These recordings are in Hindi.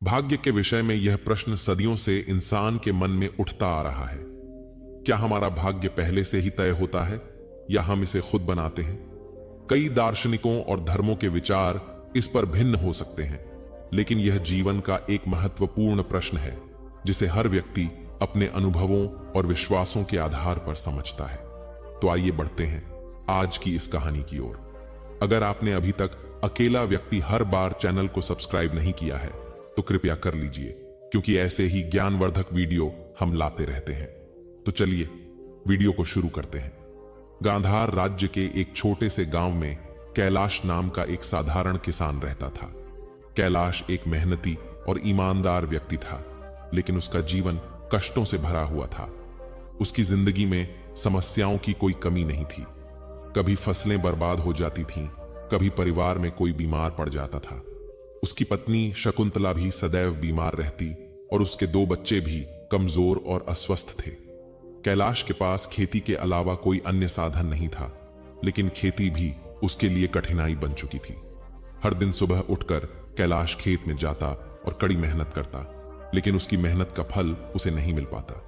भाग्य के विषय में यह प्रश्न सदियों से इंसान के मन में उठता आ रहा है। क्या हमारा भाग्य पहले से ही तय होता है या हम इसे खुद बनाते हैं? कई दार्शनिकों और धर्मों के विचार इस पर भिन्न हो सकते हैं, लेकिन यह जीवन का एक महत्वपूर्ण प्रश्न है जिसे हर व्यक्ति अपने अनुभवों और विश्वासों के आधार पर समझता है। तो आइए बढ़ते हैं आज की इस कहानी की ओर। अगर आपने अभी तक अकेला व्यक्ति हर बार चैनल को सब्सक्राइब नहीं किया है तो कृपया कर लीजिए, क्योंकि ऐसे ही ज्ञानवर्धक वीडियो हम लाते रहते हैं। तो चलिए वीडियो को शुरू करते हैं। गांधार राज्य के एक छोटे से गांव में कैलाश नाम का एक साधारण किसान रहता था। कैलाश एक मेहनती और ईमानदार व्यक्ति था, लेकिन उसका जीवन कष्टों से भरा हुआ था। उसकी जिंदगी में समस्याओं की कोई कमी नहीं थी। कभी फसलें बर्बाद हो जाती थीं, कभी परिवार में कोई बीमार पड़ जाता था। उसकी पत्नी शकुंतला भी सदैव बीमार रहती और उसके 2 बच्चे भी कमजोर और अस्वस्थ थे। कैलाश के पास खेती के अलावा कोई अन्य साधन नहीं था, लेकिन खेती भी उसके लिए कठिनाई बन चुकी थी। हर दिन सुबह उठकर कैलाश खेत में जाता और कड़ी मेहनत करता, लेकिन उसकी मेहनत का फल उसे नहीं मिल पाता।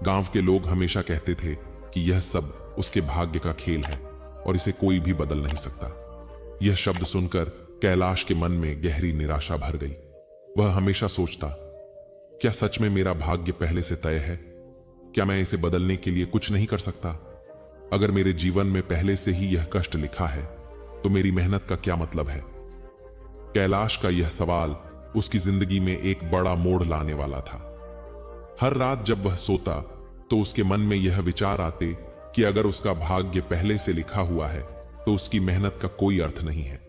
गांव के लोग हमेशा कहते थे कि यह सब उसके भाग्य का खेल है और इसे कोई भी बदल नहीं सकता। यह शब्द सुनकर कैलाश के मन में गहरी निराशा भर गई। वह हमेशा सोचता, क्या सच में मेरा भाग्य पहले से तय है? क्या मैं इसे बदलने के लिए कुछ नहीं कर सकता? अगर मेरे जीवन में पहले से ही यह कष्ट लिखा है तो मेरी मेहनत का क्या मतलब है? कैलाश का यह सवाल उसकी जिंदगी में एक बड़ा मोड़ लाने वाला था। हर रात जब वह सोता तो उसके मन में यह विचार आते कि अगर उसका भाग्य पहले से लिखा हुआ है तो उसकी मेहनत का कोई अर्थ नहीं है।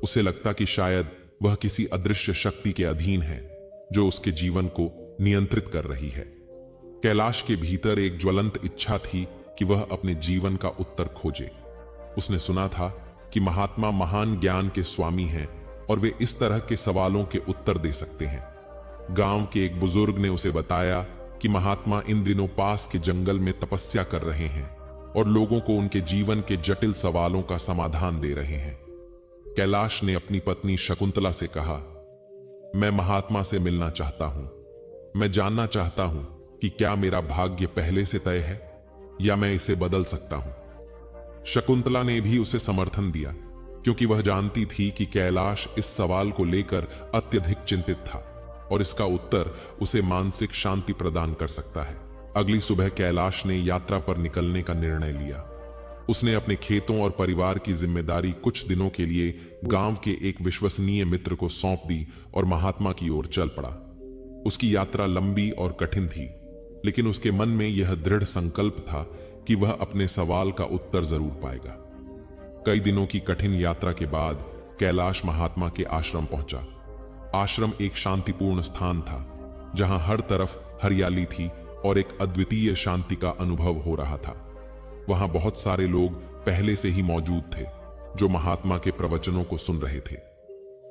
उसे लगता कि शायद वह किसी अदृश्य शक्ति के अधीन है जो उसके जीवन को नियंत्रित कर रही है। कैलाश के भीतर एक ज्वलंत इच्छा थी कि वह अपने जीवन का उत्तर खोजे। उसने सुना था कि महात्मा महान ज्ञान के स्वामी हैं और वे इस तरह के सवालों के उत्तर दे सकते हैं। गांव के एक बुजुर्ग ने उसे बताया कि महात्मा इन दिनों पास के जंगल में तपस्या कर रहे हैं और लोगों को उनके जीवन के जटिल सवालों का समाधान दे रहे हैं। कैलाश ने अपनी पत्नी शकुंतला से कहा, मैं महात्मा से मिलना चाहता हूं। मैं जानना चाहता हूं कि क्या मेरा भाग्य पहले से तय है या मैं इसे बदल सकता हूं। शकुंतला ने भी उसे समर्थन दिया, क्योंकि वह जानती थी कि कैलाश इस सवाल को लेकर अत्यधिक चिंतित था और इसका उत्तर उसे मानसिक शांति प्रदान कर सकता है। अगली सुबह कैलाश ने यात्रा पर निकलने का निर्णय लिया। उसने अपने खेतों और परिवार की जिम्मेदारी कुछ दिनों के लिए गांव के एक विश्वसनीय मित्र को सौंप दी और महात्मा की ओर चल पड़ा। उसकी यात्रा लंबी और कठिन थी, लेकिन उसके मन में यह दृढ़ संकल्प था कि वह अपने सवाल का उत्तर जरूर पाएगा। कई दिनों की कठिन यात्रा के बाद कैलाश महात्मा के आश्रम पहुंचा। आश्रम एक शांतिपूर्ण स्थान था, जहां हर तरफ हरियाली थी और एक अद्वितीय शांति का अनुभव हो रहा था। वहां बहुत सारे लोग पहले से ही मौजूद थे जो महात्मा के प्रवचनों को सुन रहे थे।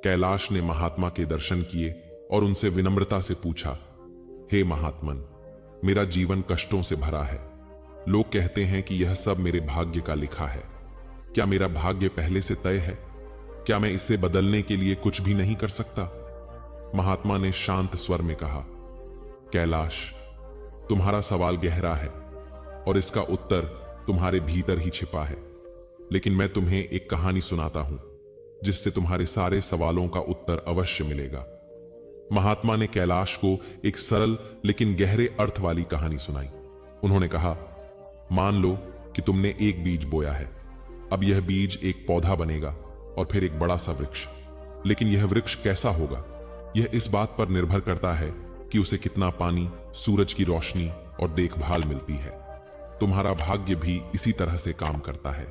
कैलाश ने महात्मा के दर्शन किए और उनसे विनम्रता से पूछा, हे महात्मन, मेरा जीवन कष्टों से भरा है। लोग कहते हैं कि यह सब मेरे भाग्य का लिखा है। क्या मेरा भाग्य पहले से तय है? क्या मैं इसे बदलने के लिए कुछ भी नहीं कर सकता? महात्मा ने शांत स्वर में कहा, कैलाश, तुम्हारा सवाल गहरा है और इसका उत्तर तुम्हारे भीतर ही छिपा है, लेकिन मैं तुम्हें एक कहानी सुनाता हूं जिससे तुम्हारे सारे सवालों का उत्तर अवश्य मिलेगा। महात्मा ने कैलाश को एक सरल लेकिन गहरे अर्थ वाली कहानी सुनाई। उन्होंने कहा, मान लो कि तुमने एक बीज बोया है। अब यह बीज एक पौधा बनेगा और फिर एक बड़ा सा वृक्ष। लेकिन यह वृक्ष कैसा होगा, यह इस बात पर निर्भर करता है कि उसे कितना पानी, सूरज की रोशनी और देखभाल मिलती है। तुम्हारा भाग्य भी इसी तरह से काम करता है।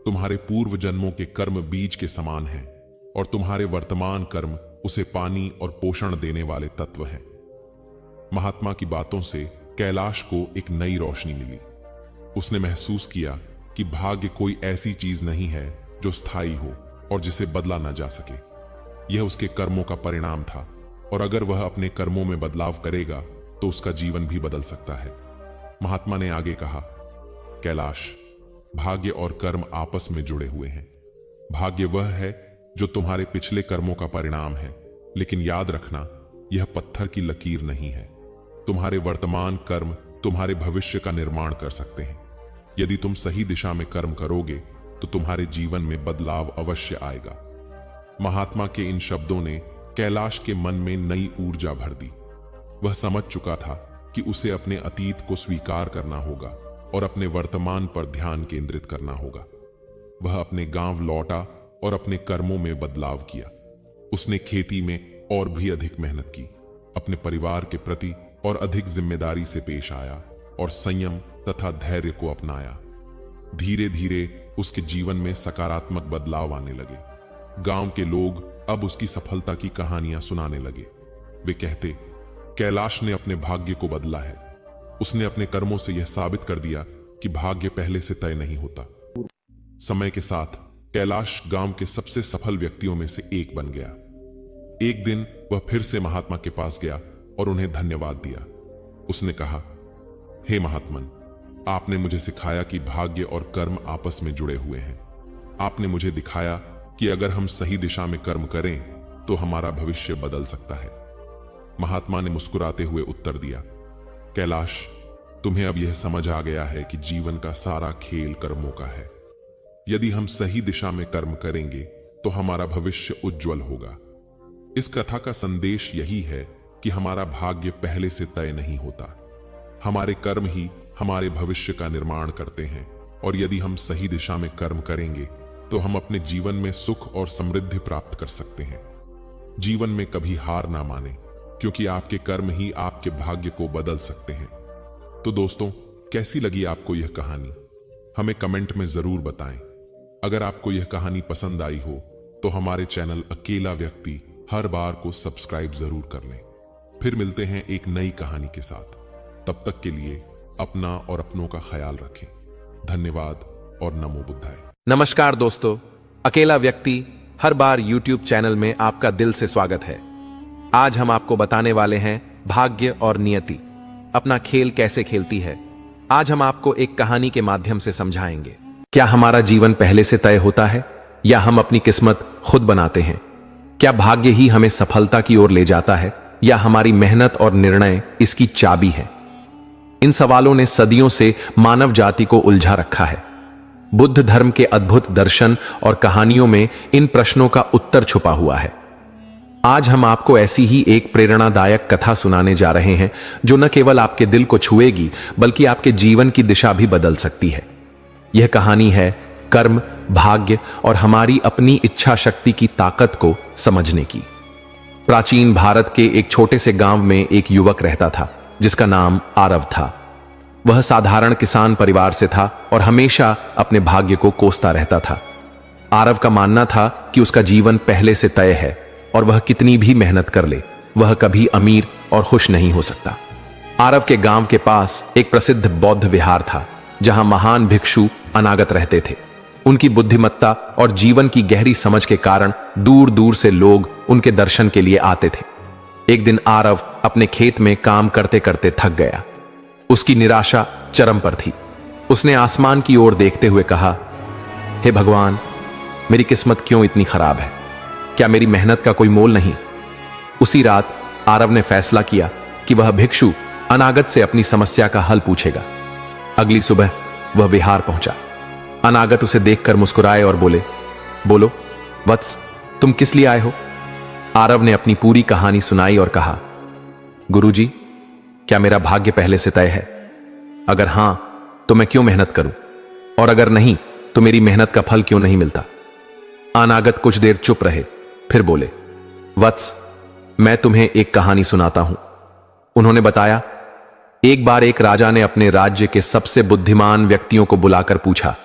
तुम्हारे पूर्व जन्मों के कर्म बीज के समान हैं और तुम्हारे वर्तमान कर्म उसे पानी और पोषण देने वाले तत्व हैं। महात्मा की बातों से कैलाश को एक नई रोशनी मिली। उसने महसूस किया कि भाग्य कोई ऐसी चीज नहीं है जो स्थायी हो और जिसे बदला ना जा सके। यह उसके कर्मों का परिणाम था और अगर वह अपने कर्मों में बदलाव करेगा तो उसका जीवन भी बदल सकता है। महात्मा ने आगे कहा, कैलाश, भाग्य और कर्म आपस में जुड़े हुए हैं। भाग्य वह है जो तुम्हारे पिछले कर्मों का परिणाम है, लेकिन याद रखना यह पत्थर की लकीर नहीं है। तुम्हारे वर्तमान कर्म तुम्हारे भविष्य का निर्माण कर सकते हैं। यदि तुम सही दिशा में कर्म करोगे तो तुम्हारे जीवन में बदलाव अवश्य आएगा। महात्मा के इन शब्दों ने कैलाश के मन में नई ऊर्जा भर दी। वह समझ चुका था कि उसे अपने अतीत को स्वीकार करना होगा और अपने वर्तमान पर ध्यान केंद्रित करना होगा। वह अपने गांव लौटा और अपने कर्मों में बदलाव किया। उसने खेती में और भी अधिक मेहनत की, अपने परिवार के प्रति और अधिक जिम्मेदारी से पेश आया और संयम तथा धैर्य को अपनाया। धीरे धीरे उसके जीवन में सकारात्मक बदलाव आने लगे। गांव के लोग अब उसकी सफलता की कहानियां सुनाने लगे। वे कहते, कैलाश ने अपने भाग्य को बदला है। उसने अपने कर्मों से यह साबित कर दिया कि भाग्य पहले से तय नहीं होता। समय के साथ कैलाश गांव के सबसे सफल व्यक्तियों में से एक बन गया। एक दिन वह फिर से महात्मा के पास गया और उन्हें धन्यवाद दिया। उसने कहा, हे महात्मन, आपने मुझे सिखाया कि भाग्य और कर्म आपस में जुड़े हुए हैं। आपने मुझे दिखाया कि अगर हम सही दिशा में कर्म करें तो हमारा भविष्य बदल सकता है। महात्मा ने मुस्कुराते हुए उत्तर दिया, कैलाश, तुम्हें अब यह समझ आ गया है कि जीवन का सारा खेल कर्मों का है। यदि हम सही दिशा में कर्म करेंगे तो हमारा भविष्य उज्जवल होगा। इस कथा का संदेश यही है कि हमारा भाग्य पहले से तय नहीं होता। हमारे कर्म ही हमारे भविष्य का निर्माण करते हैं और यदि हम सही दिशा में कर्म करेंगे तो हम अपने जीवन में सुख और समृद्धि प्राप्त कर सकते हैं। जीवन में कभी हार ना माने, क्योंकि आपके कर्म ही आपके भाग्य को बदल सकते हैं। तो दोस्तों, कैसी लगी आपको यह कहानी? हमें कमेंट में जरूर बताएं। अगर आपको यह कहानी पसंद आई हो तो हमारे चैनल अकेला व्यक्ति हर बार को सब्सक्राइब जरूर कर लें। फिर मिलते हैं एक नई कहानी के साथ। तब तक के लिए अपना और अपनों का ख्याल रखें। धन्यवाद और नमो बुद्धाय। नमस्कार दोस्तों, अकेला व्यक्ति हर बार YouTube चैनल में आपका दिल से स्वागत है। आज हम आपको बताने वाले हैं भाग्य और नियति अपना खेल कैसे खेलती है। आज हम आपको एक कहानी के माध्यम से समझाएंगे। क्या हमारा जीवन पहले से तय होता है या हम अपनी किस्मत खुद बनाते हैं? क्या भाग्य ही हमें सफलता की ओर ले जाता है या हमारी मेहनत और निर्णय इसकी चाबी है? इन सवालों ने सदियों से मानव जाति को उलझा रखा है। बुद्ध धर्म के अद्भुत दर्शन और कहानियों में इन प्रश्नों का उत्तर छुपा हुआ है। आज हम आपको ऐसी ही एक प्रेरणादायक कथा सुनाने जा रहे हैं जो न केवल आपके दिल को छुएगी बल्कि आपके जीवन की दिशा भी बदल सकती है। यह कहानी है कर्म, भाग्य और हमारी अपनी इच्छा शक्ति की ताकत को समझने की। प्राचीन भारत के एक छोटे से गांव में एक युवक रहता था जिसका नाम आरव था। वह साधारण किसान परिवार से था और हमेशा अपने भाग्य को कोसता रहता था। आरव का मानना था कि उसका जीवन पहले से तय है और वह कितनी भी मेहनत कर ले वह कभी अमीर और खुश नहीं हो सकता। आरव के गांव के पास एक प्रसिद्ध बौद्ध विहार था जहां महान भिक्षु अनागत रहते थे। उनकी बुद्धिमत्ता और जीवन की गहरी समझ के कारण दूर दूर से लोग उनके दर्शन के लिए आते थे। एक दिन आरव अपने खेत में काम करते करते थक गया। उसकी निराशा चरम पर थी। उसने आसमान की ओर देखते हुए कहा, हे भगवान, मेरी किस्मत क्यों इतनी खराब है? क्या मेरी मेहनत का कोई मोल नहीं? उसी रात आरव ने फैसला किया कि वह भिक्षु अनागत से अपनी समस्या का हल पूछेगा। अगली सुबह वह विहार पहुंचा। अनागत उसे देखकर मुस्कुराए और बोले, बोलो वत्स, तुम किस लिए आए हो? आरव ने अपनी पूरी कहानी सुनाई और कहा, गुरुजी, क्या मेरा भाग्य पहले से तय है? अगर हां तो मैं क्यों मेहनत करूं, और अगर नहीं तो मेरी मेहनत का फल क्यों नहीं मिलता? अनागत कुछ देर चुप रहे, फिर बोले, वत्स, मैं तुम्हें एक कहानी सुनाता हूं। उन्होंने बताया, एक बार एक राजा ने अपने राज्य के सबसे बुद्धिमान व्यक्तियों को बुलाकर पूछा,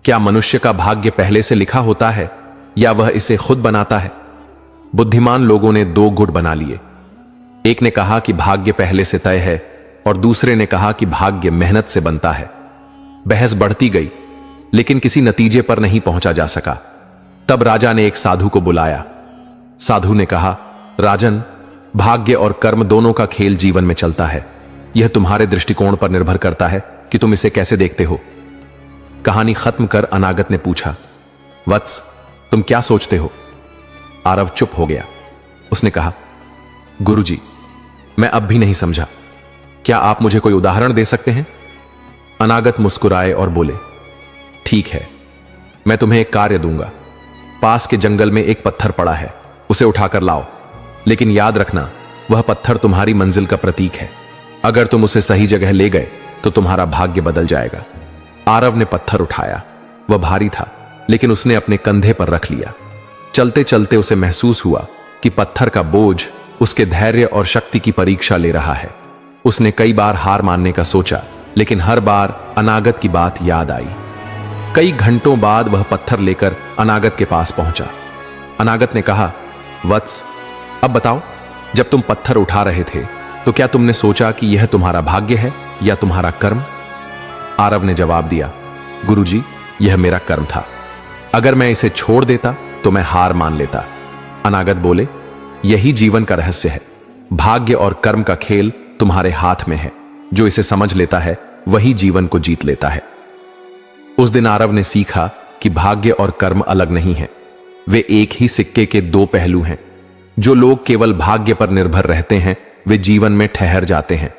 क्या मनुष्य का भाग्य पहले से लिखा होता है या वह इसे खुद बनाता है? बुद्धिमान लोगों ने दो गुट बना लिए। एक ने कहा कि भाग्य पहले से तय है और दूसरे ने कहा कि भाग्य मेहनत से बनता है। बहस बढ़ती गई लेकिन किसी नतीजे पर नहीं पहुंचा जा सका। तब राजा ने एक साधु को बुलाया। साधु ने कहा, राजन, भाग्य और कर्म दोनों का खेल जीवन में चलता है। यह तुम्हारे दृष्टिकोण पर निर्भर करता है कि तुम इसे कैसे देखते हो। कहानी खत्म कर अनागत ने पूछा, वत्स, तुम क्या सोचते हो? आरव चुप हो गया। उसने कहा, गुरुजी, मैं अब भी नहीं समझा, क्या आप मुझे कोई उदाहरण दे सकते हैं? अनागत मुस्कुराए और बोले, ठीक है, मैं तुम्हें एक कार्य दूंगा। पास के जंगल में एक पत्थर पड़ा है, उसे उठाकर लाओ, लेकिन याद रखना वह पत्थर तुम्हारी मंजिल का प्रतीक है। अगर तुम उसे सही जगह ले गए तो तुम्हारा भाग्य बदल जाएगा। आरव ने पत्थर उठाया। वह भारी था, लेकिन उसने अपने कंधे पर रख लिया। चलते चलते उसे महसूस हुआ कि पत्थर का बोझ उसके धैर्य और शक्ति की परीक्षा ले रहा है। उसने कई बार हार मानने का सोचा, लेकिन हर बार अनागत की बात याद आई। कई घंटों बाद वह पत्थर लेकर अनागत के पास पहुंचा। अनागत ने कहा, वत्स, अब बताओ, जब तुम पत्थर उठा रहे थे तो क्या तुमने सोचा कि यह तुम्हारा भाग्य है या तुम्हारा कर्म? आरव ने जवाब दिया, गुरुजी, यह मेरा कर्म था। अगर मैं इसे छोड़ देता तो मैं हार मान लेता। अनागत बोले, यही जीवन का रहस्य है। भाग्य और कर्म का खेल तुम्हारे हाथ में है। जो इसे समझ लेता है वही जीवन को जीत लेता है। उस दिन आरव ने सीखा कि भाग्य और कर्म अलग नहीं हैं। वे एक ही सिक्के के दो पहलू हैं। जो लोग केवल भाग्य पर निर्भर रहते हैं वे जीवन में ठहर जाते हैं,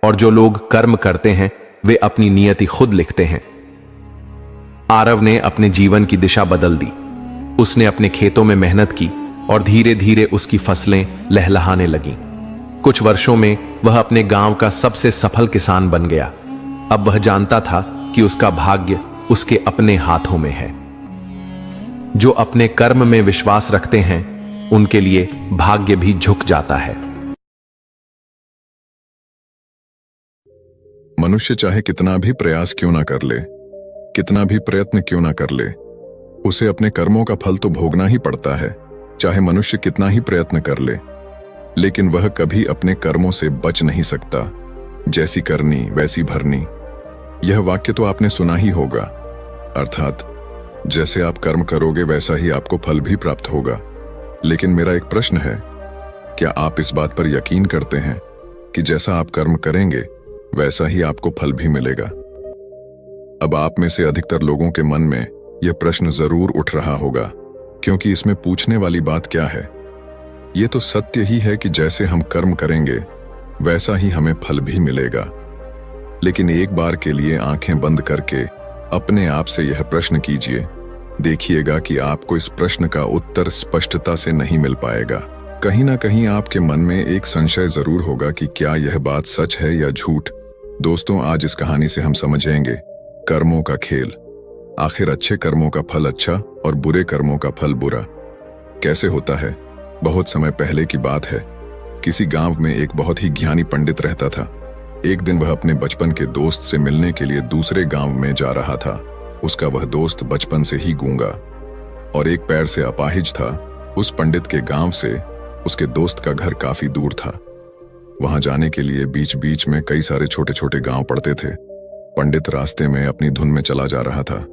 और जो लोग कर्म करते हैं वे अपनी नियति खुद लिखते हैं। आरव ने अपने जीवन की दिशा बदल दी। उसने अपने खेतों में मेहनत की और धीरे धीरे उसकी फसलें लहलहाने लगीं। कुछ वर्षों में वह अपने गांव का सबसे सफल किसान बन गया। अब वह जानता था कि उसका भाग्य उसके अपने हाथों में है। जो अपने कर्म में विश्वास रखते हैं उनके लिए भाग्य भी झुक जाता है। मनुष्य चाहे कितना भी प्रयास क्यों ना कर ले, कितना भी प्रयत्न क्यों ना कर ले, उसे अपने कर्मों का फल तो भोगना ही पड़ता है, चाहे मनुष्य कितना ही प्रयत्न कर ले। लेकिन वह कभी अपने कर्मों से बच नहीं सकता। जैसी करनी वैसी भरनी, यह वाक्य तो आपने सुना ही होगा। अर्थात जैसे आप कर्म करोगे वैसा ही आपको फल भी प्राप्त होगा। लेकिन मेरा एक प्रश्न है, क्या आप इस बात पर यकीन करते हैं कि जैसा आप कर्म करेंगे वैसा ही आपको फल भी मिलेगा? अब आप में से अधिकतर लोगों के मन में यह प्रश्न जरूर उठ रहा होगा, क्योंकि इसमें पूछने वाली बात क्या है? यह तो सत्य ही है कि जैसे हम कर्म करेंगे वैसा ही हमें फल भी मिलेगा। लेकिन एक बार के लिए आंखें बंद करके अपने आप से यह प्रश्न कीजिए, देखिएगा कि आपको इस प्रश्न का उत्तर स्पष्टता से नहीं मिल पाएगा। कहीं ना कहीं आपके मन में एक संशय जरूर होगा कि क्या यह बात सच है या झूठ। दोस्तों, आज इस कहानी से हम समझेंगे कर्मों का खेल। आखिर अच्छे कर्मों का फल अच्छा और बुरे कर्मों का फल बुरा कैसे होता है? बहुत समय पहले की बात है। किसी गांव में एक बहुत ही ज्ञानी पंडित रहता था। एक दिन वह अपने बचपन के दोस्त से मिलने के लिए दूसरे गांव में जा रहा था। उसका वह दोस्त बचपन से ही गूंगा और एक पैर से अपाहिज था। उस पंडित के गांव से उसके दोस्त का घर काफी दूर था। वहां जाने के लिए बीच बीच में कई सारे छोटे छोटे गांव पड़ते थे। पंडित रास्ते में अपनी धुन में चला जा रहा था।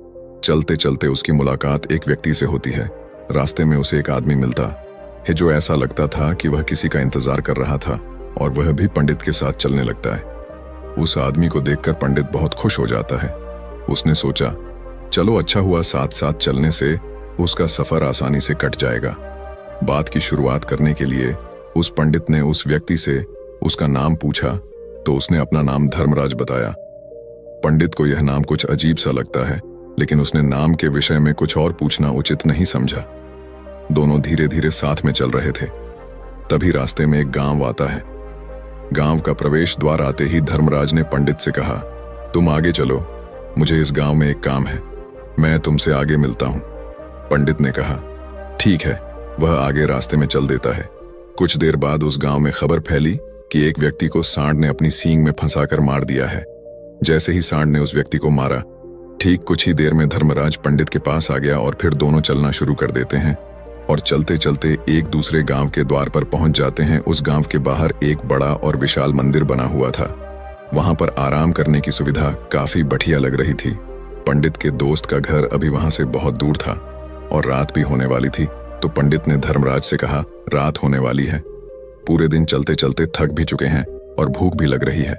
चलते चलते उसकी मुलाकात एक व्यक्ति से होती है। रास्ते में उसे एक आदमी मिलता है जो ऐसा लगता था कि वह किसी का इंतजार कर रहा था, और वह भी पंडित के साथ चलने लगता है। उस आदमी को देखकर पंडित बहुत खुश हो जाता है। उसने सोचा, चलो अच्छा हुआ, साथ साथ चलने से उसका सफर आसानी से कट जाएगा। बात की शुरुआत करने के लिए उस पंडित ने उस व्यक्ति से उसका नाम पूछा तो उसने अपना नाम धर्मराज बताया। पंडित को यह नाम कुछ अजीब सा लगता है, लेकिन उसने नाम के विषय में कुछ और पूछना उचित नहीं समझा। दोनों धीरे धीरे साथ में चल रहे थे। तभी रास्ते में एक गांव आता है। गांव का प्रवेश द्वार आते ही धर्मराज ने पंडित से कहा, तुम आगे चलो, मुझे इस गांव में एक काम है, मैं तुमसे आगे मिलता हूं। पंडित ने कहा, ठीक है। वह आगे रास्ते में चल देता है। कुछ देर बाद उस गांव में खबर फैली कि एक व्यक्ति को सांड ने अपनी सींग में फंसाकर मार दिया है। जैसे ही सांड ने उस व्यक्ति को मारा, ठीक कुछ ही देर में धर्मराज पंडित के पास आ गया और फिर दोनों चलना शुरू कर देते हैं और चलते चलते एक दूसरे गांव के द्वार पर पहुंच जाते हैं। उस गांव के बाहर एक बड़ा और विशाल मंदिर बना हुआ था। वहां पर आराम करने की सुविधा काफी बढ़िया लग रही थी। पंडित के दोस्त का घर अभी वहां से बहुत दूर था और रात भी होने वाली थी। तो पंडित ने धर्मराज से कहा, रात होने वाली है, पूरे दिन चलते चलते थक भी चुके हैं और भूख भी लग रही है,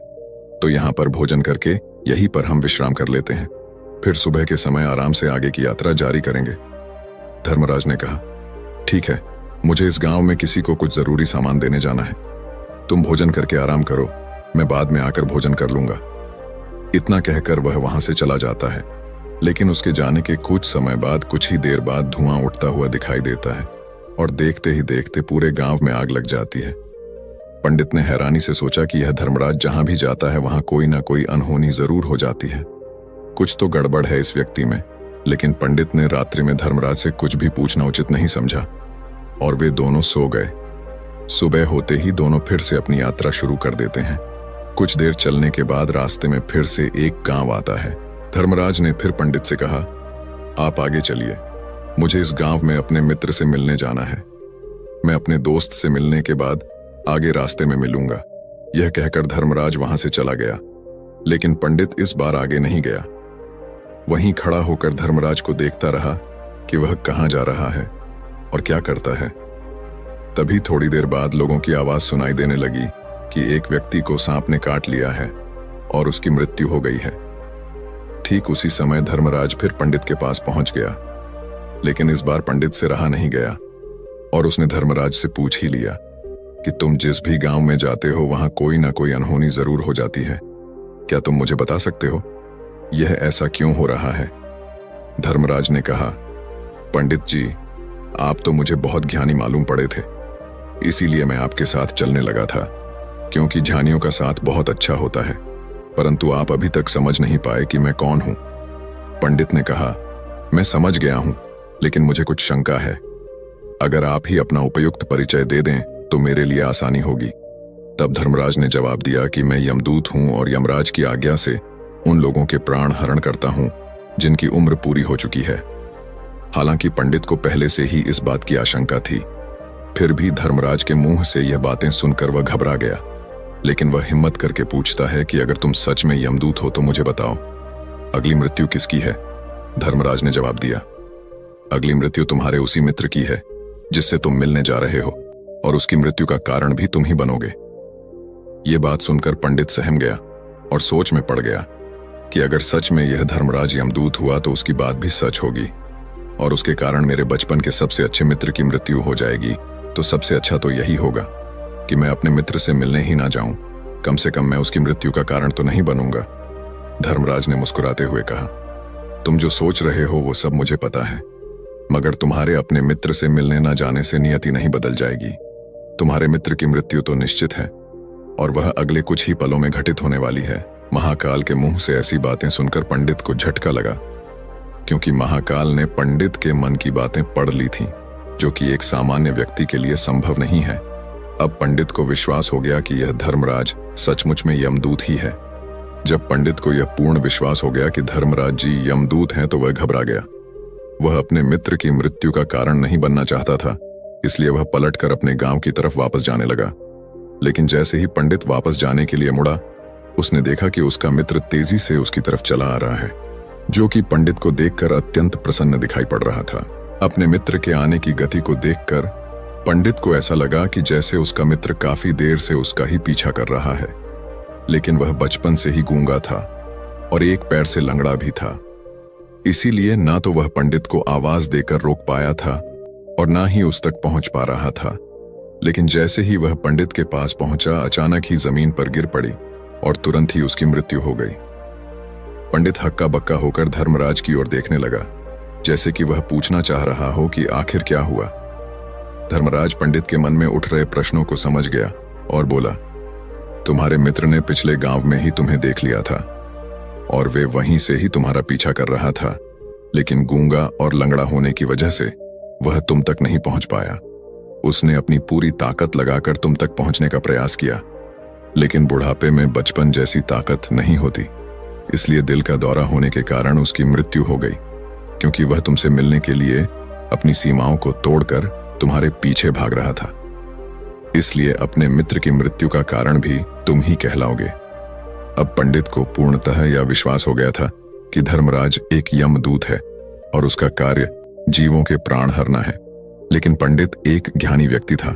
तो यहाँ पर भोजन करके यहीं पर हम विश्राम कर लेते हैं, फिर सुबह के समय आराम से आगे की यात्रा जारी करेंगे। धर्मराज ने कहा, ठीक है, मुझे इस गांव में किसी को कुछ जरूरी सामान देने जाना है, तुम भोजन करके आराम करो, मैं बाद में आकर भोजन कर लूंगा। इतना कहकर वह वहां से चला जाता है। लेकिन उसके जाने के कुछ समय बाद, कुछ ही देर बाद धुआं उठता हुआ दिखाई देता है और देखते ही देखते पूरे गांव में आग लग जाती है। पंडित ने हैरानी से सोचा कि यह धर्मराज जहां भी जाता है वहां कोई ना कोई अनहोनी जरूर हो जाती है। कुछ तो गड़बड़ है इस व्यक्ति में। लेकिन पंडित ने रात्रि में धर्मराज से कुछ भी पूछना उचित नहीं समझा और वे दोनों सो गए। सुबह होते ही दोनों फिर से अपनी यात्रा शुरू कर देते हैं। कुछ देर चलने के बाद रास्ते में फिर से एक गांव आता है। धर्मराज ने फिर पंडित से कहा, आप आगे चलिए, मुझे इस गांव में अपने मित्र से मिलने जाना है। मैं अपने दोस्त से मिलने के बाद आगे रास्ते में मिलूंगा। यह कहकर धर्मराज वहां से चला गया। लेकिन पंडित इस बार आगे नहीं गया। वहीं खड़ा होकर धर्मराज को देखता रहा कि वह कहां जा रहा है और क्या करता है। तभी थोड़ी देर बाद लोगों की आवाज सुनाई देने लगी कि एक व्यक्ति को सांप ने काट लिया है और उसकी मृत्यु हो गई है। ठीक उसी समय धर्मराज फिर पंडित के पास पहुंच गया। लेकिन इस बार पंडित से रहा नहीं गया और उसने धर्मराज से पूछ ही लिया कि तुम जिस भी गांव में जाते हो वहां कोई ना कोई अनहोनी जरूर हो जाती है। क्या तुम मुझे बता सकते हो यह ऐसा क्यों हो रहा है? धर्मराज ने कहा, पंडित जी, आप तो मुझे बहुत ज्ञानी मालूम पड़े थे, इसीलिए मैं आपके साथ चलने लगा था, क्योंकि ज्ञानियों का साथ बहुत अच्छा होता है। परंतु आप अभी तक समझ नहीं पाए कि मैं कौन हूं। पंडित ने कहा, मैं समझ गया हूं, लेकिन मुझे कुछ शंका है। अगर आप ही अपना उपयुक्त परिचय दे दें तो मेरे लिए आसानी होगी। तब धर्मराज ने जवाब दिया कि मैं यमदूत हूं और यमराज की आज्ञा से उन लोगों के प्राण हरण करता हूं जिनकी उम्र पूरी हो चुकी है। हालांकि पंडित को पहले से ही इस बात की आशंका थी, फिर भी धर्मराज के मुंह से यह बातें सुनकर वह घबरा गया। लेकिन वह हिम्मत करके पूछता है कि अगर तुम सच में यमदूत हो तो मुझे बताओ, अगली मृत्यु किसकी है? धर्मराज ने जवाब दिया, अगली मृत्यु तुम्हारे उसी मित्र की है जिससे तुम मिलने जा रहे हो, और उसकी मृत्यु का कारण भी तुम ही बनोगे। ये बात सुनकर पंडित सहम गया और सोच में पड़ गया कि अगर सच में यह धर्मराज यमदूत हुआ तो उसकी बात भी सच होगी और उसके कारण मेरे बचपन के सबसे अच्छे मित्र की मृत्यु हो जाएगी। तो सबसे अच्छा तो यही होगा कि मैं अपने मित्र से मिलने ही ना जाऊं। कम से कम मैं उसकी मृत्यु का कारण तो नहीं बनूंगा। धर्मराज ने मुस्कुराते हुए कहा, तुम जो सोच रहे हो वो सब मुझे पता है, मगर तुम्हारे अपने मित्र से मिलने ना जाने से नियति नहीं बदल जाएगी। तुम्हारे मित्र की मृत्यु तो निश्चित है और वह अगले कुछ ही पलों में घटित होने वाली है। महाकाल के मुंह से ऐसी बातें सुनकर पंडित को झटका लगा, क्योंकि महाकाल ने पंडित के मन की बातें पढ़ ली थीं, जो कि एक सामान्य व्यक्ति के लिए संभव नहीं है। अब पंडित को विश्वास हो गया कि यह धर्मराज सचमुच में यमदूत ही है। जब पंडित को यह पूर्ण विश्वास हो गया कि धर्मराज जी यमदूत हैं तो वह घबरा गया। वह अपने मित्र की मृत्यु का कारण नहीं बनना चाहता था, इसलिए वह पलटकर अपने गांव की तरफ वापस जाने लगा। लेकिन जैसे ही पंडित वापस जाने के लिए मुड़ा, उसने देखा कि उसका मित्र तेजी से उसकी तरफ चला आ रहा है, जो कि पंडित को देखकर अत्यंत प्रसन्न दिखाई पड़ रहा था। अपने मित्र के आने की गति को देखकर पंडित को ऐसा लगा कि जैसे उसका मित्र काफी देर से उसका ही पीछा कर रहा है। लेकिन वह बचपन से ही गूंगा था और एक पैर से लंगड़ा भी था, इसीलिए ना तो वह पंडित को आवाज देकर रोक पाया था और ना ही उस तक पहुंच पा रहा था। लेकिन जैसे ही वह पंडित के पास पहुंचा, अचानक ही जमीन पर गिर पड़ी और तुरंत ही उसकी मृत्यु हो गई। पंडित हक्का बक्का होकर धर्मराज की ओर देखने लगा, जैसे कि वह पूछना चाह रहा हो कि आखिर क्या हुआ। धर्मराज पंडित के मन में उठ रहे प्रश्नों को समझ गया और बोला, तुम्हारे मित्र ने पिछले गांव में ही तुम्हें देख लिया था और वे वहीं से ही तुम्हारा पीछा कर रहा था, लेकिन गूंगा और लंगड़ा होने की वजह से वह तुम तक नहीं पहुंच पाया। उसने अपनी पूरी ताकत लगाकर तुम तक पहुंचने का प्रयास किया, लेकिन बुढ़ापे में बचपन जैसी ताकत नहीं होती, इसलिए दिल का दौरा होने के कारण उसकी मृत्यु हो गई, क्योंकि वह तुमसे मिलने के लिए अपनी सीमाओं को तोड़कर तुम्हारे पीछे भाग रहा था। इसलिए अपने मित्र की मृत्यु का कारण भी तुम ही कहलाओगे। अब पंडित को पूर्णतः यह विश्वास हो गया था कि धर्मराज एक यमदूत है और उसका कार्य जीवों के प्राण हरना है। लेकिन पंडित एक ज्ञानी व्यक्ति था।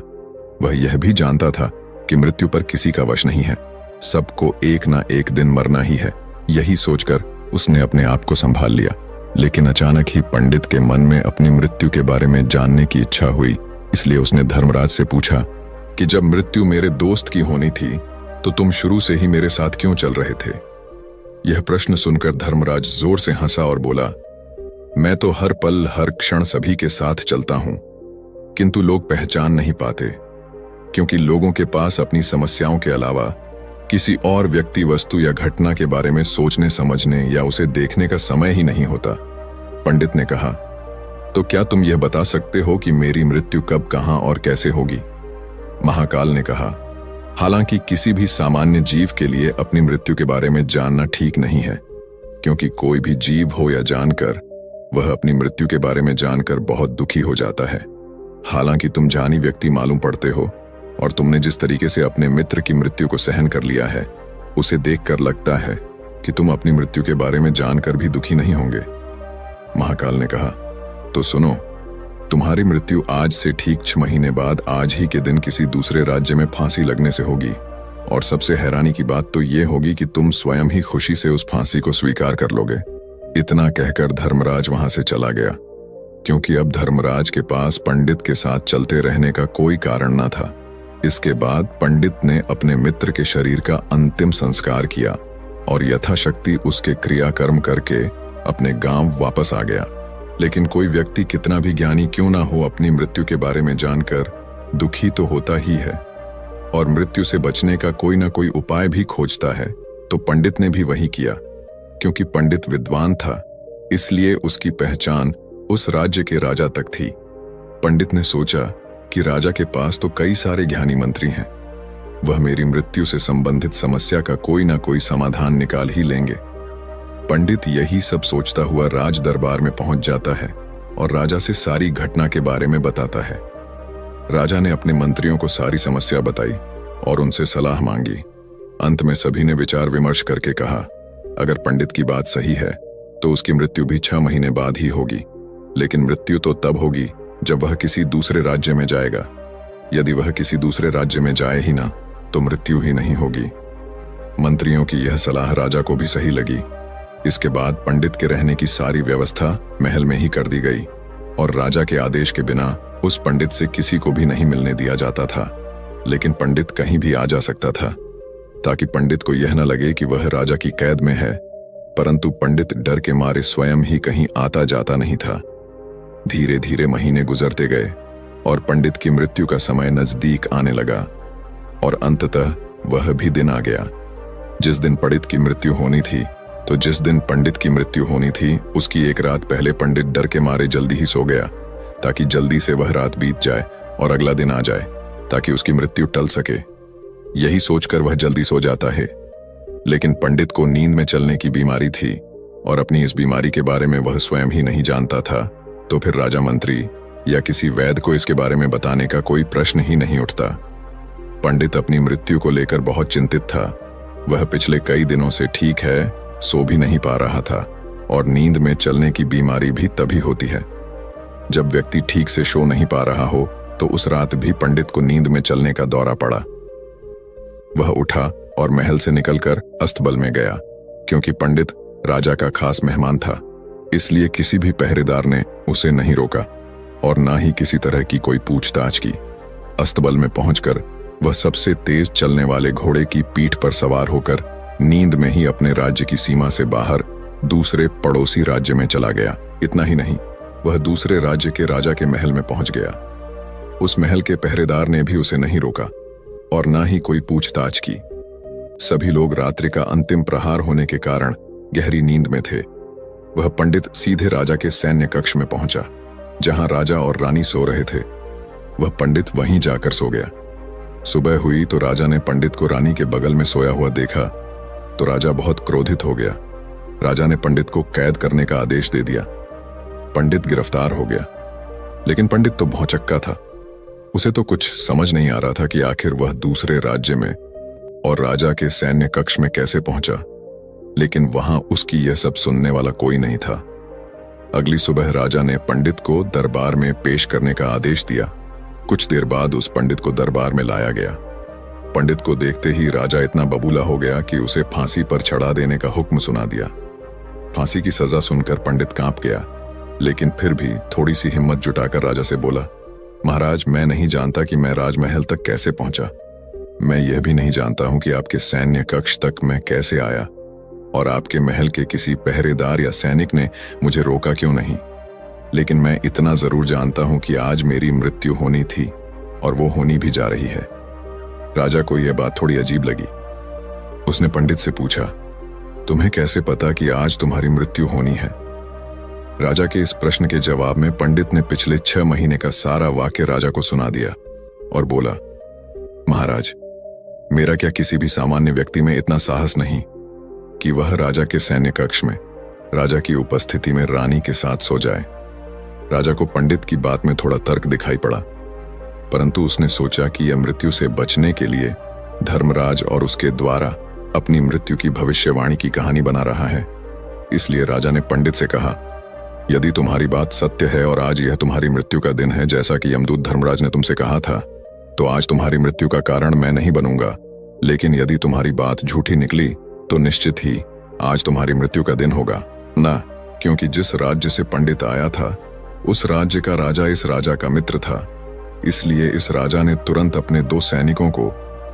वह यह भी जानता था कि मृत्यु पर किसी का वश नहीं है, सबको एक ना एक दिन मरना ही है। यही सोचकर उसने अपने आप को संभाल लिया। लेकिन अचानक ही पंडित के मन में अपनी मृत्यु के बारे में जानने की इच्छा हुई, इसलिए उसने धर्मराज से पूछा कि जब मृत्यु मेरे दोस्त की होनी थी तो तुम शुरू से ही मेरे साथ क्यों चल रहे थे? यह प्रश्न सुनकर धर्मराज जोर से हंसा और बोला, मैं तो हर पल हर क्षण सभी के साथ चलता हूं, किंतु लोग पहचान नहीं पाते, क्योंकि लोगों के पास अपनी समस्याओं के अलावा किसी और व्यक्ति, वस्तु या घटना के बारे में सोचने समझने या उसे देखने का समय ही नहीं होता। पंडित ने कहा, तो क्या तुम यह बता सकते हो कि मेरी मृत्यु कब, कहां और कैसे होगी? महाकाल ने कहा, हालांकि किसी भी सामान्य जीव के लिए अपनी मृत्यु के बारे में जानना ठीक नहीं है, क्योंकि कोई भी जीव हो या जानकर, वह अपनी मृत्यु के बारे में जानकर बहुत दुखी हो जाता है। हालांकि तुम जानी व्यक्ति मालूम पड़ते हो, और तुमने जिस तरीके से अपने मित्र की मृत्यु को सहन कर लिया है, उसे देखकर लगता है कि तुम अपनी मृत्यु के बारे में जानकर भी दुखी नहीं होंगे। महाकाल ने कहा, तो सुनो, तुम्हारी मृत्यु आज से ठीक 6 महीने बाद आज ही के दिन किसी दूसरे राज्य में फांसी लगने से होगी, और सबसे हैरानी की बात तो ये होगी कि तुम स्वयं ही खुशी से उस फांसी को स्वीकार कर लोगे। इतना कहकर धर्मराज वहां से चला गया, क्योंकि अब धर्मराज के पास पंडित के साथ चलते रहने का कोई कारण न था। इसके बाद पंडित ने अपने मित्र के शरीर का अंतिम संस्कार किया और यथाशक्ति उसके क्रियाकर्म करके अपने गांव वापस आ गया। लेकिन कोई व्यक्ति कितना भी ज्ञानी क्यों ना हो, अपनी मृत्यु के बारे में जानकर दुखी तो होता ही है, और मृत्यु से बचने का कोई ना कोई उपाय भी खोजता है। तो पंडित ने भी वही किया। क्योंकि पंडित विद्वान था, इसलिए उसकी पहचान उस राज्य के राजा तक थी। पंडित ने सोचा कि राजा के पास तो कई सारे ज्ञानी मंत्री हैं, वह मेरी मृत्यु से संबंधित समस्या का कोई ना कोई समाधान निकाल ही लेंगे। पंडित यही सब सोचता हुआ राज दरबार में पहुंच जाता है और राजा से सारी घटना के बारे में बताता है। राजा ने अपने मंत्रियों को सारी समस्या बताई और उनसे सलाह मांगी। अंत में सभी ने विचार विमर्श करके कहा, अगर पंडित की बात सही है तो उसकी मृत्यु भी 6 महीने बाद ही होगी, लेकिन मृत्यु तो तब होगी जब वह किसी दूसरे राज्य में जाएगा। यदि वह किसी दूसरे राज्य में जाए ही ना, तो मृत्यु ही नहीं होगी। मंत्रियों की यह सलाह राजा को भी सही लगी। इसके बाद पंडित के रहने की सारी व्यवस्था महल में ही कर दी गई, और राजा के आदेश के बिना उस पंडित से किसी को भी नहीं मिलने दिया जाता था। लेकिन पंडित कहीं भी आ जा सकता था, ताकि पंडित को यह न लगे कि वह राजा की कैद में है। परंतु पंडित डर के मारे स्वयं ही कहीं आता जाता नहीं था। धीरे धीरे महीने गुजरते गए और पंडित की मृत्यु का समय नजदीक आने लगा, और अंततः वह भी दिन आ गया जिस दिन पंडित की मृत्यु होनी थी। तो जिस दिन पंडित की मृत्यु होनी थी, उसकी एक रात पहले पंडित डर के मारे जल्दी ही सो गया, ताकि जल्दी से वह रात बीत जाए और अगला दिन आ जाए, ताकि उसकी मृत्यु टल सके। यही सोचकर वह जल्दी सो जाता है। लेकिन पंडित को नींद में चलने की बीमारी थी, और अपनी इस बीमारी के बारे में वह स्वयं ही नहीं जानता था। तो फिर राजा मंत्री या किसी वैद्य को इसके बारे में बताने का कोई प्रश्न ही नहीं उठता। पंडित अपनी मृत्यु को लेकर बहुत चिंतित था। वह पिछले कई दिनों से ठीक है, सो भी नहीं पा रहा था, और नींद में चलने की बीमारी भी तभी होती है जब व्यक्ति ठीक से सो नहीं पा रहा हो। तो उस रात भी पंडित को नींद में चलने का दौरा पड़ा। वह उठा और महल से निकलकर अस्तबल में गया। क्योंकि पंडित राजा का खास मेहमान था, इसलिए किसी भी पहरेदार ने उसे नहीं रोका और ना ही किसी तरह की कोई पूछताछ की। अस्तबल में पहुंचकर वह सबसे तेज चलने वाले घोड़े की पीठ पर सवार होकर नींद में ही अपने राज्य की सीमा से बाहर दूसरे पड़ोसी राज्य में चला गया। इतना ही नहीं, वह दूसरे राज्य के राजा के महल में पहुंच गया। उस महल के पहरेदार ने भी उसे नहीं रोका और ना ही कोई पूछताछ की। सभी लोग रात्रि का अंतिम प्रहार होने के कारण गहरी नींद में थे। वह पंडित सीधे राजा के सैन्य कक्ष में पहुंचा, जहां राजा और रानी सो रहे थे। वह पंडित वहीं जाकर सो गया। सुबह हुई तो राजा ने पंडित को रानी के बगल में सोया हुआ देखा तो राजा बहुत क्रोधित हो गया। राजा ने पंडित को कैद करने का आदेश दे दिया। पंडित गिरफ्तार हो गया, लेकिन पंडित तो भौचक्का था। उसे तो कुछ समझ नहीं आ रहा था कि आखिर वह दूसरे राज्य में और राजा के सैन्य कक्ष में कैसे पहुंचा। लेकिन वहां उसकी यह सब सुनने वाला कोई नहीं था। अगली सुबह राजा ने पंडित को दरबार में पेश करने का आदेश दिया। कुछ देर बाद उस पंडित को दरबार में लाया गया। पंडित को देखते ही राजा इतना बबूला हो गया कि उसे फांसी पर चढ़ा देने का हुक्म सुना दिया। फांसी की सजा सुनकर पंडित कांप गया, लेकिन फिर भी थोड़ी सी हिम्मत जुटाकर राजा से बोला, महाराज, मैं नहीं जानता कि मैं राजमहल तक कैसे पहुंचा। मैं यह भी नहीं जानता हूं कि आपके सैन्य कक्ष तक मैं कैसे आया और आपके महल के किसी पहरेदार या सैनिक ने मुझे रोका क्यों नहीं। लेकिन मैं इतना जरूर जानता हूं कि आज मेरी मृत्यु होनी थी और वो होनी भी जा रही है। राजा को यह बात थोड़ी अजीब लगी। उसने पंडित से पूछा, तुम्हें कैसे पता कि आज तुम्हारी मृत्यु होनी है? राजा के इस प्रश्न के जवाब में पंडित ने पिछले 6 महीने का सारा वाक्य राजा को सुना दिया और बोला, महाराज, मेरा क्या किसी भी सामान्य व्यक्ति में इतना साहस नहीं कि वह राजा के सैन्य कक्ष में राजा की उपस्थिति में रानी के साथ सो जाए। राजा को पंडित की बात में थोड़ा तर्क दिखाई पड़ा, परंतु उसने सोचा कि यह मृत्यु से बचने के लिए धर्मराज और उसके द्वारा अपनी मृत्यु की भविष्यवाणी की कहानी बना रहा है। इसलिए राजा ने पंडित से कहा, यदि तुम्हारी बात सत्य है और आज यह तुम्हारी मृत्यु का दिन है जैसा कि यमदूत धर्मराज ने तुमसे कहा था, तो आज तुम्हारी मृत्यु का कारण मैं नहीं बनूंगा। लेकिन यदि तुम्हारी बात झूठी निकली तो निश्चित ही आज तुम्हारी मृत्यु का दिन होगा ना, क्योंकि जिस राज्य से पंडित आया था उस राज्य का राजा इस राजा का मित्र था। इसलिए इस राजा ने तुरंत अपने 2 सैनिकों को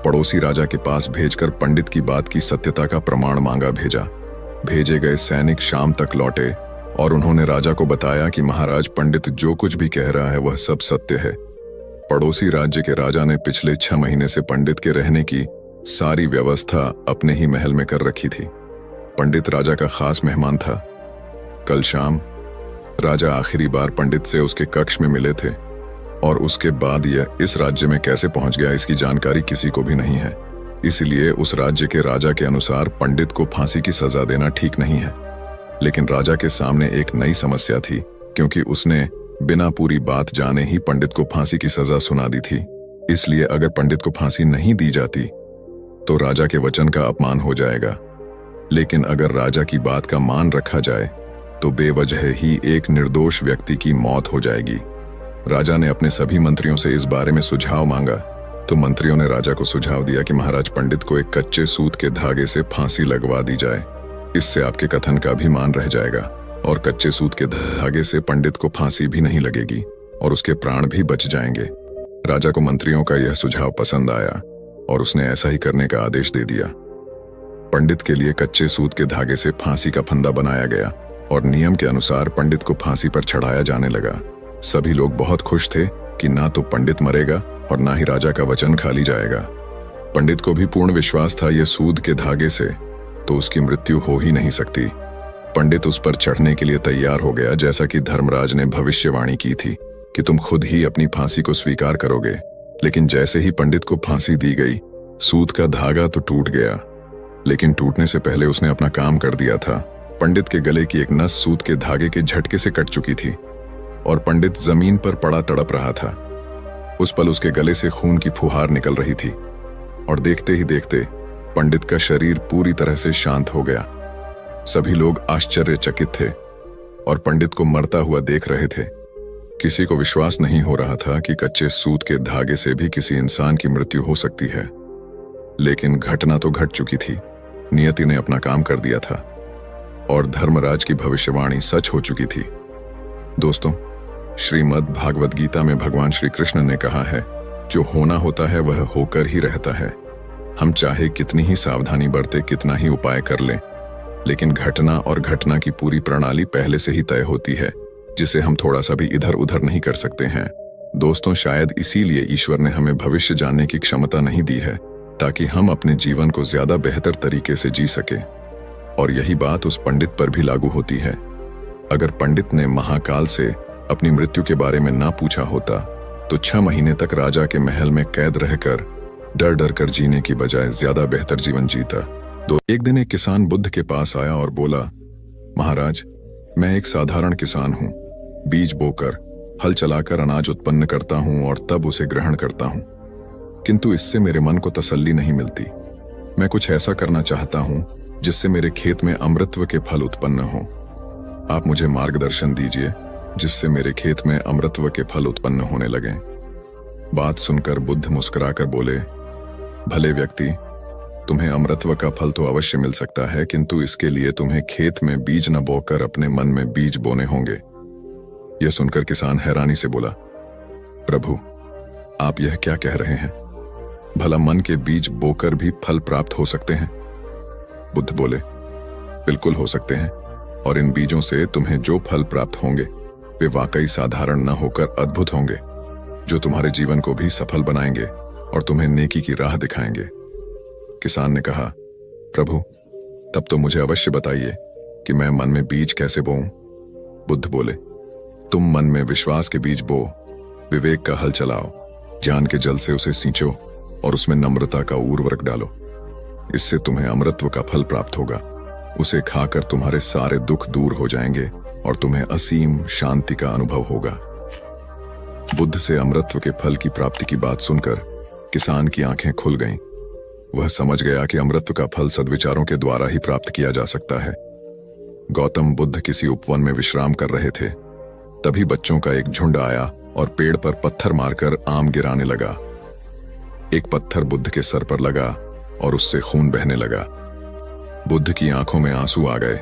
पड़ोसी राजा के पास भेजकर पंडित की बात की सत्यता का प्रमाण मांगा भेजा। भेजे गए सैनिक शाम तक लौटे और उन्होंने राजा को बताया कि महाराज, पंडित जो कुछ भी कह रहा है वह सब सत्य है। पड़ोसी राज्य के राजा ने पिछले 6 महीने से पंडित के रहने की सारी व्यवस्था अपने ही महल में कर रखी थी। पंडित राजा का खास मेहमान था। कल शाम राजा आखिरी बार पंडित से उसके कक्ष में मिले थे और उसके बाद यह इस राज्य में कैसे पहुंच गया इसकी जानकारी किसी को भी नहीं है। इसलिए उस राज्य के राजा के अनुसार पंडित को फांसी की सजा देना ठीक नहीं है। लेकिन राजा के सामने एक नई समस्या थी, क्योंकि उसने बिना पूरी बात जाने ही पंडित को फांसी की सजा सुना दी थी। इसलिए अगर पंडित को फांसी नहीं दी जाती तो राजा के वचन का अपमान हो जाएगा। लेकिन अगर राजा की बात का मान रखा जाए तो बेवजह ही एक निर्दोष व्यक्ति की मौत हो जाएगी। राजा ने अपने सभी मंत्रियों से इस बारे में सुझाव मांगा तो मंत्रियों ने राजा को सुझाव दिया कि महाराज, पंडित को एक कच्चे सूत के धागे से फांसी लगवा दी जाए। इससे आपके कथन का भी मान रह जाएगा और कच्चे सूत के धागे से पंडित को फांसी भी नहीं लगेगी और उसके प्राण भी बच जाएंगे। राजा को मंत्रियों का यह सुझाव पसंद आया और उसने ऐसा ही करने का आदेश दे दिया। पंडित के लिए कच्चे सूत के धागे से फांसी का फंदा बनाया गया और नियम के अनुसार पंडित को फांसी पर चढ़ाया जाने लगा। सभी लोग बहुत खुश थे कि ना तो पंडित मरेगा और ना ही राजा का वचन खाली जाएगा। पंडित को भी पूर्ण विश्वास था यह सूद के धागे से तो उसकी मृत्यु हो ही नहीं सकती। पंडित उस पर चढ़ने के लिए तैयार हो गया, जैसा कि धर्मराज ने भविष्यवाणी की थी कि तुम खुद ही अपनी फांसी को स्वीकार करोगे। लेकिन जैसे ही पंडित को फांसी दी गई, सूत का धागा तो टूट गया, लेकिन टूटने से पहले उसने अपना काम कर दिया था। पंडित के गले की एक नस सूत के धागे के झटके से कट चुकी थी और पंडित जमीन पर पड़ा तड़प रहा था। उस पल उसके गले से खून की फुहार निकल रही थी और देखते ही देखते पंडित का शरीर पूरी तरह से शांत हो गया। सभी लोग आश्चर्यचकित थे और पंडित को मरता हुआ देख रहे थे। किसी को विश्वास नहीं हो रहा था कि कच्चे सूत के धागे से भी किसी इंसान की मृत्यु हो सकती है। लेकिन घटना तो घट चुकी थी। नियति ने अपना काम कर दिया था और धर्मराज की भविष्यवाणी सच हो चुकी थी। दोस्तों, श्रीमद् भागवत गीता में भगवान श्री कृष्ण ने कहा है, जो होना होता है वह होकर ही रहता है। हम चाहे कितनी ही सावधानी बरते, कितना ही उपाय कर लें, लेकिन घटना और घटना की पूरी प्रणाली पहले से ही तय होती है, जिसे हम थोड़ा सा भी इधर उधर नहीं कर सकते हैं। दोस्तों, शायद इसीलिए ईश्वर ने हमें भविष्य जानने की क्षमता नहीं दी है, ताकि हम अपने जीवन को ज्यादा बेहतर तरीके से जी सके। और यही बात उस पंडित पर भी लागू होती है। अगर पंडित ने महाकाल से अपनी मृत्यु के बारे में ना पूछा होता तो 6 महीने तक राजा के महल में कैद रहकर डर डर कर जीने की बजाय ज्यादा बेहतर जीवन जीता। एक दिन एक किसान बुद्ध के पास आया और बोला, महाराज, मैं एक साधारण किसान हूँ। बीज बोकर, हल चलाकर अनाज उत्पन्न करता हूँ और तब उसे ग्रहण करता हूँ, किंतु इससे मेरे मन को तसल्ली नहीं मिलती। मैं कुछ ऐसा करना चाहता हूँ जिससे मेरे खेत में अमृतत्व के फल उत्पन्न हो। आप मुझे मार्गदर्शन दीजिए जिससे मेरे खेत में अमृतत्व के फल उत्पन्न होने लगें। बात सुनकर बुद्ध मुस्कुराकर बोले, भले व्यक्ति, तुम्हें अमृतत्व का फल तो अवश्य मिल सकता है, किंतु इसके लिए तुम्हें खेत में बीज न बोकर अपने मन में बीज बोने होंगे। यह सुनकर किसान हैरानी से बोला, प्रभु, आप यह क्या कह रहे हैं? भला मन के बीज बोकर भी फल प्राप्त हो सकते हैं? बुद्ध बोले, बिल्कुल हो सकते हैं, और इन बीजों से तुम्हें जो फल प्राप्त होंगे वे वाकई साधारण न होकर अद्भुत होंगे, जो तुम्हारे जीवन को भी सफल बनाएंगे और तुम्हें नेकी की राह दिखाएंगे। किसान ने कहा, प्रभु, तब तो मुझे अवश्य बताइए कि मैं मन में बीज कैसे बोऊं? बुद्ध बोले, तुम मन में विश्वास के बीज बो, विवेक का हल चलाओ, ज्ञान के जल से उसे सींचो और उसमें नम्रता का उर्वरक डालो। इससे तुम्हें अमृतत्व का फल प्राप्त होगा। उसे खाकर तुम्हारे सारे दुख दूर हो जाएंगे और तुम्हें असीम शांति का अनुभव होगा। बुद्ध से अमृतत्व के फल की प्राप्ति की बात सुनकर किसान की आंखें खुल गईं। वह समझ गया कि अमृतत्व का फल सद्विचारों के द्वारा ही प्राप्त किया जा सकता है। गौतम बुद्ध किसी उपवन में विश्राम कर रहे थे। तभी बच्चों का एक झुंड आया और पेड़ पर पत्थर मारकर आम गिराने लगा। एक पत्थर बुद्ध के सर पर लगा और उससे खून बहने लगा। बुद्ध की आंखों में आंसू आ गए।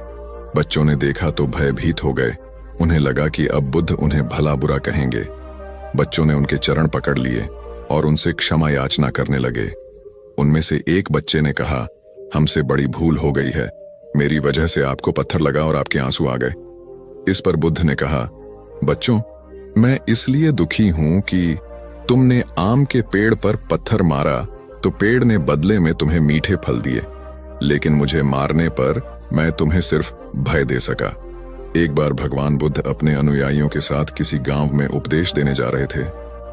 बच्चों ने देखा तो भयभीत हो गए। उन्हें लगा कि अब बुद्ध उन्हें भला बुरा कहेंगे। बच्चों ने उनके चरण पकड़ लिए और उनसे क्षमा याचना करने लगे। उनमें से एक बच्चे ने कहा, हमसे बड़ी भूल हो गई है, मेरी वजह से आपको पत्थर लगा और आपके आंसू आ गए। इस पर बुद्ध ने कहा, बच्चों, मैं इसलिए दुखी हूं कि तुमने आम के पेड़ पर पत्थर मारा तो पेड़ ने बदले में तुम्हें मीठे फल दिए, लेकिन मुझे मारने पर मैं तुम्हें सिर्फ भय दे सका। एक बार भगवान बुद्ध अपने अनुयायियों के साथ किसी गांव में उपदेश देने जा रहे थे।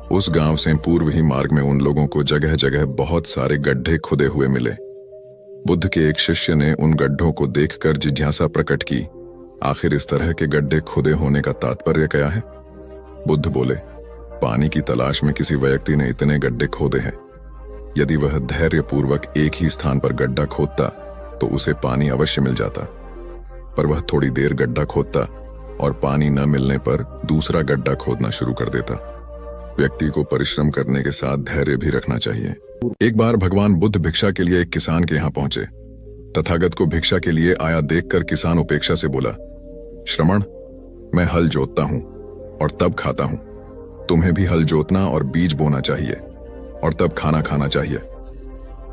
उस गांव से पूर्व ही मार्ग में उन लोगों को जगह जगह बहुत सारे गड्ढे खुदे हुए मिले। बुद्ध के एक शिष्य ने उन गड्ढों को देखकर जिज्ञासा प्रकट की, आखिर इस तरह के गड्ढे खुदे होने का तात्पर्य क्या है? बुद्ध बोले, पानी की तलाश में किसी व्यक्ति ने इतने गड्ढे खोदे हैं। यदि वह धैर्यपूर्वक एक ही स्थान पर गड्ढा खोदता तो उसे पानी अवश्य मिल जाता, पर वह थोड़ी देर गड्ढा खोदता और पानी न मिलने पर दूसरा गड्ढा खोदना शुरू कर देता। व्यक्ति को परिश्रम करने के साथ धैर्य भी रखना चाहिए। एक बार भगवान बुद्ध भिक्षा के लिए एक किसान के यहां पहुंचे। तथागत को भिक्षा के लिए आया देखकर किसान उपेक्षा से बोला, श्रमण, मैं हल जोतता हूं और तब खाता हूं। तुम्हें भी हल जोतना और बीज बोना चाहिए और तब खाना खाना चाहिए।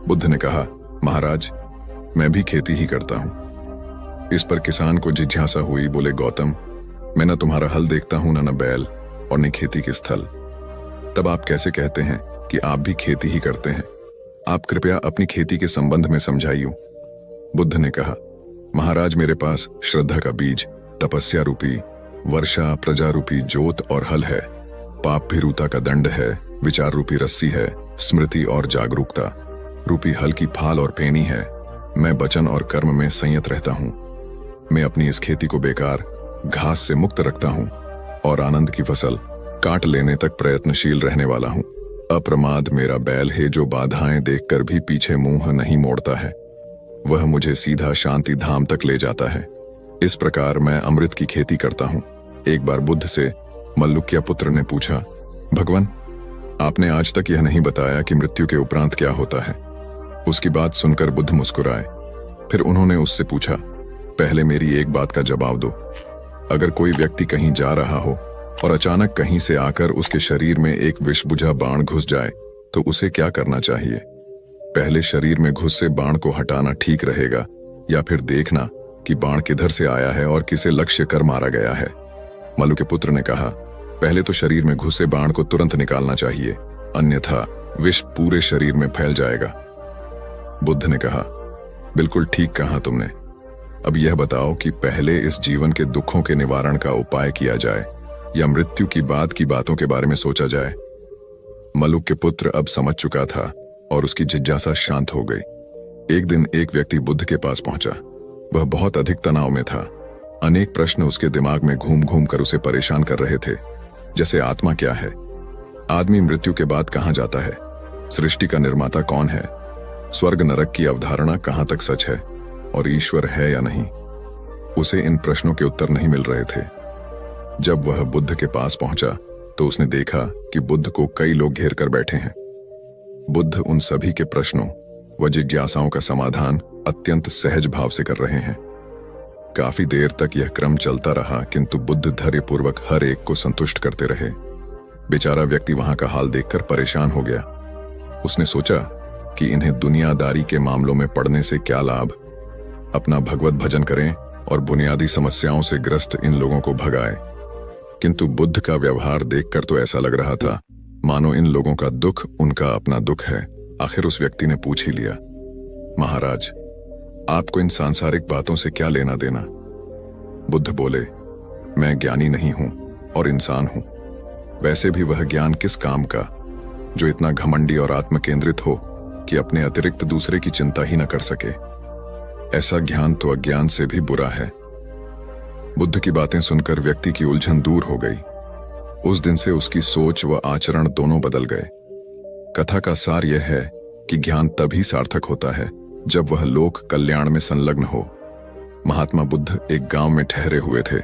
बुद्ध ने कहा, महाराज, मैं भी खेती ही करता हूं। इस पर किसान को जिज्ञासा हुई। बोले, गौतम, मैं न तुम्हारा हल देखता हूं, न बैल और न खेती के स्थल। तब आप कैसे कहते हैं कि आप भी खेती ही करते हैं? आप कृपया अपनी खेती के संबंध में समझाइए। बुद्ध ने कहा, महाराज, मेरे पास श्रद्धा का बीज, तपस्या रूपी वर्षा, प्रजा रूपी जोत और हल है। पाप भीरुता का दंड है, विचार रूपी रस्सी है, स्मृति और जागरूकता रूपी हल की फाल और पेनी है। मैं वचन और कर्म में संयत रहता हूं। मैं अपनी इस खेती को बेकार घास से मुक्त रखता हूं और आनंद की फसल काट लेने तक प्रयत्नशील रहने वाला हूं। अप्रमाद मेरा बैल है, जो बाधाएं देखकर भी पीछे मुंह नहीं मोड़ता है। वह मुझे सीधा शांति धाम तक ले जाता है। इस प्रकार मैं अमृत की खेती करता हूं। एक बार बुद्ध से मल्लुक्य पुत्र ने पूछा, भगवान, आपने आज तक यह नहीं बताया कि मृत्यु के उपरांत क्या होता है। उसकी बात सुनकर बुद्ध मुस्कुराए। फिर उन्होंने उससे पूछा, पहले मेरी एक बात का जवाब दो। अगर कोई व्यक्ति कहीं जा रहा हो और अचानक कहीं से आकर उसके शरीर में एक विषबुझा बाण घुस जाए तो उसे क्या करना चाहिए? पहले शरीर में घुस से बाण को हटाना ठीक रहेगा या फिर देखना कि बाण किधर से आया है और किसे लक्ष्य कर मारा गया है? मल्लु के पुत्र ने कहा, पहले तो शरीर में घुसे बाण को तुरंत निकालना चाहिए, अन्यथा विष पूरे शरीर में फैल जाएगा। बुद्ध ने कहा, बिल्कुल ठीक कहा तुमने। अब यह बताओ कि पहले इस जीवन के दुखों के निवारण का उपाय किया जाए या मृत्यु की बाद की बातों के बारे में सोचा जाए? मल्लुक के पुत्र अब समझ चुका था और उसकी जिज्ञासा शांत हो गई। एक दिन एक व्यक्ति बुद्ध के पास पहुंचा। वह बहुत अधिक तनाव में था। अनेक प्रश्न उसके दिमाग में घूम घूम कर उसे परेशान कर रहे थे, जैसे आत्मा क्या है, आदमी मृत्यु के बाद कहां जाता है, सृष्टि का निर्माता कौन है, स्वर्ग नरक की अवधारणा कहां तक सच है और ईश्वर है या नहीं। उसे इन प्रश्नों के उत्तर नहीं मिल रहे थे। जब वह बुद्ध के पास पहुंचा तो उसने देखा कि बुद्ध को कई लोग घेर कर बैठे हैं। बुद्ध उन सभी के प्रश्नों व जिज्ञासाओं का समाधान अत्यंत सहज भाव से कर रहे हैं। काफी देर तक यह क्रम चलता रहा, किंतु बुद्ध धैर्यपूर्वक हर एक को संतुष्ट करते रहे। बेचारा व्यक्ति वहां का हाल देखकर परेशान हो गया। उसने सोचा कि इन्हें दुनियादारी के मामलों में पड़ने से क्या लाभ, अपना भगवत भजन करें और बुनियादी समस्याओं से ग्रस्त इन लोगों को भगाए। किंतु बुद्ध का व्यवहार देखकर तो ऐसा लग रहा था मानो इन लोगों का दुख उनका अपना दुख है। आखिर उस व्यक्ति ने पूछ ही लिया, महाराज, आपको इन सांसारिक बातों से क्या लेना देना? बुद्ध बोले, मैं ज्ञानी नहीं हूं और इंसान हूं। वैसे भी वह ज्ञान किस काम का जो इतना घमंडी और आत्मकेंद्रित हो कि अपने अतिरिक्त दूसरे की चिंता ही न कर सके। ऐसा ज्ञान तो अज्ञान से भी बुरा है। बुद्ध की बातें सुनकर व्यक्ति की उलझन दूर हो गई। उस दिन से उसकी सोच व आचरण दोनों बदल गए। कथा का सार यह है कि ज्ञान तभी सार्थक होता है जब वह लोक कल्याण में संलग्न हो। महात्मा बुद्ध एक गांव में ठहरे हुए थे।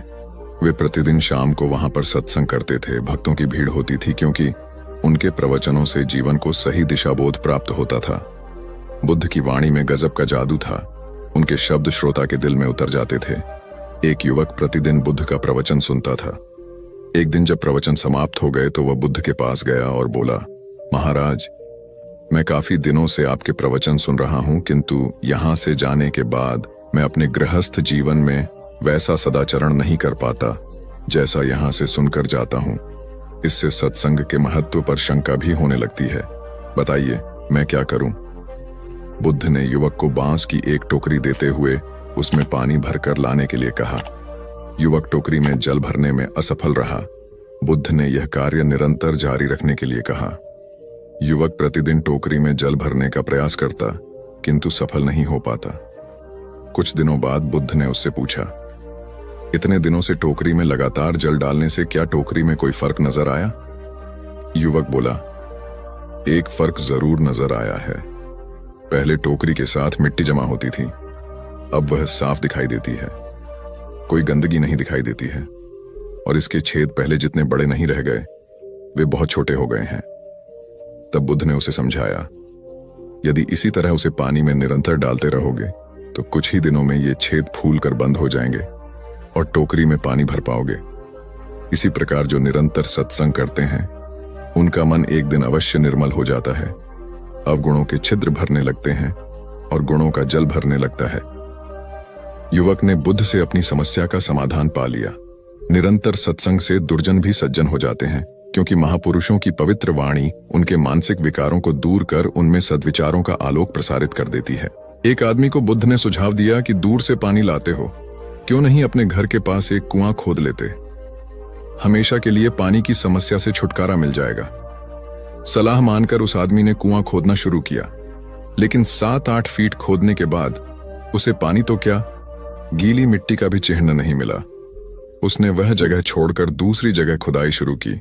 वे प्रतिदिन शाम को वहां पर सत्संग करते थे। भक्तों की भीड़ होती थी क्योंकि उनके प्रवचनों से जीवन को सही दिशाबोध प्राप्त होता था। बुद्ध की वाणी में गजब का जादू था। उनके शब्द श्रोता के दिल में उतर जाते थे। एक युवक प्रतिदिन बुद्ध का प्रवचन सुनता था। एक दिन जब प्रवचन समाप्त हो गए तो वह बुद्ध के पास गया और बोला, महाराज, मैं काफी दिनों से आपके प्रवचन सुन रहा हूं, किंतु यहां से जाने के बाद मैं अपने गृहस्थ जीवन में वैसा सदाचरण नहीं कर पाता जैसा यहां से सुनकर जाता हूं। इससे सत्संग के महत्व पर शंका भी होने लगती है। बताइए, मैं क्या करूं? बुद्ध ने युवक को बांस की एक टोकरी देते हुए उसमें पानी भरकर लाने के लिए कहा। युवक टोकरी में जल भरने में असफल रहा। बुद्ध ने यह कार्य निरंतर जारी रखने के लिए कहा। युवक प्रतिदिन टोकरी में जल भरने का प्रयास करता, किंतु सफल नहीं हो पाता। कुछ दिनों बाद बुद्ध ने उससे पूछा, इतने दिनों से टोकरी में लगातार जल डालने से क्या टोकरी में कोई फर्क नजर आया? युवक बोला, एक फर्क जरूर नजर आया है। पहले टोकरी के साथ मिट्टी जमा होती थी, अब वह साफ दिखाई देती है। कोई गंदगी नहीं दिखाई देती है और इसके छेद पहले जितने बड़े नहीं रह गए, वे बहुत छोटे हो गए हैं। तब बुद्ध ने उसे समझाया, यदि इसी तरह उसे पानी में निरंतर डालते रहोगे तो कुछ ही दिनों में ये छेद फूल कर बंद हो जाएंगे और टोकरी में पानी भर पाओगे। इसी प्रकार जो निरंतर सत्संग करते हैं उनका मन एक दिन अवश्य निर्मल हो जाता है। अवगुणों के छिद्र भरने लगते हैं और गुणों का जल भरने लगता है। युवक ने बुद्ध से अपनी समस्या का समाधान पा लिया। निरंतर सत्संग से दुर्जन भी सज्जन हो जाते हैं, क्योंकि महापुरुषों की पवित्र वाणी उनके मानसिक विकारों को दूर कर उनमें सद्विचारों का आलोक प्रसारित कर देती है। एक आदमी को बुद्ध ने सुझाव दिया कि दूर से पानी लाते हो, क्यों नहीं अपने घर के पास एक कुआं खोद लेते? हमेशा के लिए पानी की समस्या से छुटकारा मिल जाएगा। सलाह मानकर उस आदमी ने कुआं खोदना शुरू किया, लेकिन 7-8 फीट खोदने के बाद उसे पानी तो क्या, गीली मिट्टी का भी चिन्ह नहीं मिला। उसने वह जगह छोड़कर दूसरी जगह खुदाई शुरू की,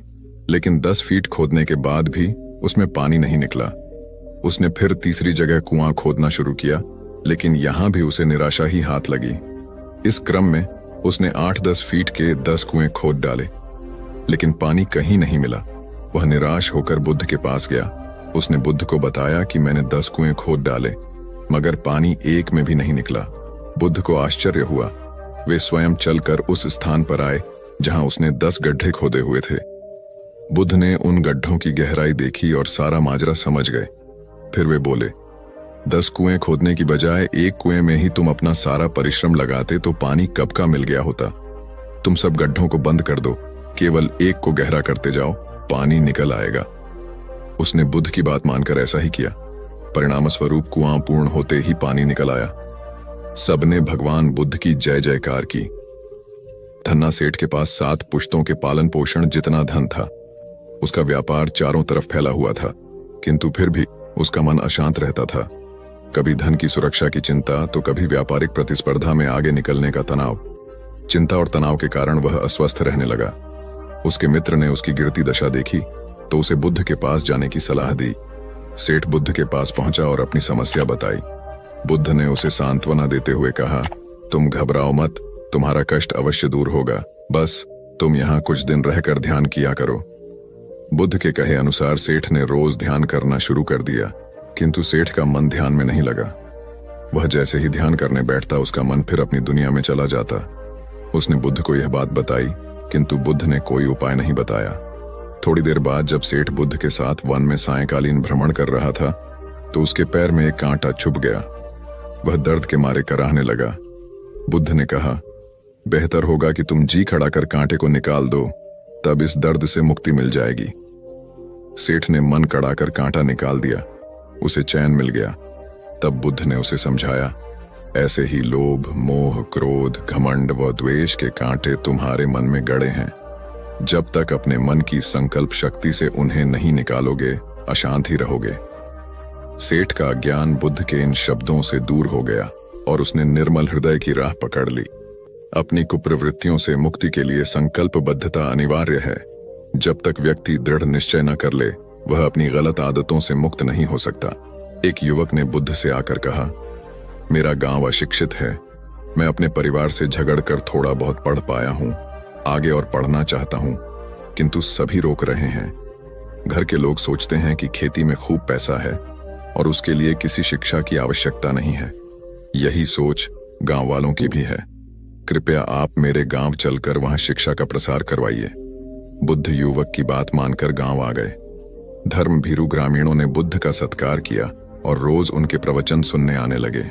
लेकिन 10 फीट खोदने के बाद भी उसमें पानी नहीं निकला। उसने फिर तीसरी जगह कुआं खोदना शुरू किया, लेकिन यहां भी उसे निराशा ही हाथ लगी। इस क्रम में उसने 8-10 फीट के 10 कुएं खोद डाले, लेकिन पानी कहीं नहीं मिला। वह निराश होकर बुद्ध के पास गया। उसने बुद्ध को बताया कि मैंने 10 कुएं खोद डाले, मगर पानी एक में भी नहीं निकला। बुद्ध को आश्चर्य हुआ। वे स्वयं चलकर उस स्थान पर आए जहां उसने 10 गड्ढे खोदे हुए थे। बुद्ध ने उन गड्ढों की गहराई देखी और सारा माजरा समझ गए। फिर वे बोले, 10 कुएं खोदने की बजाय एक कुएं में ही तुम अपना सारा परिश्रम लगाते तो पानी कब का मिल गया होता। तुम सब गड्ढों को बंद कर दो, केवल एक को गहरा करते जाओ, पानी निकल आएगा। उसने बुद्ध की बात मानकर ऐसा ही किया। परिणाम स्वरूप कुआं पूर्ण होते ही पानी निकल आया। सबने भगवान बुद्ध की जय जयकार की। धन्ना सेठ के पास 7 पुश्तों के पालन पोषण जितना धन था। उसका व्यापार चारों तरफ फैला हुआ था, किंतु फिर भी उसका मन अशांत रहता था। कभी धन की सुरक्षा की चिंता तो कभी व्यापारिक प्रतिस्पर्धा में आगे निकलने का तनाव। चिंता और तनाव के कारण वह अस्वस्थ रहने लगा। उसके मित्र ने उसकी गिरती दशा देखी तो उसे बुद्ध के पास जाने की सलाह दी। सेठ बुद्ध के पास पहुंचा और अपनी समस्या बताई। बुद्ध ने उसे सांत्वना देते हुए कहा, तुम घबराओ मत, तुम्हारा कष्ट अवश्य दूर होगा, बस तुम यहाँ कुछ दिन रहकर ध्यान किया करो। बुद्ध के कहे अनुसार सेठ ने रोज ध्यान करना शुरू कर दिया, किंतु सेठ का मन ध्यान में नहीं लगा। वह जैसे ही ध्यान करने बैठता उसका मन फिर अपनी दुनिया में चला जाता। उसने बुद्ध को यह बात बताई, किंतु बुद्ध ने कोई उपाय नहीं बताया। थोड़ी देर बाद जब सेठ बुद्ध के साथ वन में सायंकालीन भ्रमण कर रहा था तो उसके पैर में एक कांटा चुभ गया। वह दर्द के मारे कराहने लगा। बुद्ध ने कहा, बेहतर होगा कि तुम जी खड़ा कर कांटे को निकाल दो, तब इस दर्द से मुक्ति मिल जाएगी। सेठ ने मन कड़ाकर कांटा निकाल दिया। उसे चैन मिल गया। तब बुद्ध ने उसे समझाया, ऐसे ही लोभ, मोह, क्रोध, घमंड व द्वेष के कांटे तुम्हारे मन में गड़े हैं। जब तक अपने मन की संकल्प शक्ति से उन्हें नहीं निकालोगे, अशांत ही रहोगे। सेठ का ज्ञान बुद्ध के इन शब्दों से दूर हो गया और उसने निर्मल हृदय की राह पकड़ ली। अपनी कुप्रवृत्तियों से मुक्ति के लिए संकल्पबद्धता अनिवार्य है। जब तक व्यक्ति दृढ़ निश्चय न कर ले, वह अपनी गलत आदतों से मुक्त नहीं हो सकता। एक युवक ने बुद्ध से आकर कहा, मेरा गांव अशिक्षित है। मैं अपने परिवार से झगड़कर थोड़ा बहुत पढ़ पाया हूं। आगे और पढ़ना चाहता हूं, किंतु सभी रोक रहे हैं। घर के लोग सोचते हैं कि खेती में खूब पैसा है और उसके लिए किसी शिक्षा की आवश्यकता नहीं है। यही सोच गांव वालों की भी है। कृपया आप मेरे गांव चलकर वहां शिक्षा का प्रसार करवाइए। बुद्ध युवक की बात मानकर गांव आ गए। धर्म भीरू ग्रामीणों ने बुद्ध का सत्कार किया और रोज उनके प्रवचन सुनने आने लगे।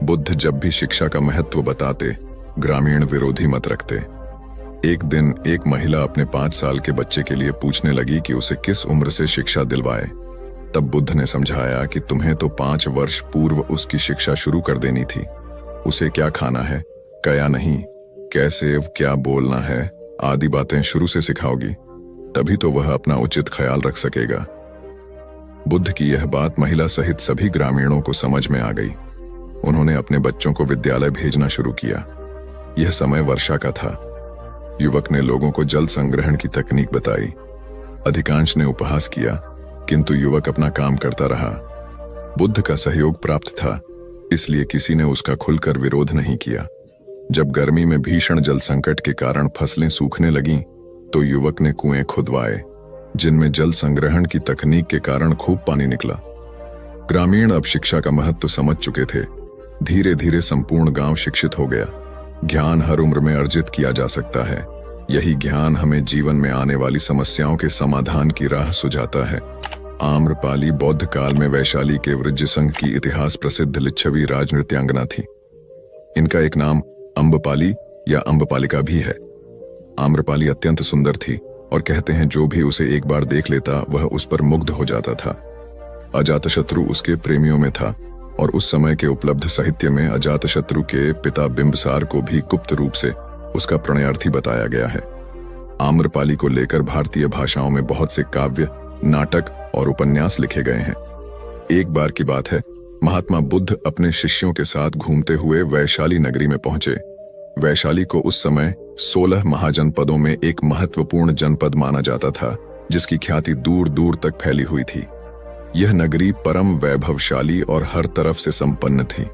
बुद्ध जब भी शिक्षा का महत्व बताते, ग्रामीण विरोधी मत रखते। एक दिन एक महिला अपने 5 साल के बच्चे के लिए पूछने लगी कि उसे किस उम्र से शिक्षा दिलवाए। तब बुद्ध ने समझाया कि तुम्हें तो 5 वर्ष पूर्व उसकी शिक्षा शुरू कर देनी थी। उसे क्या खाना है, क्या नहीं, कैसे क्या बोलना है आदि बातें शुरू से सिखाओगी, तभी तो वह अपना उचित ख्याल रख सकेगा। बुद्ध की यह बात महिला सहित सभी ग्रामीणों को समझ में आ गई। उन्होंने अपने बच्चों को विद्यालय भेजना शुरू किया। यह समय वर्षा का था। युवक ने लोगों को जल संग्रहण की तकनीक बताई। अधिकांश ने उपहास किया, किंतु युवक अपना काम करता रहा। बुद्ध का सहयोग प्राप्त था, इसलिए किसी ने उसका खुलकर विरोध नहीं किया। जब गर्मी में भीषण जल संकट के कारण फसलें सूखने लगीं, तो युवक ने कुएं खुदवाए, जिनमें जल संग्रहण की तकनीक के कारण खूब पानी निकला। ग्रामीण अब शिक्षा का महत्व समझ चुके थे। धीरे धीरे संपूर्ण गांव शिक्षित हो गया। ज्ञान हर उम्र में अर्जित किया जा सकता है। यही ज्ञान हमें जीवन में आने वाली समस्याओं के समाधान की राह सुझाता है। आम्रपाली बौद्ध काल में वैशाली के वृज्य संघ की इतिहास प्रसिद्ध लिच्छवी राजनृत्यांगना थी। इनका एक नाम अम्बपाली या अम्बपालिका भी है। आम्रपाली अत्यंत सुंदर थी और कहते हैं जो भी उसे एक बार देख लेता वह उस पर मुग्ध हो जाता था। अजातशत्रु उसके प्रेमियों में था और उस समय के उपलब्ध साहित्य में अजातशत्रु के पिता बिंबसार को भी गुप्त रूप से उसका प्रणयार्थी बताया गया है। आम्रपाली को लेकर भारतीय भाषाओं में बहुत से काव्य, नाटक और उपन्यास लिखे गए हैं। एक बार की बात है, महात्मा बुद्ध अपने शिष्यों के साथ घूमते हुए वैशाली नगरी में पहुंचे। वैशाली को उस समय 16 महाजनपदों में एक महत्वपूर्ण जनपद माना जाता था, जिसकी ख्याति दूर दूर तक फैली हुई थी। यह नगरी परम वैभवशाली और हर तरफ से संपन्न थी।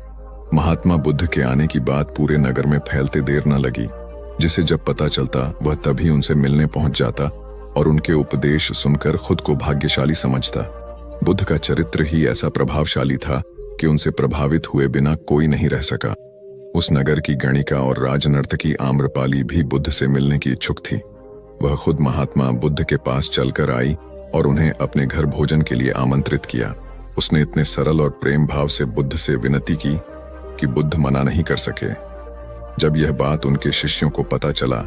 महात्मा बुद्ध के आने की बात पूरे नगर में फैलते देर न लगी। जिसे जब पता चलता वह तभी उनसे मिलने पहुंच जाता और उनके उपदेश सुनकर खुद को भाग्यशाली समझता। बुद्ध का चरित्र ही ऐसा प्रभावशाली था कि उनसे प्रभावित हुए बिना कोई नहीं रह सका। उस नगर की गणिका और राजनर्तकी आम्रपाली भी बुद्ध से मिलने की इच्छुक थी। वह खुद महात्मा बुद्ध के पास चलकर आई और उन्हें अपने घर भोजन के लिए आमंत्रित किया। उसने इतने सरल और प्रेम भाव से बुद्ध से विनती की कि बुद्ध मना नहीं कर सके। जब यह बात उनके शिष्यों को पता चला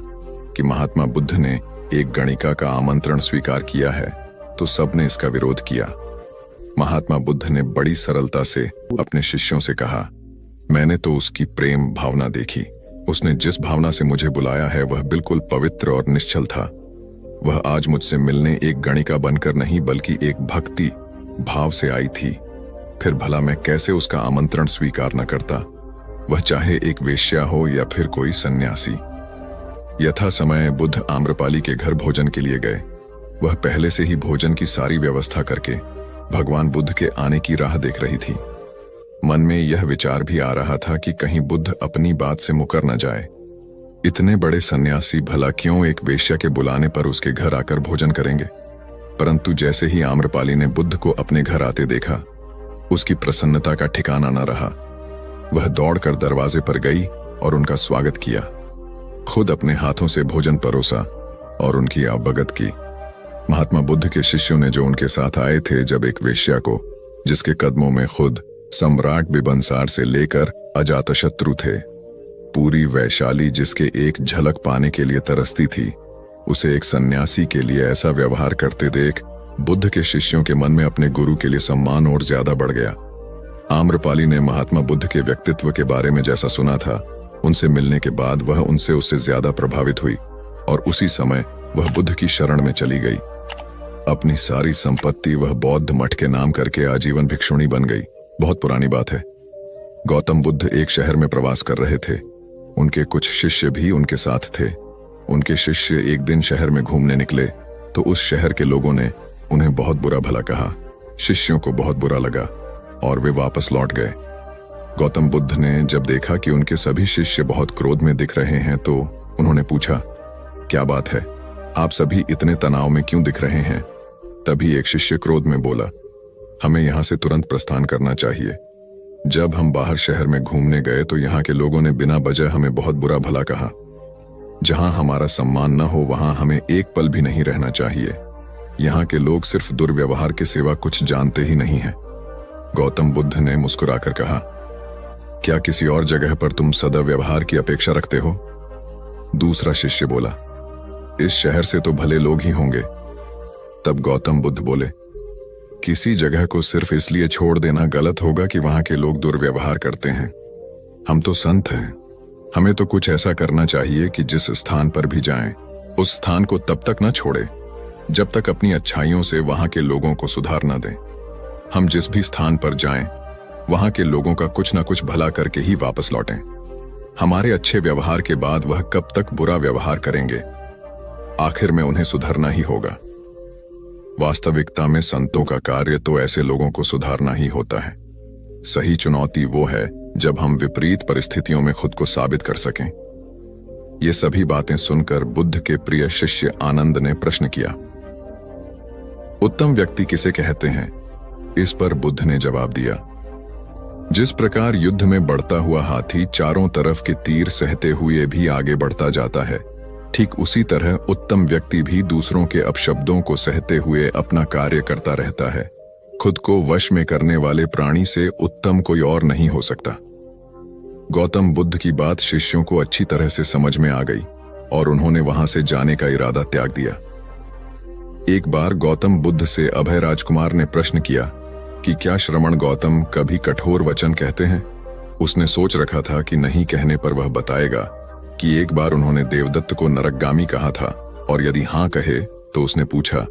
कि महात्मा बुद्ध ने एक गणिका का आमंत्रण स्वीकार किया है, तो सबने इसका विरोध किया। महात्मा बुद्ध ने बड़ी सरलता से अपने शिष्यों से कहा, मैंने तो उसकी प्रेम भावना देखी। उसने जिस भावना से मुझे बुलाया है वह बिल्कुल पवित्र और निश्चल था। वह आज मुझसे मिलने एक गणिका बनकर नहीं बल्कि एक भक्ति भाव से आई थी। फिर भला मैं कैसे उसका आमंत्रण स्वीकार न करता, वह चाहे एक वेश्या हो या फिर कोई सन्यासी। यथा समय बुद्ध आम्रपाली के घर भोजन के लिए गए। वह पहले से ही भोजन की सारी व्यवस्था करके भगवान बुद्ध के आने की राह देख रही थी। मन में यह विचार भी आ रहा था कि कहीं बुद्ध अपनी बात से मुकर न जाए। इतने बड़े सन्यासी भला क्यों एक वेश्या के बुलाने पर उसके घर आकर भोजन करेंगे। परंतु जैसे ही आम्रपाली ने बुद्ध को अपने घर आते देखा, उसकी प्रसन्नता का ठिकाना न रहा। वह दौड़कर दरवाजे पर गई और उनका स्वागत किया। खुद अपने हाथों से भोजन परोसा और उनकी आवभगत की। महात्मा बुद्ध के शिष्यों ने जो उनके साथ आए थे, जब एक वेश्या को, जिसके कदमों में खुद सम्राट बिंबिसार से लेकर अजातशत्रु थे, पूरी वैशाली जिसके एक झलक पाने के लिए तरसती थी, उसे एक सन्यासी के लिए ऐसा व्यवहार करते देख बुद्ध के शिष्यों के मन में अपने गुरु के लिए सम्मान और ज्यादा बढ़ गया। आम्रपाली ने महात्मा बुद्ध के व्यक्तित्व के बारे में जैसा सुना था, उनसे मिलने के बाद वह उससे ज्यादा प्रभावित हुई और उसी समय वह बुद्ध की शरण में चली गई। अपनी सारी संपत्ति वह बौद्ध मठ के नाम करके आजीवन भिक्षुणी बन गई। बहुत पुरानी बात है। गौतम बुद्ध एक शहर में प्रवास कर रहे थे। उनके कुछ शिष्य भी उनके साथ थे। उनके शिष्य एक दिन शहर में घूमने निकले तो उस शहर के लोगों ने उन्हें बहुत बुरा भला कहा। शिष्यों को बहुत बुरा लगा और वे वापस लौट गए। गौतम बुद्ध ने जब देखा कि उनके सभी शिष्य बहुत क्रोध में दिख रहे हैं तो उन्होंने पूछा, क्या बात है, आप सभी इतने तनाव में क्यों दिख रहे हैं? तभी एक शिष्य क्रोध में बोला, हमें यहां से तुरंत प्रस्थान करना चाहिए। जब हम बाहर शहर में घूमने गए तो यहाँ के लोगों ने बिना वजह हमें बहुत बुरा भला कहा। जहां हमारा सम्मान न हो वहां हमें एक पल भी नहीं रहना चाहिए। यहाँ के लोग सिर्फ दुर्व्यवहार के सिवा कुछ जानते ही नहीं हैं। गौतम बुद्ध ने मुस्कुराकर कहा, क्या किसी और जगह पर तुम सद्व्यवहार की अपेक्षा रखते हो? दूसरा शिष्य बोला, इस शहर से तो भले लोग ही होंगे। तब गौतम बुद्ध बोले, किसी जगह को सिर्फ इसलिए छोड़ देना गलत होगा कि वहां के लोग दुर्व्यवहार करते हैं। हम तो संत हैं, हमें तो कुछ ऐसा करना चाहिए कि जिस स्थान पर भी जाएं, उस स्थान को तब तक न छोड़े जब तक अपनी अच्छाइयों से वहां के लोगों को सुधार न दें। हम जिस भी स्थान पर जाएं, वहां के लोगों का कुछ न कुछ भला करके ही वापस लौटें। हमारे अच्छे व्यवहार के बाद वह कब तक बुरा व्यवहार करेंगे? आखिर में उन्हें सुधरना ही होगा। वास्तविकता में संतों का कार्य तो ऐसे लोगों को सुधारना ही होता है। सही चुनौती वो है जब हम विपरीत परिस्थितियों में खुद को साबित कर सकें। ये सभी बातें सुनकर बुद्ध के प्रिय शिष्य आनंद ने प्रश्न किया, उत्तम व्यक्ति किसे कहते हैं? इस पर बुद्ध ने जवाब दिया, जिस प्रकार युद्ध में बढ़ता हुआ हाथी चारों तरफ के तीर सहते हुए भी आगे बढ़ता जाता है, ठीक उसी तरह उत्तम व्यक्ति भी दूसरों के अपशब्दों को सहते हुए अपना कार्य करता रहता है। खुद को वश में करने वाले प्राणी से उत्तम कोई और नहीं हो सकता। गौतम बुद्ध की बात शिष्यों को अच्छी तरह से समझ में आ गई और उन्होंने वहां से जाने का इरादा त्याग दिया। एक बार गौतम बुद्ध से अभय राजकुमार ने प्रश्न किया कि क्या श्रमण गौतम कभी कठोर वचन कहते हैं? उसने सोच रखा था कि नहीं कहने पर वह बताएगा कि एक बार उन्होंने देवदत्त को नरकगामी कहा था, और यदि हां कहे तो उसने पूछा,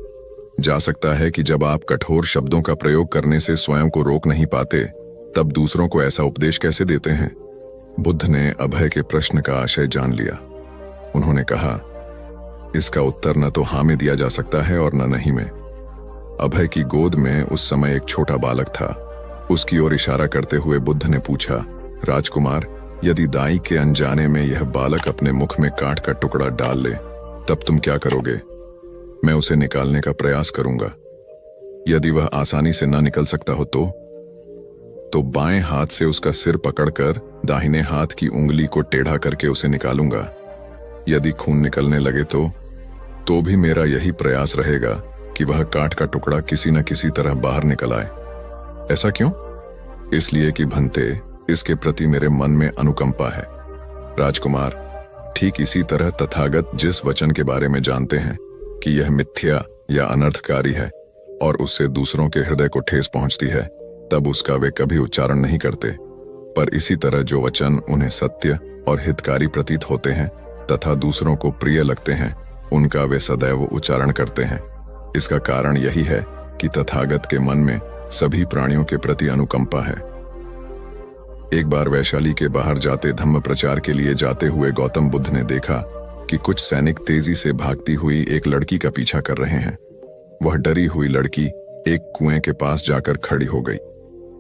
जा सकता है कि जब आप कठोर शब्दों का प्रयोग करने से स्वयं को रोक नहीं पाते, तब दूसरों को ऐसा उपदेश कैसे देते हैं? बुद्ध ने अभय के प्रश्न का आशय जान लिया। उन्होंने कहा, इसका उत्तर न तो हाँ में दिया जा सकता है और न नहीं में। अभय की गोद में उस समय एक छोटा बालक था। उसकी ओर इशारा करते हुए बुद्ध ने पूछा, राजकुमार, यदि दाई के अनजाने में यह बालक अपने मुख में कांट का टुकड़ा डाल ले, तब तुम क्या करोगे? मैं उसे निकालने का प्रयास करूंगा। यदि वह आसानी से न निकल सकता हो तो बाएं हाथ से उसका सिर पकड़कर दाहिने हाथ की उंगली को टेढ़ा करके उसे निकालूंगा। यदि खून निकलने लगे तो भी मेरा यही प्रयास रहेगा कि वह कांट का टुकड़ा किसी न किसी तरह बाहर निकल आए। ऐसा क्यों? इसलिए कि भंते, इसके प्रति मेरे मन में अनुकंपा है। राजकुमार, ठीक इसी तरह तथागत जिस वचन के बारे में जानते हैं कि यह मिथ्या या अनर्थकारी है और उससे दूसरों के हृदय को ठेस पहुंचती है, तब उसका वे कभी उच्चारण नहीं करते। पर इसी तरह जो वचन उन्हें सत्य और हितकारी प्रतीत होते हैं तथा दूसरों को प्रिय लगते हैं, उनका वे सदैव उच्चारण करते हैं। इसका कारण यही है कि तथागत के मन में सभी प्राणियों के प्रति अनुकंपा है। एक बार वैशाली के बाहर जाते धम्म प्रचार के लिए जाते हुए गौतम बुद्ध ने देखा कि कुछ सैनिक तेजी से भागती हुई एक लड़की का पीछा कर रहे हैं। वह डरी हुई लड़की एक कुएं के पास जाकर खड़ी हो गई।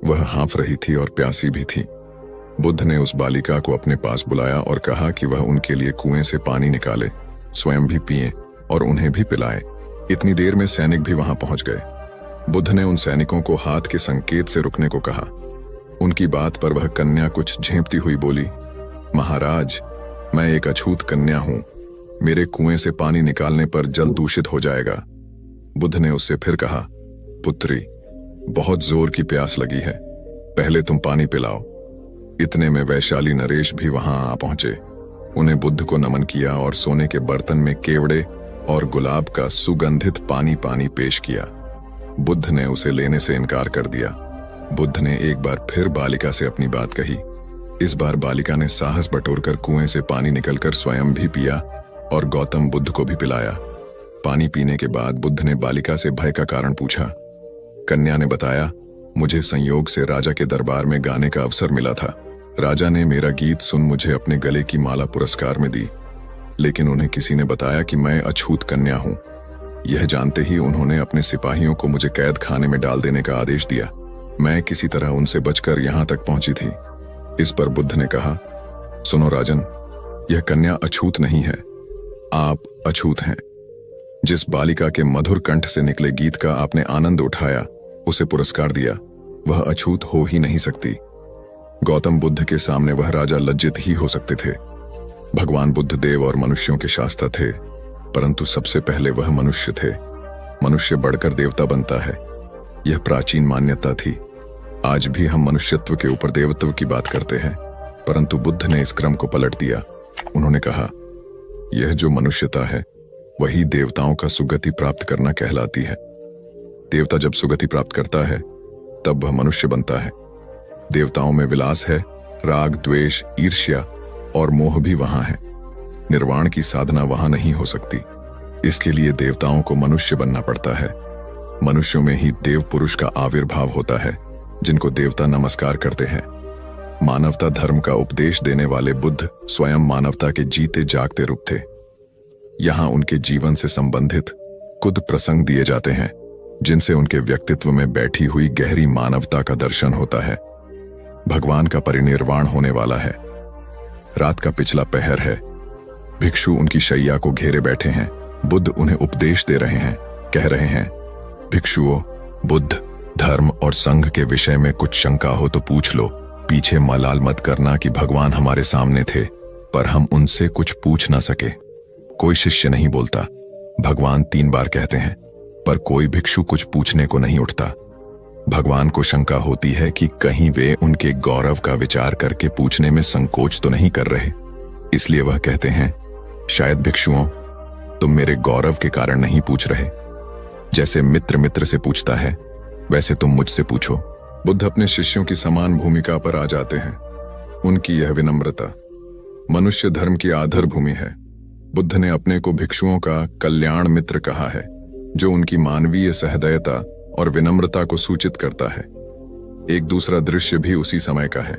वह हाँफ रही थी और प्यासी भी थी। बुद्ध ने उस बालिका को अपने पास बुलाया और कहा कि वह उनके लिए कुएं से पानी निकाले, स्वयं भी पिए और उन्हें भी पिलाए। इतनी देर में सैनिक भी वहां पहुंच गए। बुद्ध ने उन सैनिकों को हाथ के संकेत से रुकने को कहा। उनकी बात पर वह कन्या कुछ झेंपती हुई बोली, महाराज, मैं एक अछूत कन्या हूं। मेरे कुएं से पानी निकालने पर जल दूषित हो जाएगा। बुद्ध ने उससे फिर कहा, पुत्री, बहुत जोर की प्यास लगी है, पहले तुम पानी पिलाओ। इतने में वैशाली नरेश भी वहां आ पहुंचे। उन्हें बुद्ध को नमन किया और सोने के बर्तन में केवड़े और गुलाब का सुगंधित पानी पेश किया। बुद्ध ने उसे लेने से इनकार कर दिया। बुद्ध ने एक बार फिर बालिका से अपनी बात कही। इस बार बालिका ने साहस बटोरकर कुएं से पानी निकलकर स्वयं भी पिया और गौतम बुद्ध को भी पिलाया। पानी पीने के बाद बुद्ध ने बालिका से भय का कारण पूछा। कन्या ने बताया, मुझे संयोग से राजा के दरबार में गाने का अवसर मिला था। राजा ने मेरा गीत सुन मुझे अपने गले की माला पुरस्कार में दी, लेकिन उन्हें किसी ने बताया कि मैं अछूत कन्या हूं। यह जानते ही उन्होंने अपने सिपाहियों को मुझे कैद खाने में डाल देने का आदेश दिया। मैं किसी तरह उनसे बचकर यहां तक पहुंची थी। इस पर बुद्ध ने कहा, सुनो राजन, यह कन्या अछूत नहीं है, आप अछूत हैं। जिस बालिका के मधुर कंठ से निकले गीत का आपने आनंद उठाया, उसे पुरस्कार दिया, वह अछूत हो ही नहीं सकती। गौतम बुद्ध के सामने वह राजा लज्जित ही हो सकते थे। भगवान बुद्ध देव और मनुष्यों के शास्त्र थे, परंतु सबसे पहले वह मनुष्य थे। मनुष्य बढ़कर देवता बनता है, यह प्राचीन मान्यता थी। आज भी हम मनुष्यत्व के ऊपर देवत्व की बात करते हैं, परंतु बुद्ध ने इस क्रम को पलट दिया। उन्होंने कहा, यह जो मनुष्यता है वही देवताओं का सुगति प्राप्त करना कहलाती है। देवता जब सुगति प्राप्त करता है तब वह मनुष्य बनता है। देवताओं में विलास है, राग, द्वेष, ईर्ष्या और मोह भी वहां है। निर्वाण की साधना वहां नहीं हो सकती। इसके लिए देवताओं को मनुष्य बनना पड़ता है। मनुष्यों में ही देव पुरुष का आविर्भाव होता है, जिनको देवता नमस्कार करते हैं। मानवता धर्म का उपदेश देने वाले बुद्ध स्वयं मानवता के जीते जागते रूप थे। यहां उनके जीवन से संबंधित कुछ प्रसंग दिए जाते हैं, जिनसे उनके व्यक्तित्व में बैठी हुई गहरी मानवता का दर्शन होता है। भगवान का परिनिर्वाण होने वाला है। रात का पिछला पहर है। भिक्षु उनकी शैया को घेरे बैठे हैं। बुद्ध उन्हें उपदेश दे रहे हैं, कह रहे हैं, भिक्षुओं, बुद्ध, धर्म और संघ के विषय में कुछ शंका हो तो पूछ लो। पीछे मलाल मत करना कि भगवान हमारे सामने थे, पर हम उनसे कुछ पूछ ना सके। कोई शिष्य नहीं बोलता। भगवान 3 बार कहते हैं, पर कोई भिक्षु कुछ पूछने को नहीं उठता। भगवान को शंका होती है कि कहीं वे उनके गौरव का विचार करके पूछने में संकोच तो नहीं कर रहे। इसलिए वह कहते हैं, शायद भिक्षुओं, तुम मेरे गौरव के कारण नहीं पूछ रहे। जैसे मित्र मित्र से पूछता है, वैसे तुम मुझसे पूछो। बुद्ध अपने शिष्यों की समान भूमिका पर आ जाते हैं। उनकी यह विनम्रता मनुष्य धर्म की आधार भूमि है। बुद्ध ने अपने को भिक्षुओं का कल्याण मित्र कहा है, जो उनकी मानवीय सहृदयता और विनम्रता को सूचित करता है। एक दूसरा दृश्य भी उसी समय का है।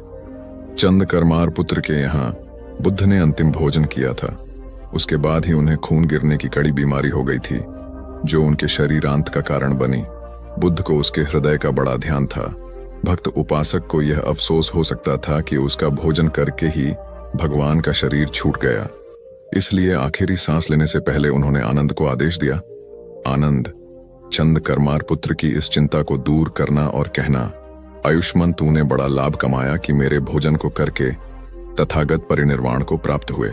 चंद करमार पुत्र के यहाँ बुद्ध ने अंतिम भोजन किया था। उसके बाद ही उन्हें खून गिरने की कड़ी बीमारी हो गई थी, जो उनके शरीरांत का कारण बनी। बुद्ध को उसके हृदय का बड़ा ध्यान था। भक्त उपासक को यह अफसोस हो सकता था कि उसका भोजन करके ही भगवान का शरीर छूट गया। इसलिए आखिरी सांस लेने से पहले उन्होंने आनंद को आदेश दिया, आनंद, चंद करमार पुत्र की इस चिंता को दूर करना और कहना, आयुष्मान, तूने बड़ा लाभ कमाया कि मेरे भोजन को करके तथागत परिनिर्वाण को प्राप्त हुए।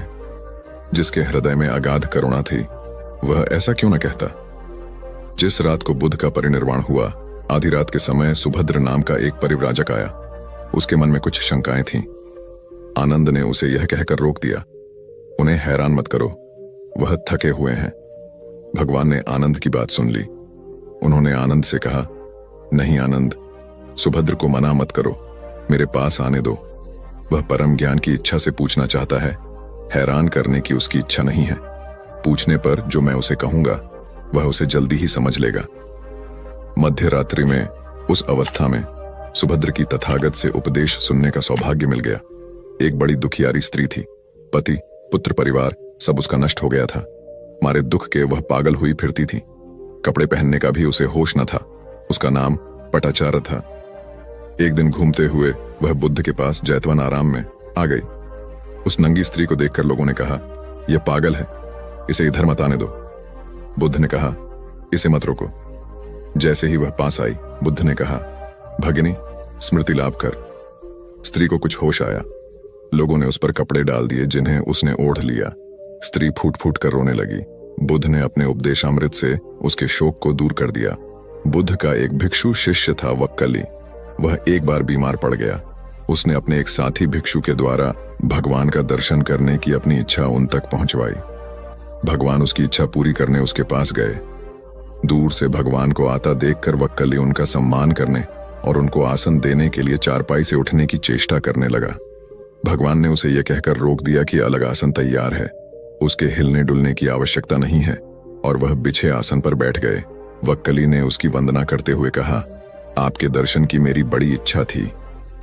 जिसके हृदय में अगाध करुणा थी, वह ऐसा क्यों न कहता। जिस रात को बुद्ध का परिनिर्वाण हुआ, आधी रात के समय सुभद्र नाम का एक परिव्राजक आया। उसके मन में कुछ शंकाएं थीं। आनंद ने उसे यह कहकर रोक दिया, उन्हें हैरान मत करो, वह थके हुए हैं। भगवान ने आनंद की बात सुन ली। उन्होंने आनंद से कहा, नहीं आनंद, सुभद्र को मना मत करो, मेरे पास आने दो। वह परम ज्ञान की इच्छा से पूछना चाहता है, हैरान करने की उसकी इच्छा नहीं है। पूछने पर जो मैं उसे कहूंगा वह उसे जल्दी ही समझ लेगा। मध्य रात्रि में, उस अवस्था में सुभद्र की तथागत से उपदेश सुनने का सौभाग्य मिल गया। एक बड़ी दुखियारी स्त्री थी। पति, पुत्र, परिवार सब उसका नष्ट हो गया था। मारे दुख के वह पागल हुई फिरती थी। कपड़े पहनने का भी उसे होश न था। उसका नाम पटाचार था। एक दिन घूमते हुए वह बुद्ध के पास जैतवन आराम में आ गई। उस नंगी स्त्री को देखकर लोगों ने कहा, यह पागल है, इसे इधर मत आने दो। बुद्ध ने कहा, इसे मत रोको। जैसे ही वह पास आई, बुद्ध ने कहा, भगिनी, स्मृति लाभ कर। स्त्री को कुछ होश आया। लोगों ने उस पर कपड़े डाल दिए जिन्हें उसने ओढ़ लिया। स्त्री फूट फूट कर रोने लगी। बुद्ध ने अपने उपदेशामृत से उसके शोक को दूर कर दिया। बुद्ध का एक भिक्षु शिष्य था वक्कली। वह एक बार बीमार पड़ गया। उसने अपने एक साथी भिक्षु के द्वारा भगवान का दर्शन करने की अपनी इच्छा उन तक पहुंचवाई। भगवान उसकी इच्छा पूरी करने उसके पास गए। दूर से भगवान को आता देखकर वक्कली उनका सम्मान करने और उनको आसन देने के लिए चारपाई से उठने की चेष्टा करने लगा। भगवान ने उसे यह कहकर रोक दिया कि अलग आसन तैयार है, उसके हिलने डुलने की आवश्यकता नहीं है, और वह बिछे आसन पर बैठ गए। वक्कली ने उसकी वंदना करते हुए कहा, आपके दर्शन की मेरी बड़ी इच्छा थी,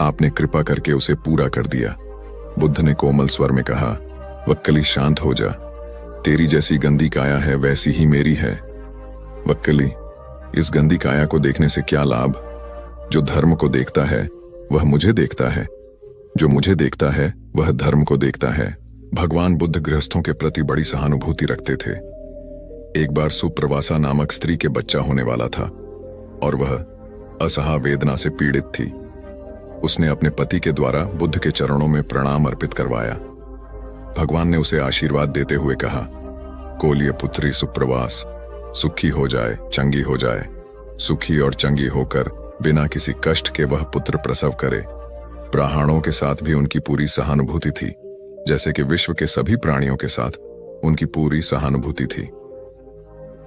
आपने कृपा करके उसे पूरा कर दिया। बुद्ध ने कोमल स्वर में कहा, वक्कली शांत हो जा, तेरी जैसी गंदी काया है वैसी ही मेरी है। वक्कली, इस गंदी काया को देखने से क्या लाभ? जो धर्म को देखता है वह मुझे देखता है, जो मुझे देखता है वह धर्म को देखता है। भगवान बुद्ध गृहस्थों के प्रति बड़ी सहानुभूति रखते थे। एक बार सुप्रवासा नामक स्त्री के बच्चा होने वाला था और वह असहा वेदना से पीड़ित थी। उसने अपने पति के द्वारा बुद्ध के चरणों में प्रणाम अर्पित करवाया। भगवान ने उसे आशीर्वाद देते हुए कहा, कोलिय पुत्री सुप्रवास, सुखी हो जाए, चंगी हो जाए। सुखी और चंगी होकर बिना किसी कष्ट के वह पुत्र प्रसव करे। ब्राह्मणों के साथ भी उनकी पूरी सहानुभूति थी, जैसे कि विश्व के सभी प्राणियों के साथ उनकी पूरी सहानुभूति थी।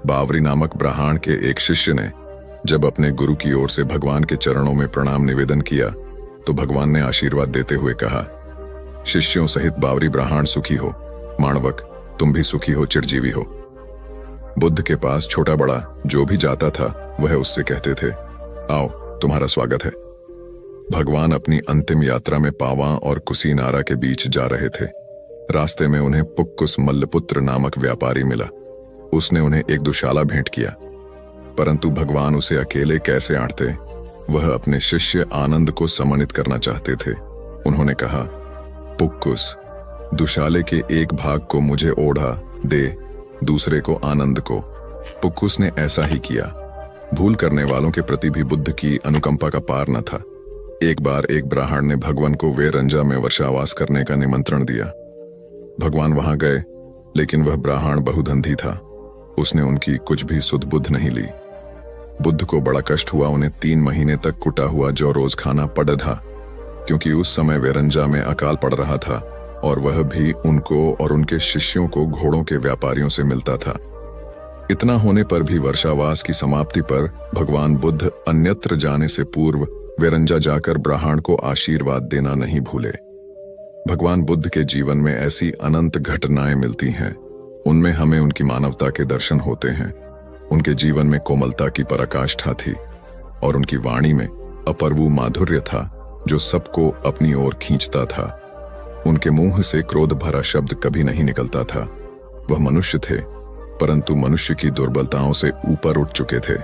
बावरी नामक ब्राह्मण के एक शिष्य ने जब अपने गुरु की ओर से भगवान के चरणों में प्रणाम निवेदन किया तो भगवान ने आशीर्वाद देते हुए कहा, शिष्यों सहित बावरी ब्राह्मण सुखी हो। माणवक, तुम भी सुखी हो, चिरजीवी हो। बुद्ध के पास छोटा बड़ा जो भी जाता था वह उससे कहते थे, आओ तुम्हारा स्वागत है। भगवान अपनी अंतिम यात्रा में पावा और कुसीनारा के बीच जा रहे थे। रास्ते में उन्हें पुक्कुस मल्लपुत्र नामक व्यापारी मिला। उसने उन्हें एक दुशाला भेंट किया, परंतु भगवान उसे अकेले कैसे आंटते, वह अपने शिष्य आनंद को सम्मानित करना चाहते थे। उन्होंने कहा, पुक्कुस, दुशाले के एक भाग को मुझे ओढ़ा दे, दूसरे को आनंद को। पुक्कुस ने ऐसा ही किया। भूल करने वालों के प्रति भी बुद्ध की अनुकंपा का पार न था। एक बार एक ब्राह्मण ने भगवान को वेरंजा में वर्षावास करने का निमंत्रण दिया। भगवान वहां गए, लेकिन वह ब्राह्मण बहुधंधी था। उसने उनकी कुछ भी सुध बुद्ध नहीं ली। बुद्ध को बड़ा कष्ट हुआ। उन्हें 3 महीने तक कुटा हुआ जौ रोज खाना पड़ा था, क्योंकि उस समय वेरंजा में अकाल पड़ रहा था और वह भी उनको और उनके शिष्यों को घोड़ों के व्यापारियों से मिलता था। इतना होने पर भी वर्षावास की समाप्ति पर भगवान बुद्ध अन्यत्र जाने से पूर्व वेरंजा जाकर ब्राह्मण को आशीर्वाद देना नहीं भूले। भगवान बुद्ध के जीवन में ऐसी अनंत घटनाएं मिलती हैं। उनमें हमें उनकी मानवता के दर्शन होते हैं। उनके जीवन में कोमलता की पराकाष्ठा थी और उनकी वाणी में अपर्वु माधुर्य था जो सबको अपनी ओर खींचता था। उनके मुंह से क्रोध भरा शब्द कभी नहीं निकलता था। वह मनुष्य थे, परंतु मनुष्य की दुर्बलताओं से ऊपर उठ चुके थे।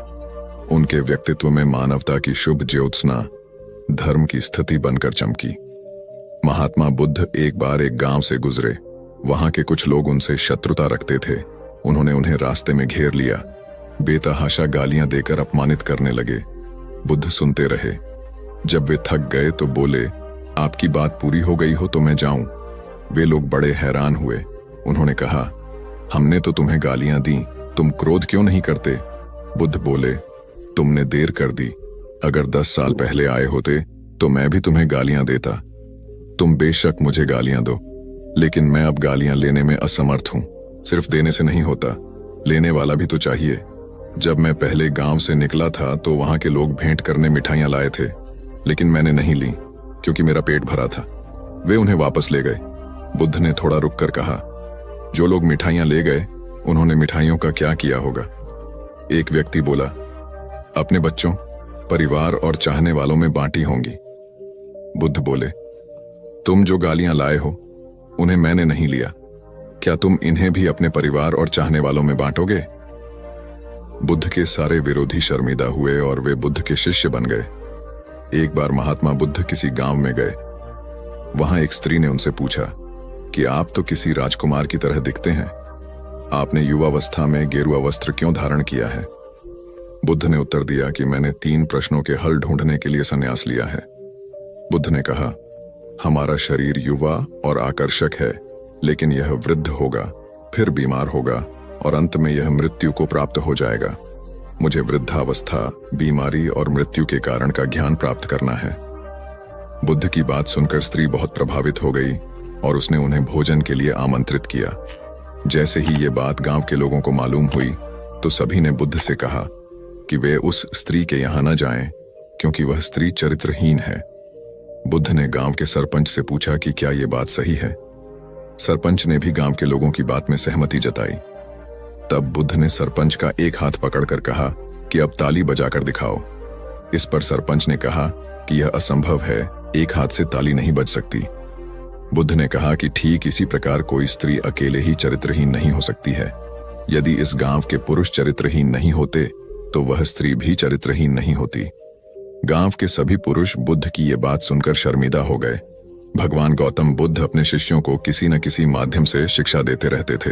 उनके व्यक्तित्व में मानवता की शुभ ज्योत्सना धर्म की स्थिति बनकर चमकी। महात्मा बुद्ध एक बार एक गांव से गुजरे। वहां के कुछ लोग उनसे शत्रुता रखते थे। उन्होंने उन्हें रास्ते में घेर लिया, बेतहाशा गालियां देकर अपमानित करने लगे। बुद्ध सुनते रहे। जब वे थक गए तो बोले, आपकी बात पूरी हो गई हो तो मैं जाऊं। वे लोग बड़े हैरान हुए। उन्होंने कहा, हमने तो तुम्हें गालियां दी, तुम क्रोध क्यों नहीं करते? बुद्ध बोले, तुमने देर कर दी। अगर 10 साल पहले आए होते तो मैं भी तुम्हें गालियां देता। तुम बेशक मुझे गालियां दो, लेकिन मैं अब गालियां लेने में असमर्थ हूं। सिर्फ देने से नहीं होता, लेने वाला भी तो चाहिए। जब मैं पहले गांव से निकला था तो वहां के लोग भेंट करने मिठाइयां लाए थे, लेकिन मैंने नहीं ली क्योंकि मेरा पेट भरा था। वे उन्हें वापस ले गए। बुद्ध ने थोड़ा रुककर कहा, जो लोग मिठाइयां ले गए उन्होंने मिठाइयों का क्या किया होगा? एक व्यक्ति बोला, अपने बच्चों, परिवार और चाहने वालों में बांटी होंगी। बुद्ध बोले, तुम जो गालियां लाए हो उन्हें मैंने नहीं लिया, क्या तुम इन्हें भी अपने परिवार और चाहने वालों में बांटोगे? बुद्ध के सारे विरोधी शर्मिंदा हुए और वे बुद्ध के शिष्य बन गए। एक बार महात्मा बुद्ध किसी गांव में गए। वहां एक स्त्री ने उनसे पूछा कि आप तो किसी राजकुमार की तरह दिखते हैं, आपने युवावस्था में गेरुआ वस्त्र क्यों धारण किया है? बुद्ध ने उत्तर दिया कि मैंने 3 प्रश्नों के हल ढूंढने के लिए संन्यास लिया है। बुद्ध ने कहा, हमारा शरीर युवा और आकर्षक है, लेकिन यह वृद्ध होगा, फिर बीमार होगा और अंत में यह मृत्यु को प्राप्त हो जाएगा। मुझे वृद्धावस्था, बीमारी और मृत्यु के कारण का ज्ञान प्राप्त करना है। बुद्ध की बात सुनकर स्त्री बहुत प्रभावित हो गई और उसने उन्हें भोजन के लिए आमंत्रित किया। जैसे ही ये बात गांव के लोगों को मालूम हुई तो सभी ने बुद्ध से कहा कि वे उस स्त्री के यहां न जाएं, क्योंकि वह स्त्री चरित्रहीन है। बुद्ध ने गांव के सरपंच से पूछा कि क्या ये बात सही है। सरपंच ने भी गांव के लोगों की बात में सहमति जताई। तब बुद्ध ने सरपंच का एक हाथ पकड़कर कहा कि अब ताली बजाकर दिखाओ। इस पर सरपंच ने कहा कि यह असंभव है, एक हाथ से ताली नहीं बज सकती। बुद्ध ने कहा कि ठीक इसी प्रकार कोई स्त्री अकेले ही चरित्रहीन नहीं हो सकती है। यदि इस गांव के पुरुष चरित्रहीन नहीं होते तो वह स्त्री भी चरित्रहीन नहीं होती। गांव के सभी पुरुष बुद्ध की ये बात सुनकर शर्मिंदा हो गए। भगवान गौतम बुद्ध अपने शिष्यों को किसी न किसी माध्यम से शिक्षा देते रहते थे।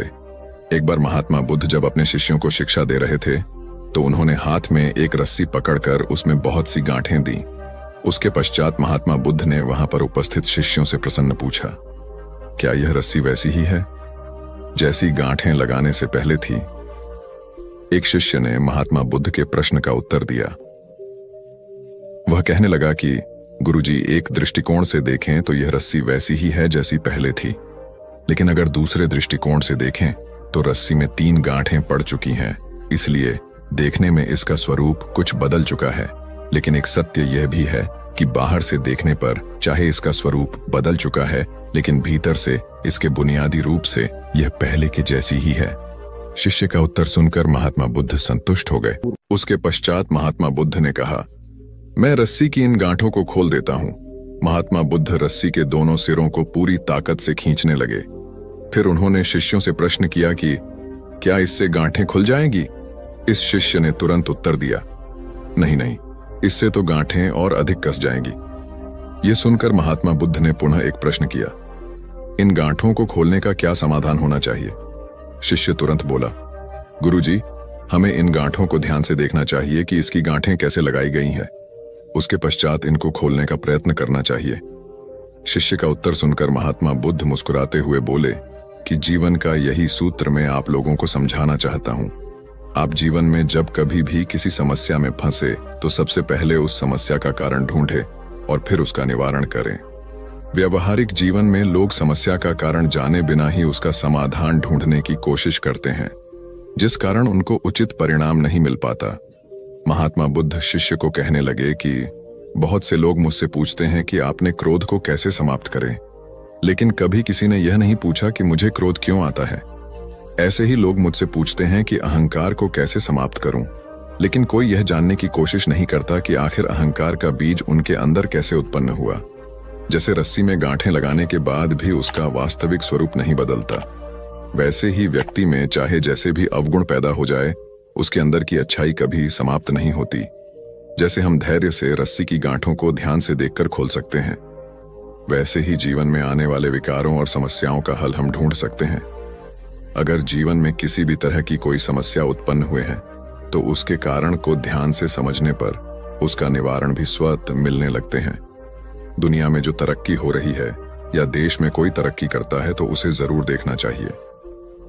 एक बार महात्मा बुद्ध जब अपने शिष्यों को शिक्षा दे रहे थे तो उन्होंने हाथ में एक रस्सी पकड़कर उसमें बहुत सी गांठें दी। उसके पश्चात महात्मा बुद्ध ने वहां पर उपस्थित शिष्यों से प्रसन्न पूछा, क्या यह रस्सी वैसी ही है जैसी गांठें लगाने से पहले थी? एक शिष्य ने महात्मा बुद्ध के प्रश्न का उत्तर दिया। वह कहने लगा कि गुरुजी, एक दृष्टिकोण से देखें तो यह रस्सी वैसी ही है जैसी पहले थी, लेकिन अगर दूसरे दृष्टिकोण से देखें तो रस्सी में 3 गांठें पड़ चुकी हैं। इसलिए देखने में इसका स्वरूप कुछ बदल चुका है, लेकिन एक सत्य यह भी है कि बाहर से देखने पर चाहे इसका स्वरूप बदल चुका है, लेकिन भीतर से इसके बुनियादी रूप से यह पहले के जैसी ही है। शिष्य का उत्तर सुनकर महात्मा बुद्ध संतुष्ट हो गए। उसके पश्चात महात्मा बुद्ध ने कहा, मैं रस्सी की इन गांठों को खोल देता हूं। महात्मा बुद्ध रस्सी के दोनों सिरों को पूरी ताकत से खींचने लगे। फिर उन्होंने शिष्यों से प्रश्न किया कि क्या इससे गांठें खुल जाएंगी? इस शिष्य ने तुरंत उत्तर दिया, नहीं नहीं, इससे तो गांठें और अधिक कस जाएंगी। यह सुनकर महात्मा बुद्ध ने पुनः एक प्रश्न किया, इन गांठों को खोलने का क्या समाधान होना चाहिए? शिष्य तुरंत बोला, गुरुजी, हमें इन गांठों को ध्यान से देखना चाहिए कि इसकी गांठें कैसे लगाई गई हैं। उसके पश्चात इनको खोलने का प्रयत्न करना चाहिए। शिष्य का उत्तर सुनकर महात्मा बुद्ध मुस्कुराते हुए बोले कि जीवन का यही सूत्र मैं आप लोगों को समझाना चाहता हूं। आप जीवन में जब कभी भी किसी समस्या में फंसे तो सबसे पहले उस समस्या का कारण ढूंढें और फिर उसका निवारण करें। व्यवहारिक जीवन में लोग समस्या का कारण जाने बिना ही उसका समाधान ढूंढने की कोशिश करते हैं, जिस कारण उनको उचित परिणाम नहीं मिल पाता। महात्मा बुद्ध शिष्य को कहने लगे कि बहुत से लोग मुझसे पूछते हैं कि आपने क्रोध को कैसे समाप्त करें, लेकिन कभी किसी ने यह नहीं पूछा कि मुझे क्रोध क्यों आता है। ऐसे ही लोग मुझसे पूछते हैं कि अहंकार को कैसे समाप्त करूं, लेकिन कोई यह जानने की कोशिश नहीं करता कि आखिर अहंकार का बीज उनके अंदर कैसे उत्पन्न हुआ। जैसे रस्सी में गांठें लगाने के बाद भी उसका वास्तविक स्वरूप नहीं बदलता, वैसे ही व्यक्ति में चाहे जैसे भी अवगुण पैदा हो जाए, उसके अंदर की अच्छाई कभी समाप्त नहीं होती। जैसे हम धैर्य से रस्सी की गांठों को ध्यान से देखकर खोल सकते हैं, वैसे ही जीवन में आने वाले विकारों और समस्याओं का हल हम ढूंढ सकते हैं। अगर जीवन में किसी भी तरह की कोई समस्या उत्पन्न हुए है तो उसके कारण को ध्यान से समझने पर उसका निवारण भी स्वतः मिलने लगते हैं। दुनिया में जो तरक्की हो रही है या देश में कोई तरक्की करता है तो उसे जरूर देखना चाहिए,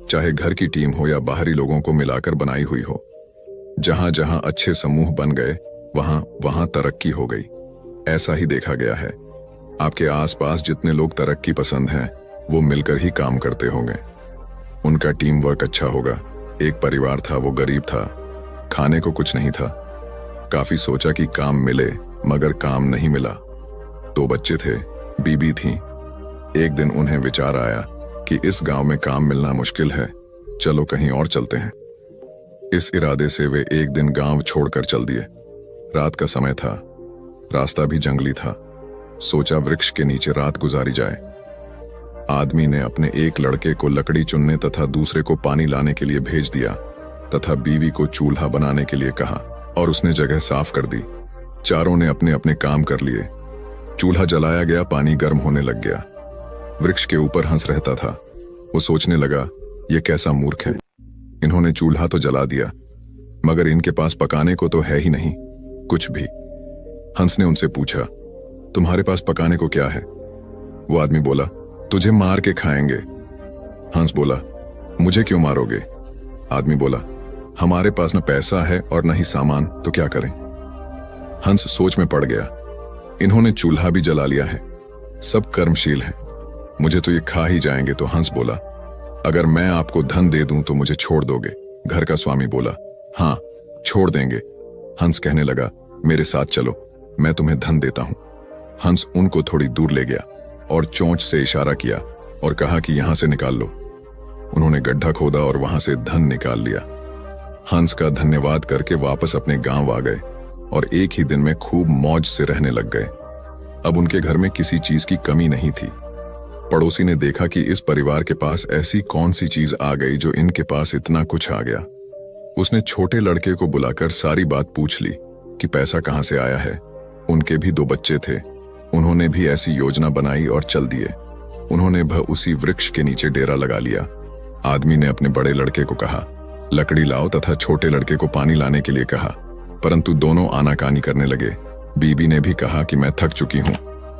चाहे घर की टीम हो या बाहरी लोगों को मिलाकर बनाई हुई हो। जहां जहां अच्छे समूह बन गए वहां वहां तरक्की हो गई। ऐसा ही देखा गया है। आपके आसपास जितने लोग तरक्की पसंद हैं वो मिलकर ही काम करते होंगे, उनका टीम वर्क अच्छा होगा। एक परिवार था, वो गरीब था, खाने को कुछ नहीं था। काफी सोचा कि काम मिले, मगर काम नहीं मिला। 2 बच्चे थे, बीबी थी। एक दिन उन्हें विचार आया कि इस गांव में काम मिलना मुश्किल है, चलो कहीं और चलते हैं। इस इरादे से वे एक दिन गांव छोड़कर चल दिए। रात का समय था, रास्ता भी जंगली था। सोचा वृक्ष के नीचे रात गुजारी जाए। आदमी ने अपने एक लड़के को लकड़ी चुनने तथा दूसरे को पानी लाने के लिए भेज दिया तथा बीवी को चूल्हा बनाने के लिए कहा और उसने जगह साफ कर दी। चारों ने अपने अपने काम कर लिए। चूल्हा जलाया गया, पानी गर्म होने लग गया। वृक्ष के ऊपर हंस रहता था। वो सोचने लगा, ये कैसा मूर्ख है, इन्होंने चूल्हा तो जला दिया मगर इनके पास पकाने को तो है ही नहीं कुछ भी। हंस ने उनसे पूछा, तुम्हारे पास पकाने को क्या है? वो आदमी बोला, तुझे मार के खाएंगे। हंस बोला, मुझे क्यों मारोगे? आदमी बोला, हमारे पास न पैसा है और न ही सामान, तो क्या करें? हंस सोच में पड़ गया। इन्होंने चूल्हा भी जला लिया है, सब कर्मशील हैं, मुझे तो ये खा ही जाएंगे। तो हंस बोला, अगर मैं आपको धन दे दूं तो मुझे छोड़ दोगे? घर का स्वामी बोला, हाँ छोड़ देंगे। हंस कहने लगा, मेरे साथ चलो, मैं तुम्हें धन देता हूं। हंस उनको थोड़ी दूर ले गया और चोंच से इशारा किया और कहा कि यहां से निकाल लो। उन्होंने गड्ढा खोदा और वहां से धन निकाल लिया। हंस का धन्यवाद करके वापस अपने गांव आ गए और एक ही दिन में खूब मौज से रहने लग गए। अब उनके घर में किसी चीज की कमी नहीं थी। पड़ोसी ने देखा कि इस परिवार के पास ऐसी कौन सी चीज आ गई जो इनके पास इतना कुछ आ गया। उसने छोटे लड़के को बुलाकर सारी बात पूछ ली कि पैसा कहां से आया है। उनके भी 2 बच्चे थे, उन्होंने भी ऐसी योजना बनाई और चल दिए। उन्होंने उसी वृक्ष के नीचे डेरा लगा लिया। आदमी ने अपने बड़े लड़के को कहा, लकड़ी लाओ, तथा छोटे लड़के को पानी लाने के लिए कहा, परंतु दोनों आनाकानी करने लगे। बीबी ने भी कहा कि मैं थक चुकी हूं।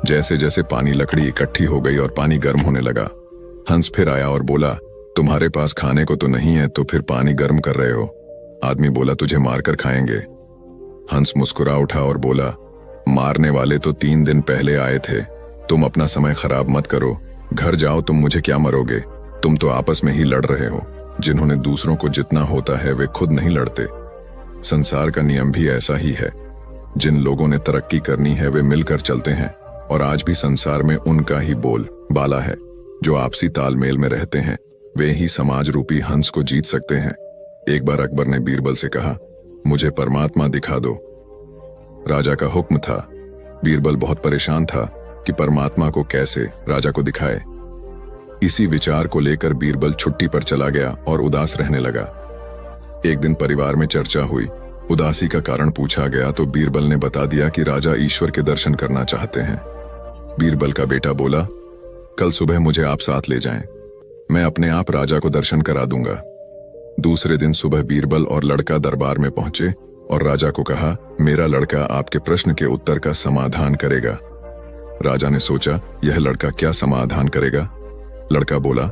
जैसे जैसे पानी लकड़ी इकट्ठी हो गई और पानी गर्म होने लगा, हंस फिर आया और बोला, तुम्हारे पास खाने को तो नहीं है, तो फिर पानी गर्म कर रहे हो? आदमी बोला, तुझे मारकर खाएंगे। हंस मुस्कुरा उठा और बोला, मारने वाले तो 3 दिन पहले आए थे, तुम अपना समय खराब मत करो, घर जाओ, तुम मुझे क्या मरोगे? तुम तो आपस में ही लड़ रहे हो। जिन्होंने दूसरों को जितना होता है वे खुद नहीं लड़ते। संसार का नियम भी ऐसा ही है। जिन लोगों ने तरक्की करनी है वे मिलकर चलते हैं, और आज भी संसार में उनका ही बोल बाला है। जो आपसी तालमेल में रहते हैं वे ही समाज रूपी हंस को जीत सकते हैं। एक बार अकबर ने बीरबल से कहा, मुझे परमात्मा दिखा दो। राजा का हुक्म था। बीरबल बहुत परेशान था कि परमात्मा को कैसे राजा को दिखाए। इसी विचार को लेकर बीरबल छुट्टी पर चला गया और उदास रहने लगा। एक दिन परिवार में चर्चा हुई। उदासी का कारण पूछा गया तो बीरबल ने बता दिया कि राजा ईश्वर के दर्शन करना चाहते हैं। बीरबल का बेटा बोला, कल सुबह मुझे आप साथ ले जाएं, मैं अपने आप राजा को दर्शन करा दूंगा। दूसरे दिन सुबह बीरबल और लड़का दरबार में पहुंचे और राजा को कहा, मेरा लड़का आपके प्रश्न के उत्तर का समाधान करेगा। राजा ने सोचा, यह लड़का क्या समाधान करेगा? लड़का बोला,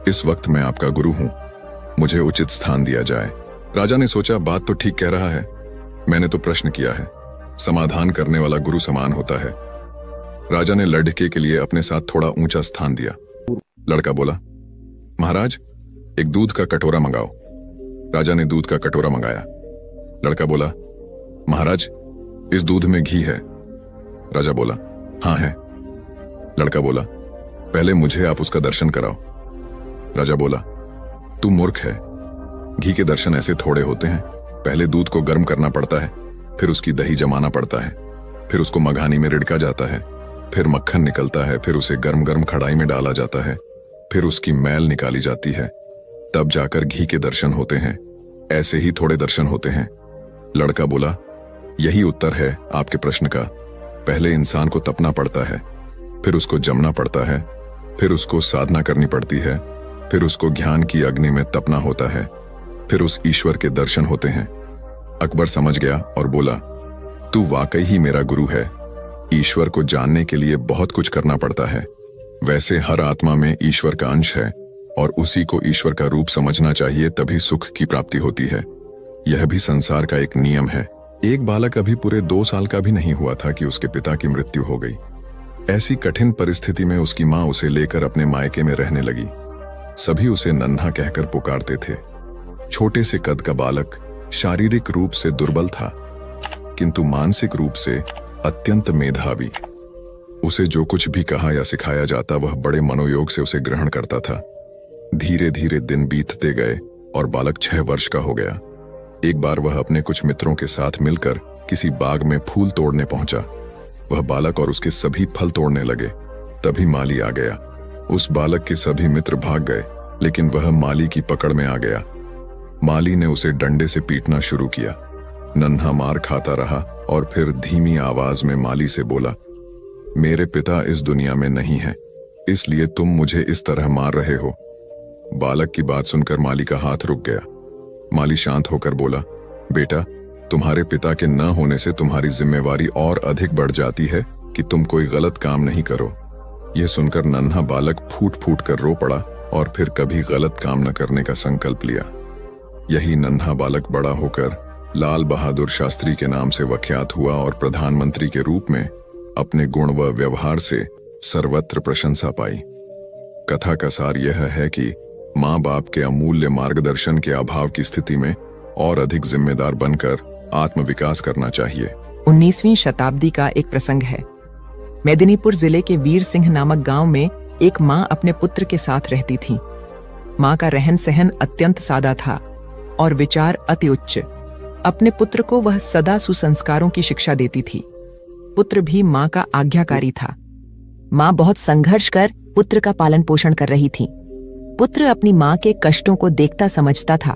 इस वक्त मैं आपका गुरु हूं, मुझे उचित स्थान दिया जाए। राजा ने सोचा, बात तो ठीक कह रहा है, मैंने तो प्रश्न किया है, समाधान करने वाला गुरु समान होता है। राजा ने लड़के के लिए अपने साथ थोड़ा ऊंचा स्थान दिया। लड़का बोला, महाराज एक दूध का कटोरा मंगाओ। राजा ने दूध का कटोरा मंगाया। लड़का बोला, महाराज इस दूध में घी है। राजा बोला, हाँ है। लड़का बोला, पहले मुझे आप उसका दर्शन कराओ। राजा बोला, तू मूर्ख है, घी के दर्शन ऐसे थोड़े होते हैं। पहले दूध को गर्म करना पड़ता है, फिर उसकी दही जमाना पड़ता है, फिर उसको मघानी में रिड़का जाता है, फिर मक्खन निकलता है, फिर उसे गर्म गर्म कढ़ाई में डाला जाता है, फिर उसकी मैल निकाली जाती है, तब जाकर घी के दर्शन होते हैं। ऐसे ही थोड़े दर्शन होते हैं। लड़का बोला, यही उत्तर है आपके प्रश्न का। पहले इंसान को तपना पड़ता है, फिर उसको जमना पड़ता है, फिर उसको साधना करनी पड़ती है, फिर उसको ज्ञान की अग्नि में तपना होता है, फिर उस ईश्वर के दर्शन होते हैं। अकबर समझ गया और बोला, तू वाकई ही मेरा गुरु है। ईश्वर को जानने के लिए बहुत कुछ करना पड़ता है। वैसे हर आत्मा में ईश्वर का अंश है और उसी को ईश्वर का रूप समझना चाहिए, तभी सुख की प्राप्ति होती है। यह भी संसार का एक नियम है। एक बालक अभी पूरे 2 साल का भी नहीं हुआ था कि उसके पिता की मृत्यु हो गई। ऐसी कठिन परिस्थिति में उसकी मां उसे लेकर अपने मायके में रहने लगी। सभी उसे नन्हा कहकर पुकारते थे। छोटे से कद का बालक शारीरिक रूप से दुर्बल था, किंतु मानसिक रूप से अत्यंत मेधावी। उसे जो कुछ भी कहा या सिखाया जाता वह बड़े मनोयोग से उसे ग्रहण करता था। धीरे धीरे दिन बीतते गए और बालक 6 वर्ष का हो गया। एक बार वह अपने कुछ मित्रों के साथ मिलकर किसी बाग में फूल तोड़ने पहुंचा। वह बालक और उसके सभी फल तोड़ने लगे। तभी माली आ गया। उस बालक के सभी मित्र भाग गए, लेकिन वह माली की पकड़ में आ गया। माली ने उसे डंडे से पीटना शुरू किया। नन्हा मार खाता रहा और फिर धीमी आवाज में माली से बोला, मेरे पिता इस दुनिया में नहीं है, इसलिए तुम मुझे इस तरह मार रहे हो। बालक की बात सुनकर माली का हाथ रुक गया। माली शांत होकर बोला, बेटा, तुम्हारे पिता के न होने से तुम्हारी जिम्मेवारी और अधिक बढ़ जाती है कि तुम कोई गलत काम नहीं करो। यह सुनकर नन्हा बालक फूट फूट कर रो पड़ा और फिर कभी गलत काम न करने का संकल्प लिया। यही नन्हा बालक बड़ा होकर लाल बहादुर शास्त्री के नाम से विख्यात हुआ और प्रधानमंत्री के रूप में अपने गुण व व्यवहार से सर्वत्र प्रशंसा पाई। कथा का सार यह है कि माँ बाप के अमूल्य मार्गदर्शन के अभाव की स्थिति में और अधिक जिम्मेदार बनकर आत्मविकास करना चाहिए। 19वीं शताब्दी का एक प्रसंग है। मेदिनीपुर जिले के वीर सिंह नामक गांव में एक मां अपने पुत्र के साथ रहती थी। मां का रहन सहन अत्यंत सादा था और विचार अति उच्च। अपने पुत्र को वह सदा सुसंस्कारों की शिक्षा देती थी। पुत्र भी मां का आज्ञाकारी था। मां बहुत संघर्ष कर पुत्र का पालन पोषण कर रही थी। पुत्र अपनी मां के कष्टों को देखता समझता था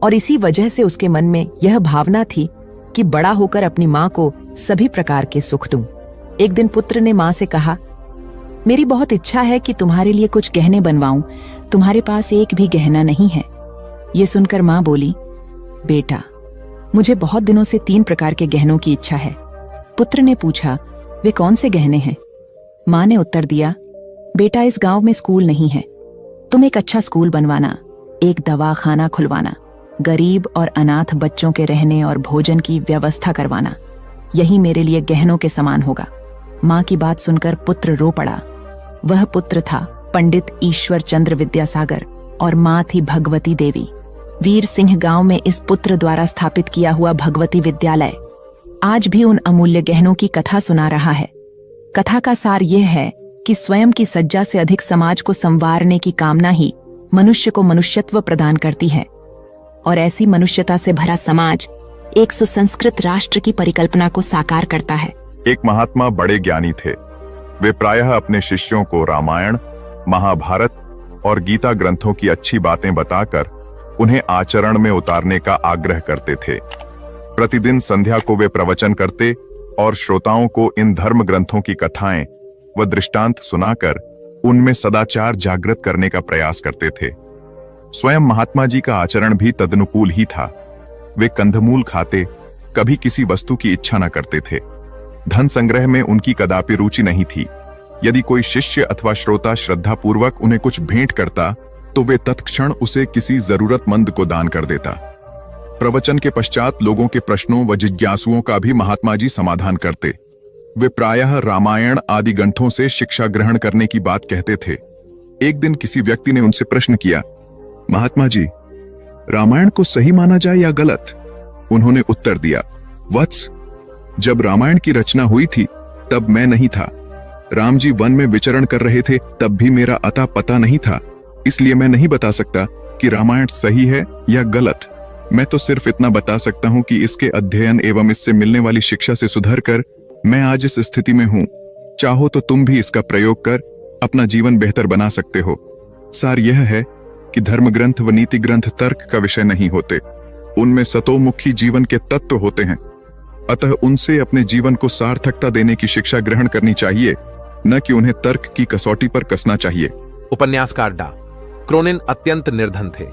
और इसी वजह से उसके मन में यह भावना थी कि बड़ा होकर अपनी मां को सभी प्रकार के सुख दूं। एक दिन पुत्र ने मां से कहा, मेरी बहुत इच्छा है कि तुम्हारे लिए कुछ गहने बनवाऊं, तुम्हारे पास एक भी गहना नहीं है। ये सुनकर मां बोली, बेटा, मुझे बहुत दिनों से 3 प्रकार के गहनों की इच्छा है। पुत्र ने पूछा, वे कौन से गहने हैं? मां ने उत्तर दिया, बेटा, इस गांव में स्कूल नहीं है, तुम एक अच्छा स्कूल बनवाना, एक दवाखाना खुलवाना, गरीब और अनाथ बच्चों के रहने और भोजन की व्यवस्था करवाना, यही मेरे लिए गहनों के समान होगा। मां की बात सुनकर पुत्र रो पड़ा। वह पुत्र था पंडित ईश्वर चंद्र विद्यासागर और मां थी भगवती देवी। वीर सिंह गांव में इस पुत्र द्वारा स्थापित किया हुआ भगवती विद्यालय आज भी उन अमूल्य गहनों की कथा सुना रहा है। कथा का सार यह है कि स्वयं की सज्जा से अधिक समाज को संवारने की कामना ही मनुष्य को मनुष्यत्व प्रदान करती है और ऐसी मनुष्यता से भरा समाज एक सुसंस्कृत राष्ट्र की परिकल्पना को साकार करता है। एक महात्मा बड़े ज्ञानी थे। वे प्रायः अपने शिष्यों को रामायण, महाभारत और गीता ग्रंथों की अच्छी बातें बताकर उन्हें आचरण में उतारने का आग्रह करते थे। प्रतिदिन संध्या को वे प्रवचन करते और श्रोताओं को इन धर्म ग्रंथों की कथाएं व दृष्टांत सुनाकर उनमें सदाचार जागृत करने का प्रयास करते थे। स्वयं महात्मा जी का आचरण भी तदनुकूल ही था। वे कंदमूल खाते, कभी किसी वस्तु की इच्छा न करते थे। धन संग्रह में उनकी कदापि रुचि नहीं थी। यदि कोई शिष्य अथवा श्रोता श्रद्धापूर्वक उन्हें कुछ भेंट करता तो वे तत्क्षण उसे किसी जरूरतमंद को दान कर देता। प्रवचन के पश्चात लोगों के प्रश्नों व जिज्ञासुओं का भी महात्मा जी समाधान करते। वे प्रायः रामायण आदि ग्रंथों से शिक्षा ग्रहण करने की बात कहते थे। एक दिन किसी व्यक्ति ने उनसे प्रश्न किया, महात्मा जी, रामायण को सही माना जाए या गलत? उन्होंने उत्तर दिया, वत्स, जब रामायण की रचना हुई थी तब मैं नहीं था। राम जी वन में विचरण कर रहे थे, तब भी मेरा अता पता नहीं था, इसलिए मैं नहीं बता सकता कि रामायण सही है या गलत। मैं तो सिर्फ इतना बता सकता हूं कि इसके अध्ययन एवं इससे मिलने वाली शिक्षा से सुधर कर मैं आज इस स्थिति में हूं। चाहो तो तुम भी इसका प्रयोग कर अपना जीवन बेहतर बना सकते हो। सार यह है कि धर्म ग्रंथ व नीति ग्रंथ तर्क का विषय नहीं होते, उनमें सतोमुखी जीवन के तत्व होते हैं। अतः उनसे अपने जीवन को सार्थकता देने की शिक्षा ग्रहण करनी चाहिए, न कि उन्हें तर्क की कसौटी पर कसना चाहिए। उपन्यासकार डा क्रोनिन अत्यंत निर्धन थे।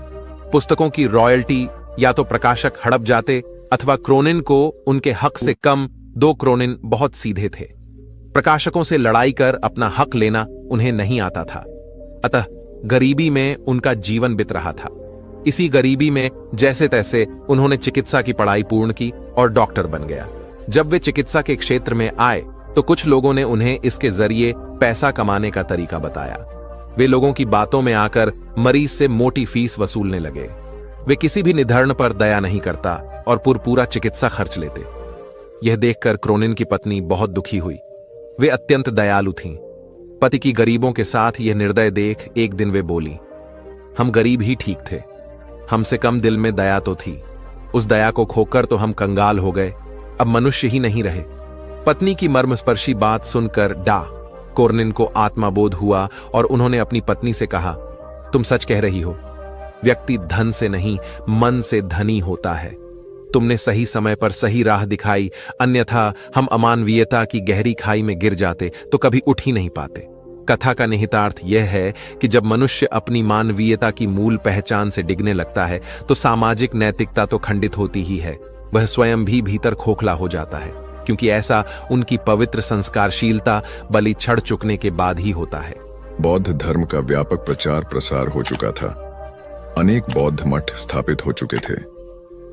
पुस्तकों की रॉयल्टी या तो प्रकाशक हड़प जाते अथवा क्रोनिन को उनके हक से कम 2 क्रोनिन बहुत सीधे थे। प्रकाशकों से लड़ाई कर अपना हक लेना उन्हें नहीं आता था। अतः गरीबी में उनका जीवन बीत रहा था। इसी गरीबी में जैसे तैसे उन्होंने चिकित्सा की पढ़ाई पूर्ण की और डॉक्टर बन गया। जब वे चिकित्सा के क्षेत्र में आए तो कुछ लोगों ने उन्हें इसके जरिए पैसा कमाने का तरीका बताया। वे लोगों की बातों में आकर मरीज से मोटी फीस वसूलने लगे। वे किसी भी निधन पर दया नहीं करता और पूरा चिकित्सा खर्च लेते। यह देखकर क्रोनिन की पत्नी बहुत दुखी हुई। वे अत्यंत दयालु थीं। पति की गरीबों के साथ यह निर्दय देख एक दिन वे बोली, हम गरीब ही ठीक थे, हमसे कम दिल में दया तो थी। उस दया को खोकर तो हम कंगाल हो गए, अब मनुष्य ही नहीं रहे। पत्नी की मर्मस्पर्शी बात सुनकर डा क्रोनिन को आत्मबोध हुआ और उन्होंने अपनी पत्नी से कहा, तुम सच कह रही हो। व्यक्ति धन से नहीं मन से धनी होता है। तुमने सही समय पर सही राह दिखाई, अन्यथा हम अमानवीयता की गहरी खाई में गिर जाते तो कभी उठ ही नहीं पाते। कथा का निहितार्थ यह है कि जब मनुष्य अपनी मानवीयता की मूल पहचान से डिगने लगता है तो सामाजिक नैतिकता तो खंडित होती ही है, वह स्वयं भी भीतर खोखला हो जाता है, क्योंकि ऐसा उनकी पवित्र संस्कारशीलता बलि चढ़ चुकने के बाद ही होता है। बौद्ध धर्म का व्यापक प्रचार प्रसार हो चुका था। अनेक बौद्ध मठ स्थापित हो चुके थे।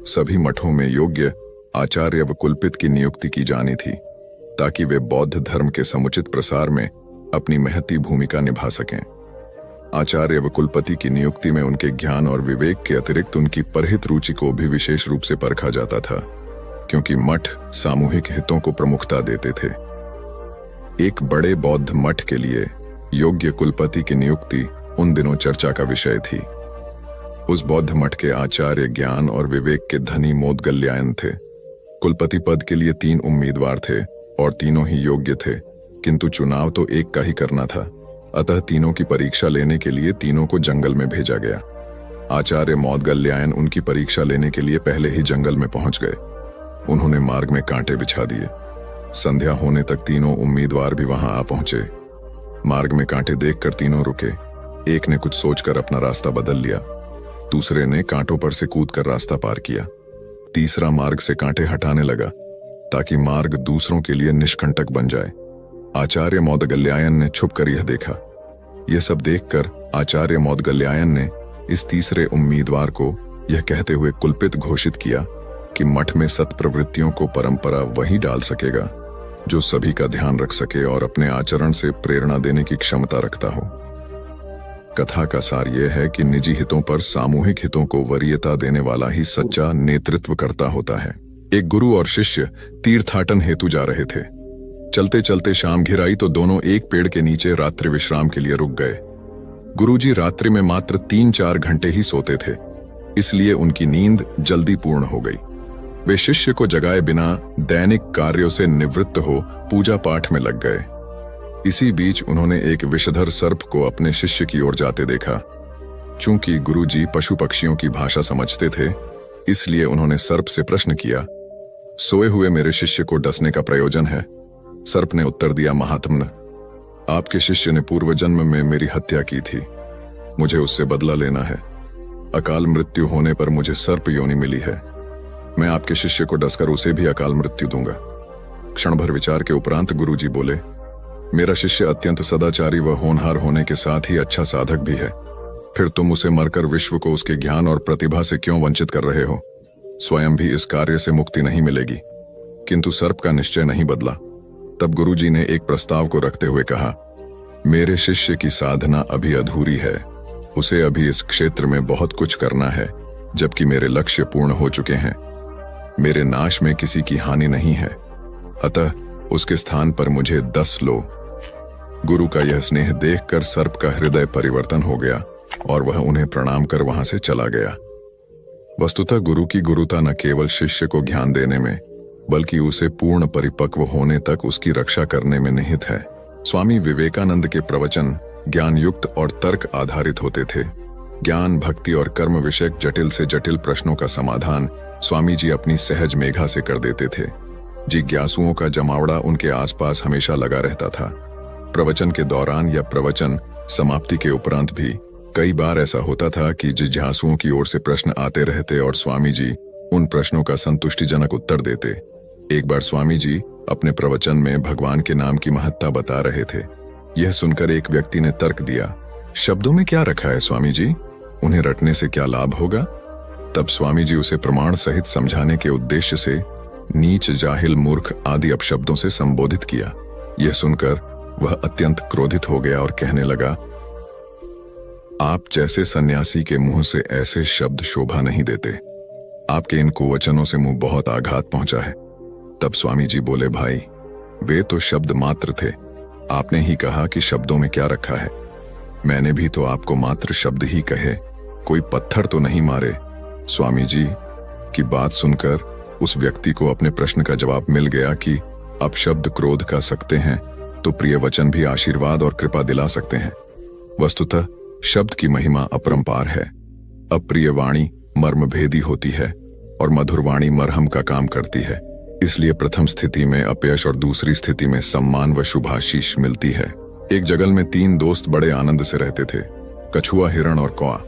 सभी मठों में योग्य आचार्य व कुलपित की नियुक्ति की जानी थी ताकि वे बौद्ध धर्म के समुचित प्रसार में अपनी महती भूमिका निभा सकें। आचार्य व कुलपति की नियुक्ति में उनके ज्ञान और विवेक के अतिरिक्त उनकी परहित रुचि को भी विशेष रूप से परखा जाता था, क्योंकि मठ सामूहिक हितों को प्रमुखता देते थे। एक बड़े बौद्ध मठ के लिए योग्य कुलपति की नियुक्ति उन दिनों चर्चा का विषय थी। उस बौद्ध मठ के आचार्य ज्ञान और विवेक के धनी मोदगल्यायन थे। कुलपति पद के लिए 3 उम्मीदवार थे और तीनों ही योग्य थे, किंतु चुनाव तो एक का ही करना था। अतः तीनों की परीक्षा लेने के लिए तीनों को जंगल में भेजा गया। आचार्य मोदगल्यायन उनकी परीक्षा लेने के लिए पहले ही जंगल में पहुंच गए। उन्होंने मार्ग में कांटे बिछा दिए। संध्या होने तक तीनों उम्मीदवार भी वहां आ पहुंचे। मार्ग में कांटे देखकर तीनों रुके। एक ने कुछ सोचकर अपना रास्ता बदल लिया, दूसरे ने कांटों पर से कूदकर रास्ता पार किया, तीसरा मार्ग से कांटे हटाने लगा ताकि मार्ग दूसरों के लिए निष्कंटक बन जाए। आचार्य मोदगल्यायन ने छुपकर यह देखा। यह सब देखकर आचार्य मोदगल्यायन ने इस तीसरे उम्मीदवार को यह कहते हुए कुलपित घोषित किया कि मठ में सत्प्रवृत्तियों को परंपरा वही डाल सकेगा जो सभी का ध्यान रख सके और अपने आचरण से प्रेरणा देने की क्षमता रखता हो। कथा का सार यह है कि निजी हितों पर सामूहिक हितों को वरीयता देने वाला ही सच्चा नेतृत्व करता होता है। एक गुरु और शिष्य तीर्थाटन हेतु जा रहे थे। चलते चलते शाम घिर आई तो दोनों एक पेड़ के नीचे रात्रि विश्राम के लिए रुक गए। गुरुजी रात्रि में मात्र 3-4 घंटे ही सोते थे, इसलिए उनकी नींद जल्दी पूर्ण हो गई। वे शिष्य को जगाए बिना दैनिक कार्यों से निवृत्त हो पूजा पाठ में लग गए। इसी बीच उन्होंने एक विषधर सर्प को अपने शिष्य की ओर जाते देखा। चूंकि गुरुजी पशु पक्षियों की भाषा समझते थे, इसलिए उन्होंने सर्प से प्रश्न किया, सोए हुए मेरे शिष्य को डसने का प्रयोजन है? सर्प ने उत्तर दिया, महात्मन, आपके शिष्य ने पूर्व जन्म में मेरी हत्या की थी। मुझे उससे बदला लेना है। अकाल मृत्यु होने पर मुझे सर्प योनि मिली है। मैं आपके शिष्य को डसकर उसे भी अकाल मृत्यु दूंगा। क्षण भर विचार के उपरांत गुरुजी बोले, मेरा शिष्य अत्यंत सदाचारी व होनहार होने के साथ ही अच्छा साधक भी है। फिर तुम उसे मरकर विश्व को उसके ज्ञान और प्रतिभा से क्यों वंचित कर रहे हो? स्वयं भी इस कार्य से मुक्ति नहीं मिलेगी। किंतु सर्प का निश्चय नहीं बदला। तब गुरुजी ने एक प्रस्ताव को रखते हुए कहा, मेरे शिष्य की साधना अभी अधूरी है। उसे अभी इस क्षेत्र में बहुत कुछ करना है, जबकि मेरे लक्ष्य पूर्ण हो चुके हैं। मेरे नाश में किसी की हानि नहीं है, अतः उसके स्थान पर मुझे 10 लो। गुरु का यह स्नेह देखकर सर्प का हृदय परिवर्तन हो गया और वह उन्हें प्रणाम कर वहां से चला गया। वस्तुतः गुरु की गुरुता न केवल शिष्य को ज्ञान देने में, बल्कि उसे पूर्ण परिपक्व होने तक उसकी रक्षा करने में निहित है। स्वामी विवेकानंद के प्रवचन ज्ञान युक्त और तर्क आधारित होते थे। ज्ञान, भक्ति और कर्म विषयक जटिल से जटिल प्रश्नों का समाधान स्वामी जी अपनी सहज मेघा से कर देते थे। जिज्ञासुओं का जमावड़ा उनके आसपास हमेशा लगा रहता था। प्रवचन के दौरान या प्रवचन समाप्ति के उपरांत भी कई बार ऐसा होता था कि जिज्ञासुओं की ओर से प्रश्न आते रहते और स्वामी जी उन प्रश्नों का संतुष्टिजनक उत्तर देते। एक बार स्वामी जी अपने प्रवचन में भगवान के नाम की महत्ता बता रहे थे। यह सुनकर एक व्यक्ति ने तर्क दिया, शब्दों में क्या रखा है स्वामी जी? उन्हें रटने से क्या लाभ होगा? तब स्वामी जी उसे प्रमाण सहित समझाने के उद्देश्य से नीच, जाहिल, मूर्ख आदि अपशब्दों से संबोधित किया। यह सुनकर वह अत्यंत क्रोधित हो गया और कहने लगा, आप जैसे सन्यासी के मुंह से ऐसे शब्द शोभा नहीं देते। आपके इन कुवचनों से मुंह बहुत आघात पहुंचा है। तब स्वामी जी बोले, भाई वे तो शब्द मात्र थे। आपने ही कहा कि शब्दों में क्या रखा है। मैंने भी तो आपको मात्र शब्द ही कहे, कोई पत्थर तो नहीं मारे। स्वामी जी की बात सुनकर उस व्यक्ति को अपने प्रश्न का जवाब मिल गया कि अब शब्द क्रोध का सकते हैं तो प्रिय वचन भी आशीर्वाद और कृपा दिला सकते हैं। वस्तुतः शब्द की महिमा अपरंपार है। अप्रिय वाणी मर्मभेदी होती है और मधुर वाणी मरहम का काम करती है। इसलिए प्रथम स्थिति में अपयश और दूसरी स्थिति में सम्मान व शुभाशीष मिलती है। एक जंगल में 3 दोस्त बड़े आनंद से रहते थे, कछुआ, हिरण और कौआ।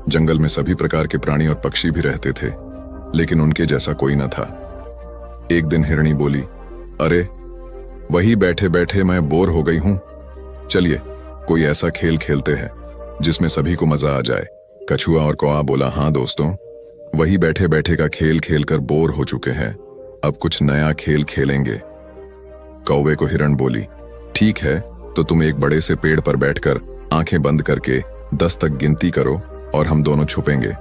जंगल में सभी प्रकार के प्राणी और पक्षी भी रहते थे, लेकिन उनके जैसा कोई न था। एक दिन हिरणी बोली, अरे वही बैठे बैठे मैं बोर हो गई हूं। चलिए कोई ऐसा खेल खेलते हैं जिसमें सभी को मजा आ जाए। कछुआ और कौआ बोला, हाँ दोस्तों, वही बैठे बैठे का खेल खेल कर बोर हो चुके हैं, अब कुछ नया खेल खेलेंगे। कौवे को हिरण बोली, ठीक है, तो तुम एक बड़े से पेड़ पर बैठकर आंखें बंद करके 10 तक गिनती करो और हम दोनों छुपेंगे।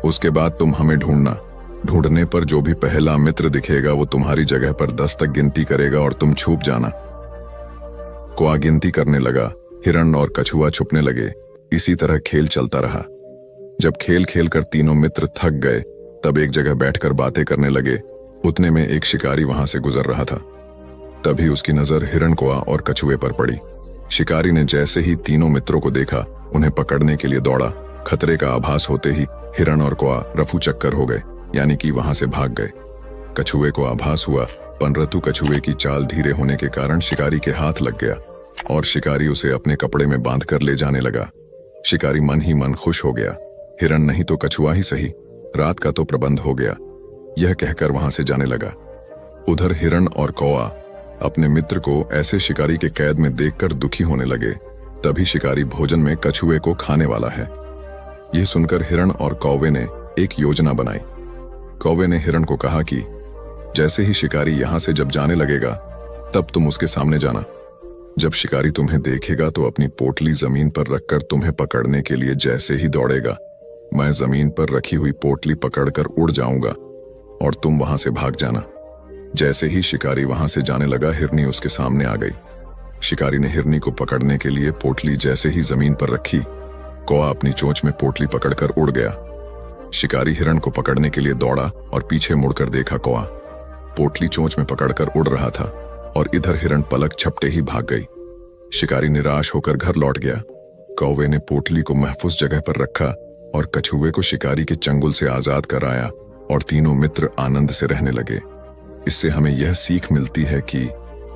उसके बाद तुम हमें ढूंढना। ढूंढने पर जो भी पहला मित्र दिखेगा वो तुम्हारी जगह पर 10 तक गिनती करेगा और तुम छुप जाना। कौआ गिनती करने लगा, हिरण और कछुआ छुपने लगे। इसी तरह खेल चलता रहा। जब खेल खेल कर तीनों मित्र थक गए तब एक जगह बैठकर बातें करने लगे। उतने में एक शिकारी वहां से गुजर रहा था। तभी उसकी नजर हिरण, कौआ और कछुए पर पड़ी। शिकारी ने जैसे ही तीनों मित्रों को देखा उन्हें पकड़ने के लिए दौड़ा। खतरे का आभास होते ही हिरण और कौआ रफू चक्कर हो गए, यानी कि वहां से भाग गए। कछुए को आभास हुआ, परंतु कछुए की चाल धीरे होने के कारण शिकारी के हाथ लग गया और शिकारी उसे अपने कपड़े में बांध कर ले जाने लगा। शिकारी मन ही मन खुश हो गया। हिरण नहीं तो कछुआ ही सही, रात का तो प्रबंध हो गया, यह कहकर वहां से जाने लगा। उधर हिरण और कौआ अपने मित्र को ऐसे शिकारी के कैद में देखकर दुखी होने लगे। तभी शिकारी भोजन में कछुए को खाने वाला है। यह सुनकर हिरण और कौवे ने एक योजना बनाई। कौवे ने हिरण को कहा कि जैसे ही शिकारी यहां से जब जाने लगेगा तब तुम उसके सामने जाना। जब शिकारी तुम्हें देखेगा तो अपनी पोटली जमीन पर रखकर तुम्हें पकड़ने के लिए जैसे ही दौड़ेगा, मैं जमीन पर रखी हुई पोटली पकड़कर उड़ जाऊंगा और तुम वहां से भाग जाना। जैसे ही शिकारी वहां से जाने लगा, हिरनी उसके सामने आ गई। शिकारी ने हिरनी को पकड़ने के लिए पोटली जैसे ही जमीन पर रखी, कौआ अपनी चोंच में पोटली पकड़कर उड़ गया। शिकारी हिरण को पकड़ने के लिए दौड़ा और पीछे मुड़कर देखा, कौआ पोटली चोंच में पकड़कर उड़ रहा था और इधर हिरण पलक झपटे ही भाग गई। शिकारी निराश होकर घर लौट गया। कौवे ने पोटली को महफूज जगह पर रखा और कछुए को शिकारी के चंगुल से आजाद कराया और तीनों मित्र आनंद से रहने लगे। इससे हमें यह सीख मिलती है कि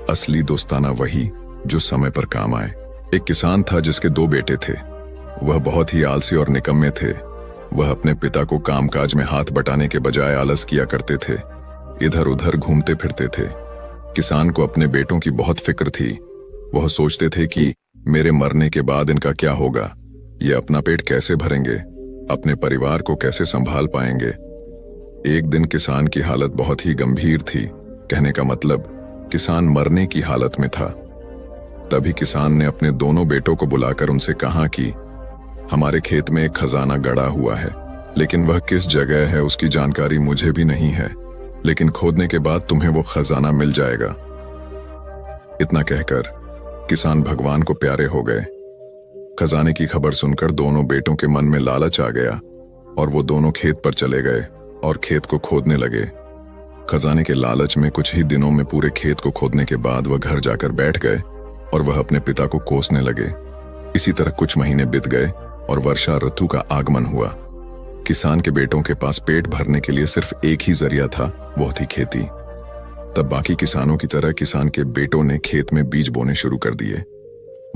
असली दोस्ताना वही जो समय पर काम आए। एक किसान था जिसके 2 बेटे थे। वह बहुत ही आलसी और निकम्मे थे। वह अपने पिता को कामकाज में हाथ बटाने के बजाय आलस किया करते थे, इधर उधर घूमते फिरते थे। किसान को अपने बेटों की बहुत फिक्र थी। वह सोचते थे कि मेरे मरने के बाद इनका क्या होगा, ये अपना पेट कैसे भरेंगे, अपने परिवार को कैसे संभाल पाएंगे। एक दिन किसान की हालत बहुत ही गंभीर थी, कहने का मतलब किसान मरने की हालत में था। तभी किसान ने अपने दोनों बेटों को बुलाकर उनसे कहा कि हमारे खेत में एक खजाना गड़ा हुआ है, लेकिन वह किस जगह है उसकी जानकारी मुझे भी नहीं है, लेकिन खोदने के बाद तुम्हें वो खजाना मिल जाएगा। इतना कहकर किसान भगवान को प्यारे हो गए। खजाने की खबर सुनकर दोनों बेटों के मन में लालच आ गया और वो दोनों खेत पर चले गए और खेत को खोदने लगे। खजाने के लालच में कुछ ही दिनों में पूरे खेत को खोदने के बाद वह घर जाकर बैठ गए और वह अपने पिता को कोसने लगे। इसी तरह कुछ महीने बीत गए और वर्षा ऋतु का आगमन हुआ। किसान के बेटों के पास पेट भरने के लिए सिर्फ एक ही जरिया था, वो थी खेती। तब बाकी किसानों की तरह किसान के बेटों ने खेत में बीज बोने शुरू कर दिए।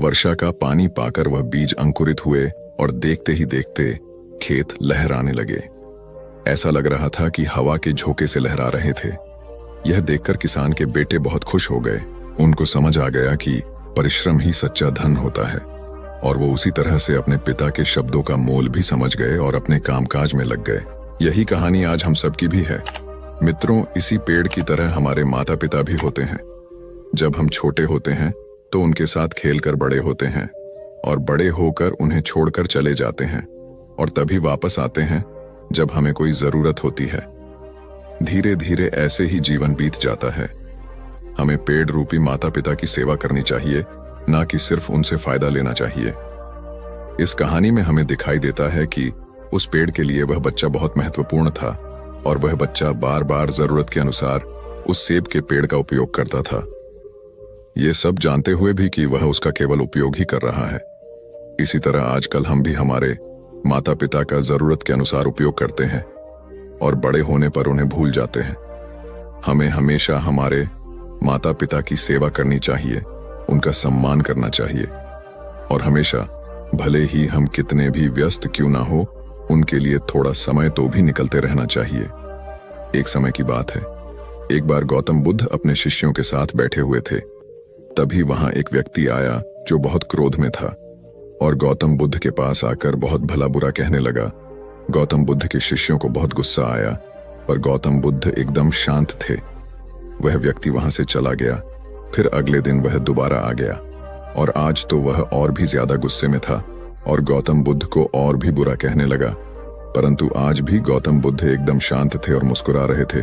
वर्षा का पानी पाकर वह बीज अंकुरित हुए और देखते ही देखते खेत लहराने लगे। ऐसा लग रहा था कि हवा के झोंके से लहरा रहे थे। यह देखकर किसान के बेटे बहुत खुश हो गए। उनको समझ आ गया कि परिश्रम ही सच्चा धन होता है और वो उसी तरह से अपने पिता के शब्दों का मोल भी समझ गए और अपने कामकाज में लग गए। यही कहानी आज हम सबकी भी है। मित्रों, इसी पेड़ की तरह हमारे माता पिता भी होते हैं। जब हम छोटे होते हैं तो उनके साथ खेलकर बड़े होते हैं और बड़े होकर उन्हें छोड़कर चले जाते हैं और तभी वापस आते हैं जब हमें कोई जरूरत होती है। धीरे धीरे ऐसे ही जीवन बीत जाता है। हमें पेड़ रूपी माता पिता की सेवा करनी चाहिए, ना कि सिर्फ उनसे फायदा लेना चाहिए। इस कहानी में हमें दिखाई देता है कि उस पेड़ के लिए वह बच्चा बहुत महत्वपूर्ण था और वह बच्चा बार बार जरूरत के अनुसार उस सेब के पेड़ का उपयोग करता था, ये सब जानते हुए भी कि वह उसका केवल उपयोग ही कर रहा है। इसी तरह आजकल हम भी हमारे माता पिता का जरूरत के अनुसार उपयोग करते हैं और बड़े होने पर उन्हें भूल जाते हैं। हमें हमेशा हमारे माता पिता की सेवा करनी चाहिए, उनका सम्मान करना चाहिए और हमेशा भले ही हम कितने भी व्यस्त क्यों ना हो, उनके लिए थोड़ा समय तो भी निकलते रहना चाहिए। एक समय की बात है, एक बार गौतम बुद्ध अपने शिष्यों के साथ बैठे हुए थे। तभी वहां एक व्यक्ति आया जो बहुत क्रोध में था। और गौतम बुद्ध के पास आकर बहुत भला बुरा कहने लगा। गौतम बुद्ध के शिष्यों को बहुत गुस्सा आया, पर गौतम बुद्ध एकदम शांत थे। वह व्यक्ति वहां से चला गया। फिर अगले दिन वह दोबारा आ गया और आज तो वह और भी ज्यादा गुस्से में था और गौतम बुद्ध को और भी बुरा कहने लगा। परंतु आज भी गौतम बुद्ध एकदम शांत थे और मुस्कुरा रहे थे,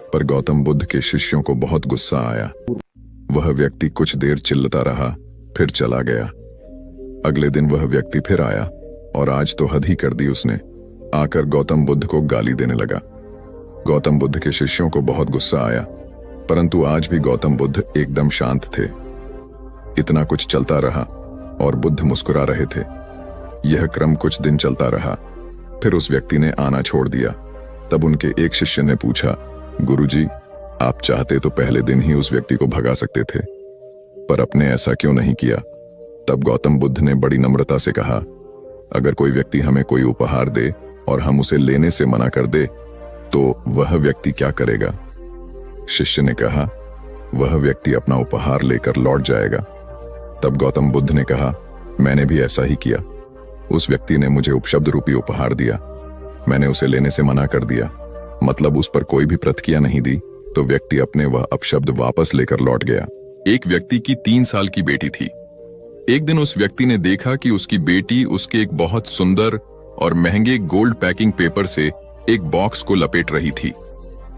पर गौतम बुद्ध के शिष्यों को बहुत गुस्सा आया। वह व्यक्ति कुछ देर चिल्लाता रहा, फिर चला गया। अगले दिन वह व्यक्ति फिर आया और आज तो हद ही कर दी उसने। आकर गौतम बुद्ध को गाली देने लगा। गौतम बुद्ध के शिष्यों को बहुत गुस्सा आया, परंतु आज भी गौतम बुद्ध एकदम शांत थे। इतना कुछ चलता रहा और बुद्ध मुस्कुरा रहे थे। यह क्रम कुछ दिन चलता रहा। फिर उस व्यक्ति ने आना छोड़ दिया। तब उनके एक शिष्य ने पूछा, गुरुजी, आप चाहते तो पहले दिन ही उस व्यक्ति को भगा सकते थे, पर आपने ऐसा क्यों नहीं किया? तब गौतम बुद्ध ने बड़ी नम्रता से कहा, अगर कोई व्यक्ति हमें कोई उपहार दे और हम उसे लेने से मना कर दे तो वह व्यक्ति क्या करेगा? शिष्य ने कहा, वह व्यक्ति अपना उपहार लेकर लौट जाएगा। तब गौतम बुद्ध ने कहा, मैंने भी ऐसा ही किया। उस व्यक्ति ने मुझे उपशब्द रूपी उपहार दिया, मैंने उसे लेने से मना कर दिया, मतलब उस पर कोई भी प्रतिक्रिया नहीं दी, तो व्यक्ति अपने वह अपशब्द वापस लेकर लौट गया। एक व्यक्ति की 3 साल की बेटी थी। एक दिन उस व्यक्ति ने देखा कि उसकी बेटी उसके एक बहुत सुंदर और महंगे गोल्ड पैकिंग पेपर से एक बॉक्स को लपेट रही थी।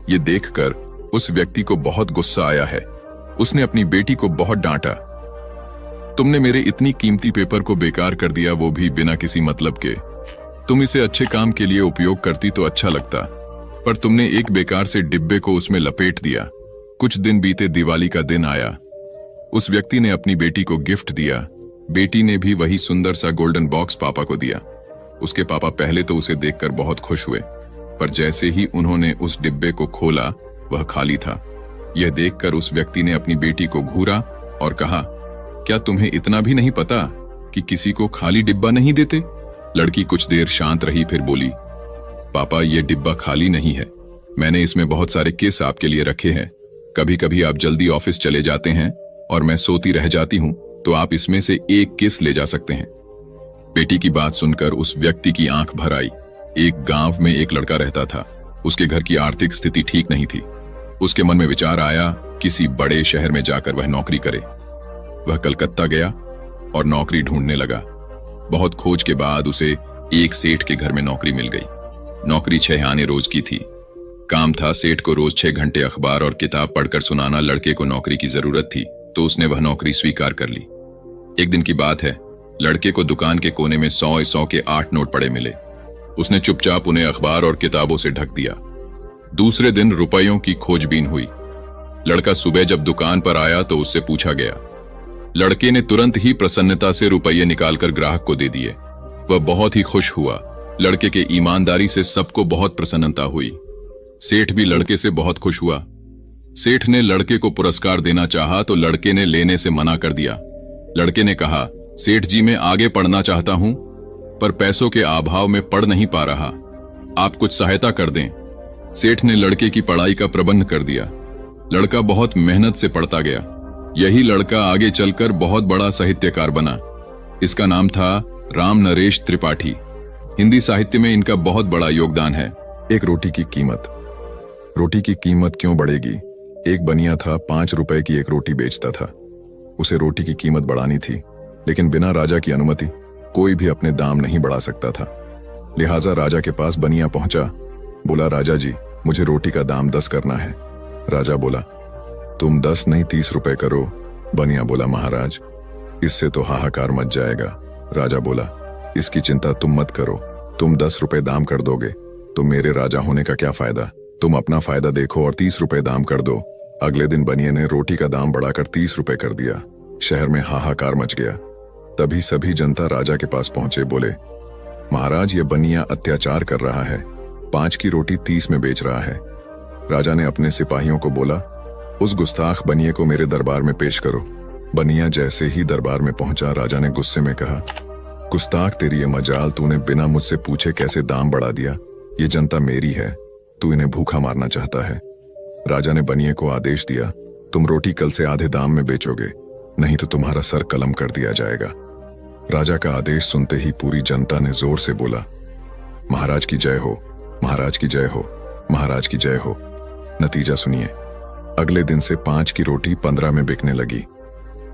ये देखकर उस व्यक्ति को बहुत गुस्सा आया है। उसने अपनी बेटी को बहुत डांटा, तुमने मेरे इतनी कीमती पेपर को बेकार कर दिया, वो भी बिना किसी मतलब के। तुम इसे अच्छे काम के लिए उपयोग करती तो अच्छा लगता, पर तुमने एक बेकार से डिब्बे को उसमें लपेट दिया। कुछ दिन बीते, दिवाली का दिन आया। उस व्यक्ति ने अपनी बेटी को गिफ्ट दिया। बेटी ने भी वही सुंदर सा गोल्डन बॉक्स पापा को दिया। उसके पापा पहले तो उसे देखकर बहुत खुश हुए, पर जैसे ही उन्होंने उस डिब्बे को खोला वह खाली था। यह देखकर उस व्यक्ति ने अपनी बेटी को घूरा और कहा, क्या तुम्हें इतना भी नहीं पता कि किसी को खाली डिब्बा नहीं देते? लड़की कुछ देर शांत रही, फिर बोली, पापा, यह डिब्बा खाली नहीं है, मैंने इसमें बहुत सारे किस आपके लिए रखे हैं। कभी कभी आप जल्दी ऑफिस चले जाते हैं और मैं सोती रह जाती हूं, तो आप इसमें से एक किस ले जा सकते हैं। बेटी की बात सुनकर उस व्यक्ति की आंख भर आई। एक गांव में एक लड़का रहता था। उसके घर की आर्थिक स्थिति ठीक नहीं थी। उसके मन में विचार आया, किसी बड़े शहर में जाकर वह नौकरी करे। वह कलकत्ता गया और नौकरी ढूंढने लगा। बहुत खोज के बाद उसे एक सेठ के घर में नौकरी मिल गई। नौकरी 6 आने रोज की थी। काम था सेठ को रोज 6 घंटे अखबार और किताब पढ़कर सुनाना। लड़के को नौकरी की जरूरत थी, तो उसने वह नौकरी स्वीकार कर ली। एक दिन की बात है, लड़के को दुकान के कोने में 100 के 8 नोट पड़े मिले। उसने चुपचाप उन्हें अखबार और किताबों से ढक दिया। दूसरे दिन रुपयों की खोजबीन हुई। लड़का सुबह जब दुकान पर आया तो उससे पूछा गया। लड़के ने तुरंत ही प्रसन्नता से रुपये निकालकर ग्राहक को दे दिए। वह बहुत ही खुश हुआ। लड़के के ईमानदारी से सबको बहुत प्रसन्नता हुई। सेठ भी लड़के से बहुत खुश हुआ। सेठ ने लड़के को पुरस्कार देना चाहा तो लड़के ने लेने से मना कर दिया। लड़के ने कहा, सेठ जी, मैं आगे पढ़ना चाहता हूं, पर पैसों के अभाव में पढ़ नहीं पा रहा, आप कुछ सहायता कर दें। सेठ ने लड़के की पढ़ाई का प्रबंध कर दिया। लड़का बहुत मेहनत से पढ़ता गया। यही लड़का आगे चलकर बहुत बड़ा साहित्यकार बना। इसका नाम था राम नरेश त्रिपाठी। हिंदी साहित्य में इनका बहुत बड़ा योगदान है। एक रोटी की कीमत। रोटी की कीमत क्यों बढ़ेगी? एक बनिया था, 5 रुपए की एक रोटी बेचता था। उसे रोटी की कीमत बढ़ानी थी, लेकिन बिना राजा की अनुमति कोई भी अपने दाम नहीं बढ़ा सकता था। लिहाजा राजा के पास बनिया पहुंचा। बोला, राजा जी, मुझे रोटी का दाम 10 करना है। राजा बोला, तुम 10 नहीं 30 रुपए करो। बनिया बोला, महाराज, इससे तो हाहाकार मच जाएगा। राजा बोला, इसकी चिंता तुम मत करो, तुम 10 रुपए दाम कर दोगे तो मेरे राजा होने का क्या फायदा? तुम अपना फायदा देखो और 30 रुपए दाम कर दो। अगले दिन बनिए ने रोटी का दाम बढ़ाकर 30 रुपए कर दिया। शहर में हाहाकार मच गया। तभी सभी जनता राजा के पास पहुंचे। बोले, महाराज, ये बनिया अत्याचार कर रहा है, 5 की रोटी 30 में बेच रहा है। राजा ने अपने सिपाहियों को बोला, उस गुस्ताख बनिए को मेरे दरबार में पेश करो। बनिया जैसे ही दरबार में पहुंचा, राजा ने गुस्से में कहा, गुस्ताख, तेरी ये मजाल, तूने बिना मुझसे पूछे कैसे दाम बढ़ा दिया? ये जनता मेरी है, तू इन्हें भूखा मारना चाहता है। राजा ने बनिए को आदेश दिया, तुम रोटी कल से आधे दाम में बेचोगे, नहीं तो तुम्हारा सर कलम कर दिया जाएगा। राजा का आदेश सुनते ही पूरी जनता ने जोर से बोला, महाराज की जय हो, महाराज की जय हो, महाराज की जय हो। नतीजा सुनिए, अगले दिन से 5 की रोटी 15 में बिकने लगी।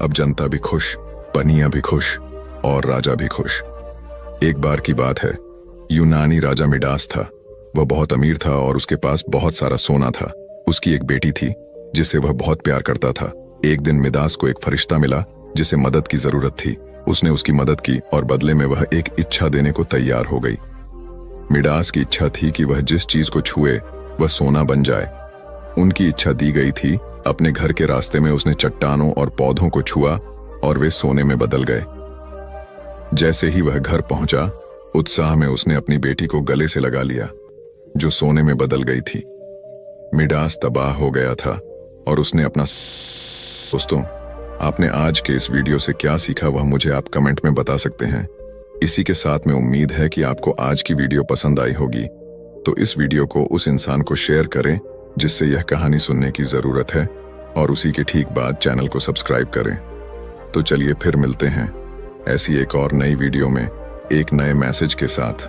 अब जनता भी खुश, बनिया भी खुश और राजा भी खुश। एक बार की बात है, यूनानी राजा मिडास था। वह बहुत अमीर था और उसके पास बहुत सारा सोना था। उसकी एक बेटी थी जिसे वह बहुत प्यार करता था। एक दिन मिडास को एक फरिश्ता मिला जिसे मदद की जरूरत थी। उसने उसकी मदद की और बदले में वह एक इच्छा देने को तैयार हो गई। मिडास की इच्छा थी कि वह जिस चीज को छुए वह सोना बन जाए। उनकी इच्छा दी गई थी। अपने घर के रास्ते में उसने चट्टानों और पौधों को छुआ और वे सोने में बदल गए। जैसे ही वह घर पहुंचा, उत्साह में उसने अपनी बेटी को गले से लगा लिया, जो सोने में बदल गई थी। मिडास तबाह हो गया था और उसने अपना दोस्तों, आपने आज के इस वीडियो से क्या सीखा वह मुझे आप कमेंट में बता सकते हैं। इसी के साथ में उम्मीद है कि आपको आज की वीडियो पसंद आई होगी। तो इस वीडियो को उस इंसान को शेयर करें जिससे यह कहानी सुनने की जरूरत है और उसी के ठीक बाद चैनल को सब्सक्राइब करें। तो चलिए फिर मिलते हैं ऐसी एक और नई वीडियो में एक नए मैसेज के साथ।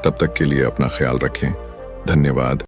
तब तक के लिए अपना ख्याल रखें। धन्यवाद।